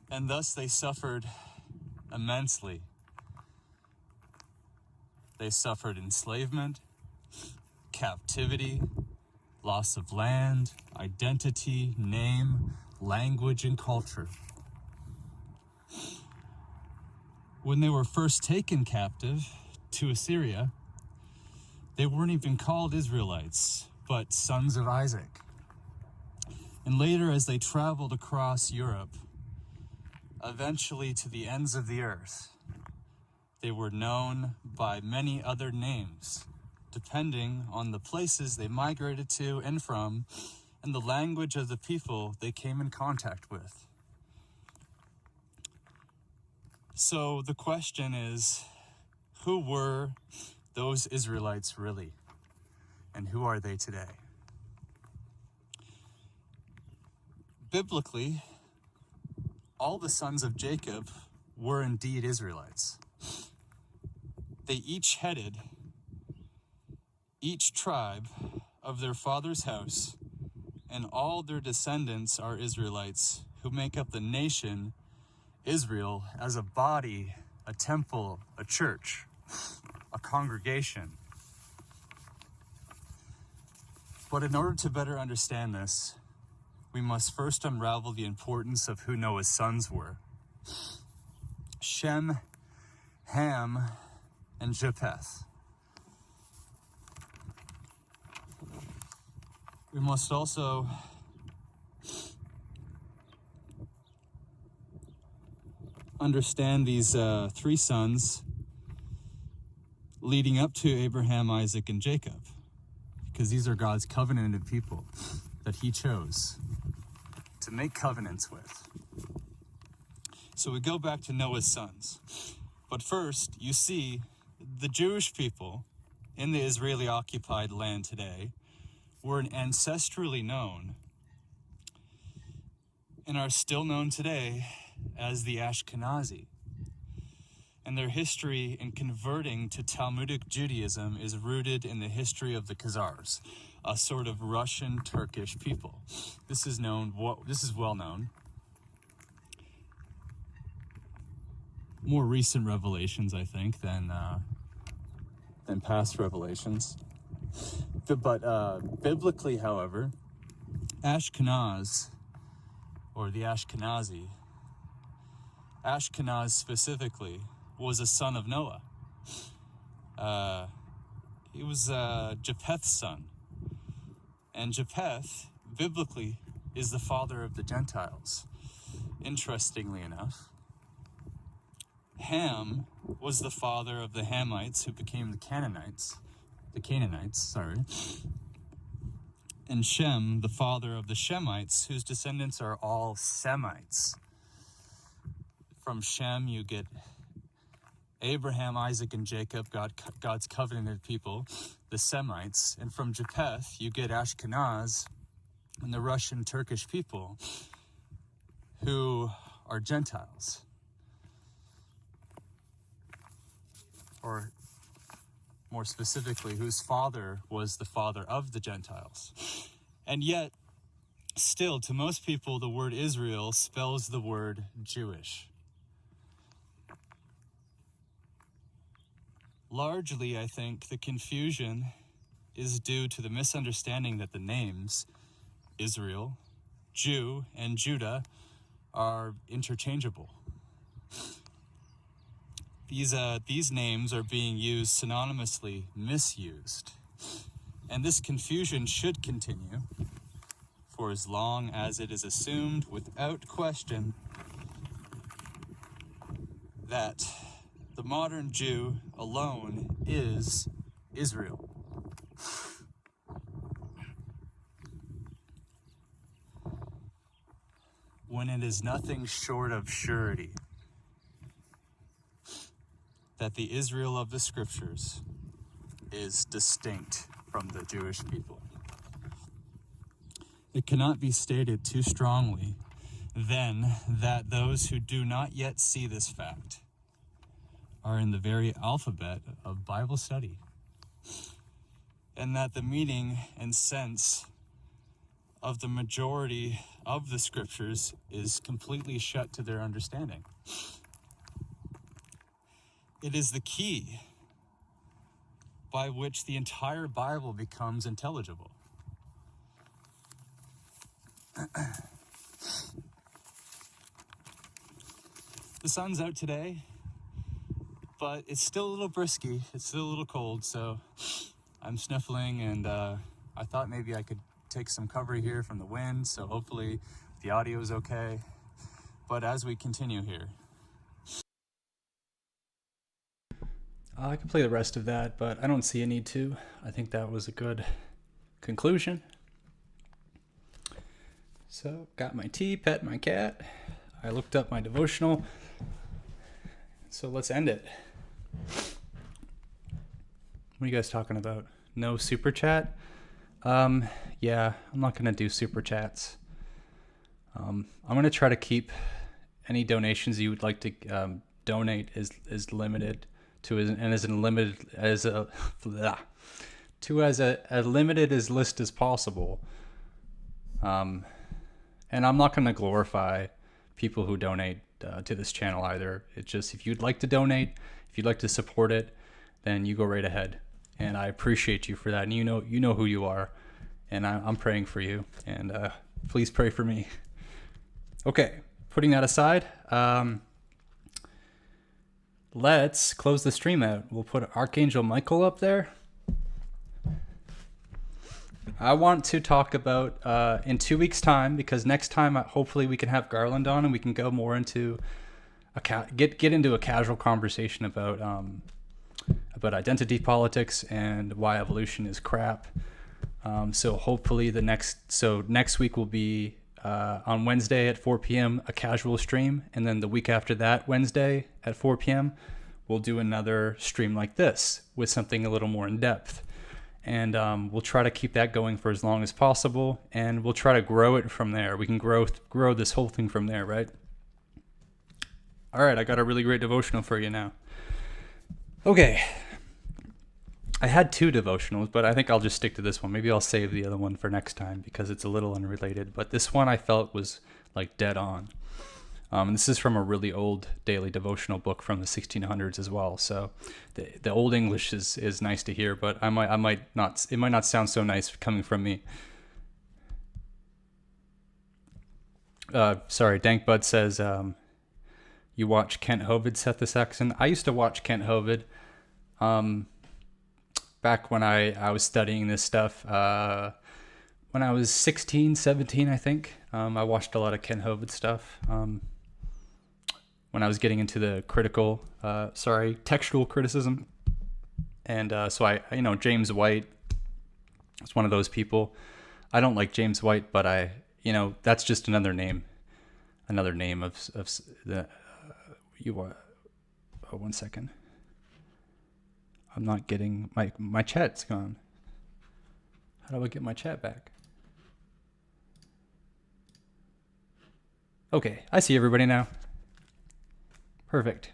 And thus they suffered immensely. They suffered enslavement, captivity, loss of land, identity, name, language, and culture. When they were first taken captive to Assyria, they weren't even called Israelites, but sons of Isaac. And later, as they traveled across Europe, eventually to the ends of the earth, they were known by many other names, depending on the places they migrated to and from, and the language of the people they came in contact with. So the question is, who were those Israelites really? And who are they today? Biblically, all the sons of Jacob were indeed Israelites. They each headed each tribe of their father's house, and all their descendants are Israelites who make up the nation Israel as a body, a temple, a church, a congregation. But in order to better understand this, we must first unravel the importance of who Noah's sons were: Shem, Ham, and Japheth. We must also understand these three sons leading up to Abraham, Isaac, and Jacob, because these are God's covenanted people that he chose to make covenants with. So we go back to Noah's sons. But first, you see, the Jewish people in the Israeli-occupied land today were ancestrally known and are still known today as the Ashkenazi. And their history in converting to Talmudic Judaism is rooted in the history of the Khazars, a sort of Russian Turkish people. This is well known. More recent revelations, I think, than past revelations. But biblically, however, Ashkenaz, or the Ashkenazi, Ashkenaz specifically, was a son of Noah. He was Japheth's son. And Japheth, biblically, is the father of the Gentiles. Interestingly enough, Ham was the father of the Hamites, who became the Canaanites, and Shem, the father of the Shemites, whose descendants are all Semites. From Shem, you get Abraham, Isaac, and Jacob, God's covenanted people, the Semites. And from Japheth, you get Ashkenaz and the Russian Turkish people, who are Gentiles. Or more specifically, whose father was the father of the Gentiles. And yet, still, to most people, the word Israel spells the word Jewish. Largely, I think, the confusion is due to the misunderstanding that the names Israel, Jew, and Judah are interchangeable. These names are being used synonymously, misused. And this confusion should continue for as long as it is assumed without question that the modern Jew alone is Israel. When it is nothing short of surety that the Israel of the Scriptures is distinct from the Jewish people. It cannot be stated too strongly, then, that those who do not yet see this fact are in the very alphabet of Bible study, and that the meaning and sense of the majority of the Scriptures is completely shut to their understanding. It is the key by which the entire Bible becomes intelligible. The sun's out today, but it's still a little brisky. It's still a little cold, so I'm sniffling, and I thought maybe I could take some cover here from the wind, so hopefully the audio is okay. But as we continue here, I can play the rest of that, but I don't see a need to. I think that was a good conclusion. So, got my tea, pet my cat. I looked up my devotional. So let's end it. What are you guys talking about? No super chat? Yeah, I'm not going to do super chats. I'm going to try to keep any donations you would like to donate is limited to as limited as a limited as list as possible. And I'm not going to glorify people who donate to this channel either. It's just, if you'd like to donate, if you'd like to support it, then you go right ahead. And I appreciate you for that. And you know who you are. And I'm praying for you. And please pray for me. Okay, putting that aside, let's close the stream out. We'll put Archangel Michael up there. I want to talk about in 2 weeks' time, because next time hopefully we can have Garland on and we can go more into get into a casual conversation about identity politics and why evolution is crap. So hopefully next week will be on Wednesday at 4 p.m. a casual stream, and then the week after that, Wednesday at 4 p.m. we'll do another stream like this with something a little more in depth. And we'll try to keep that going for as long as possible, and we'll try to grow it from there. We can grow this whole thing from there, right? All right, I got a really great devotional for you now. Okay. I had 2 devotionals, but I think I'll just stick to this one. Maybe I'll save the other one for next time because it's a little unrelated. But this one I felt was like dead on. This is from a really old daily devotional book from the 1600s as well. So the old English is nice to hear, but it might not sound so nice coming from me. Sorry, Dankbud says, you watch Kent Hovind, Seth the Saxon. I used to watch Kent Hovind back when I was studying this stuff. When I was 16, 17, I think. I watched a lot of Kent Hovind stuff. When I was getting into the textual criticism. And so James White is one of those people. I don't like James White, but that's just another name of the, one second. I'm not getting, my chat's gone. How do I get my chat back? Okay, I see everybody now. Perfect.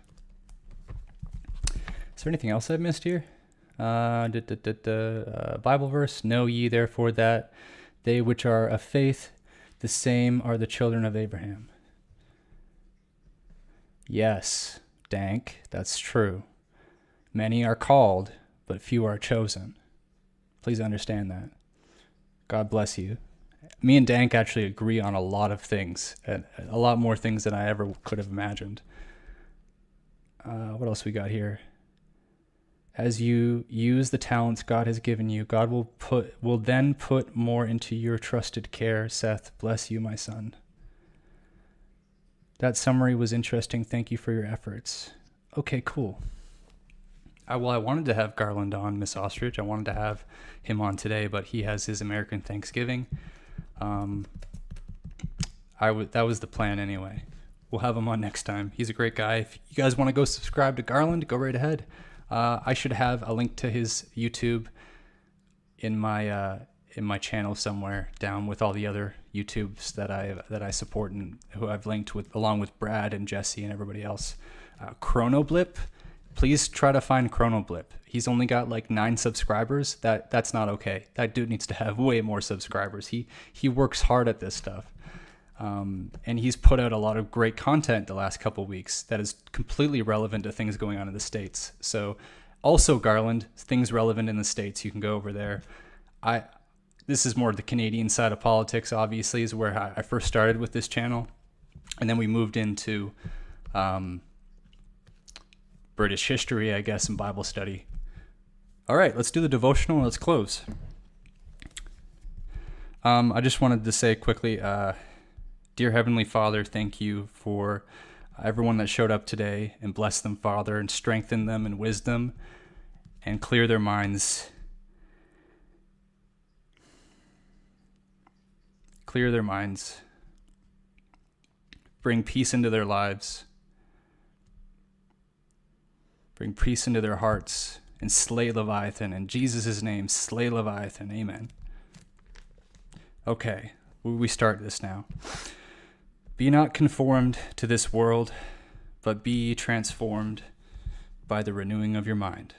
Is there anything else I've missed here? Bible verse, know ye therefore that they which are of faith, the same are the children of Abraham. Yes, Dank, that's true. Many are called, but few are chosen. Please understand that. God bless you. Me and Dank actually agree on a lot of things, and a lot more things than I ever could have imagined. What else we got here? As you use the talents God has given you, God will then put more into your trusted care. Seth, bless you, my son. That summary was interesting. Thank you for your efforts. Okay, cool. I wanted to have Garland on, Miss Ostrich. I wanted to have him on today, but he has his American Thanksgiving. That was the plan anyway. We'll have him on next time. He's a great guy. If you guys want to go subscribe to Garland, go right ahead. I should have a link to his YouTube in my channel somewhere down with all the other YouTubes that I support and who I've linked with, along with Brad and Jesse and everybody else. Chronoblip, please try to find Chronoblip. He's only got like 9 subscribers. That's not okay. That dude needs to have way more subscribers. He works hard at this stuff. And he's put out a lot of great content the last couple weeks that is completely relevant to things going on in the States. So also Garland, things relevant in the States, you can go over there. This is more the Canadian side of politics, obviously, is where I first started with this channel. And then we moved into British history, I guess, and Bible study. All right, let's do the devotional and let's close. I just wanted to say quickly, Dear Heavenly Father, thank you for everyone that showed up today, and bless them, Father, and strengthen them in wisdom and clear their minds. Clear their minds. Bring peace into their lives. Bring peace into their hearts, and slay Leviathan. In Jesus' name, slay Leviathan. Amen. Okay, we start this now. Be not conformed to this world, but be ye transformed by the renewing of your mind.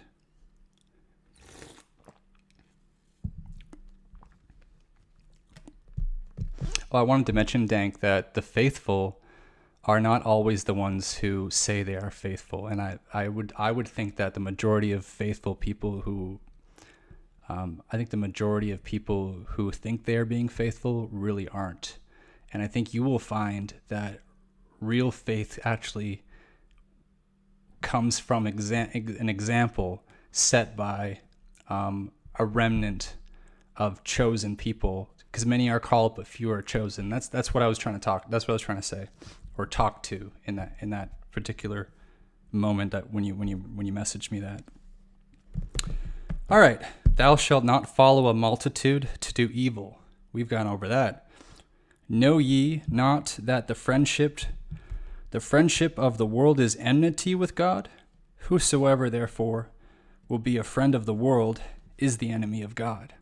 Well, I wanted to mention, Dank, that the faithful are not always the ones who say they are faithful, and I would think that the majority of faithful people who I think the majority of people who think they're being faithful really aren't. And I think you will find that real faith actually comes from an example set by a remnant of chosen people, because many are called but few are chosen. That's what I was trying to say or talk to in that particular moment that when you messaged me that. All right, thou shalt not follow a multitude to do evil. We've gone over that. Know ye not that the friendship of the world is enmity with God? Whosoever therefore will be a friend of the world is the enemy of God.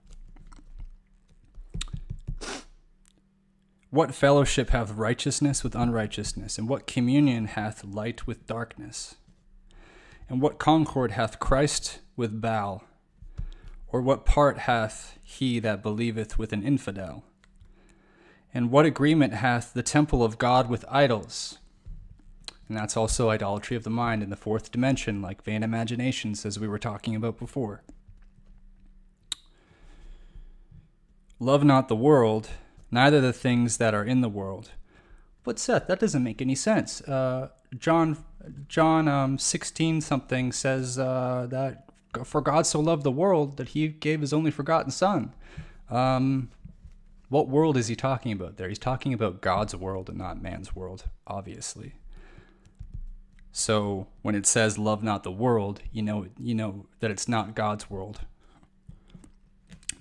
What fellowship hath righteousness with unrighteousness? And what communion hath light with darkness? And what concord hath Christ with Baal? Or what part hath he that believeth with an infidel? And what agreement hath the temple of God with idols? And that's also idolatry of the mind in the 4th dimension, like vain imaginations, as we were talking about before. Love not the world, neither the things that are in the world. But Seth, that doesn't make any sense. John 16 something says that for God so loved the world that he gave his only forgotten son. What world is he talking about there? He's talking about God's world and not man's world, obviously. So when it says love not the world, you know that it's not God's world.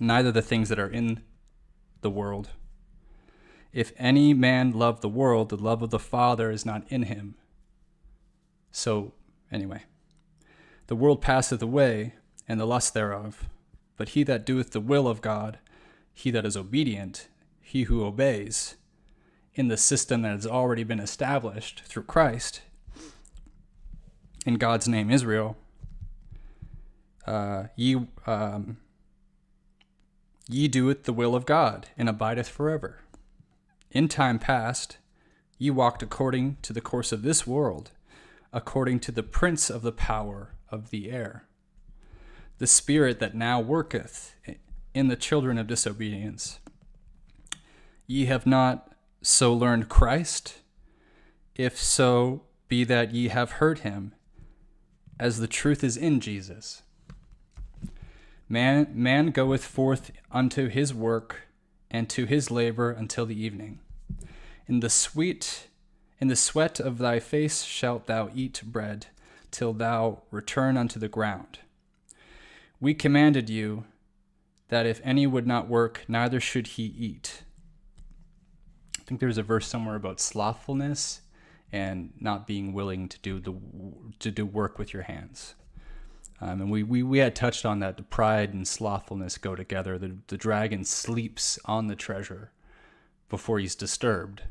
Neither the things that are in the world. If any man love the world, the love of the Father is not in him. So anyway, the world passeth away, and the lust thereof. But he that doeth the will of God, he that is obedient, he who obeys, in the system that has already been established through Christ, in God's name Israel, ye doeth the will of God, and abideth forever. In time past, ye walked according to the course of this world, according to the prince of the power of the air, the spirit that now worketh in the children of disobedience. Ye have not so learned Christ, if so be that ye have heard him, as the truth is in Jesus. Man goeth forth unto his work, and to his labor until the evening. In the sweat of thy face shalt thou eat bread, till thou return unto the ground. We commanded you that if any would not work, neither should he eat. I think there's a verse somewhere about slothfulness and not being willing to do work with your hands. And we had touched on that. The pride and slothfulness go together. The dragon sleeps on the treasure before he's disturbed.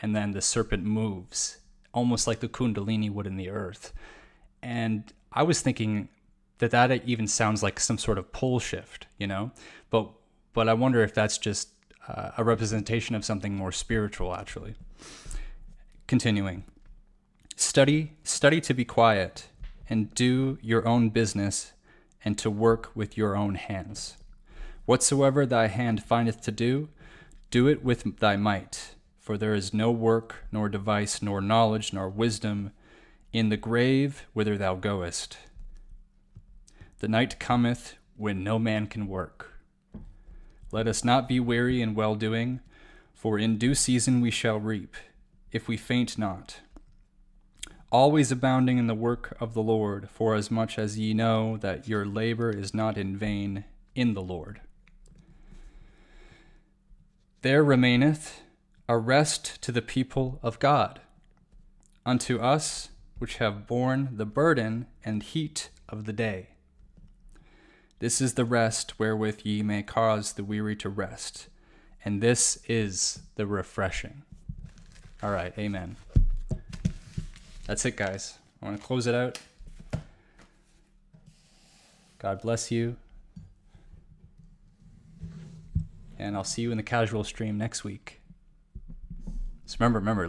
And then the serpent moves, almost like the Kundalini would in the earth. And I was thinking that even sounds like some sort of pole shift, you know? But I wonder if that's just a representation of something more spiritual, actually. Continuing. Study to be quiet, and do your own business, and to work with your own hands. Whatsoever thy hand findeth to do, do it with thy might. For there is no work, nor device, nor knowledge, nor wisdom in the grave whither thou goest. The night cometh when no man can work. Let us not be weary in well-doing, for in due season we shall reap, if we faint not. Always abounding in the work of the Lord, for as much as ye know that your labor is not in vain in the Lord. There remaineth a rest to the people of God, unto us which have borne the burden and heat of the day. This is the rest wherewith ye may cause the weary to rest, and this is the refreshing. All right, amen. That's it, guys. I want to close it out. God bless you. And I'll see you in the casual stream next week. Just remember,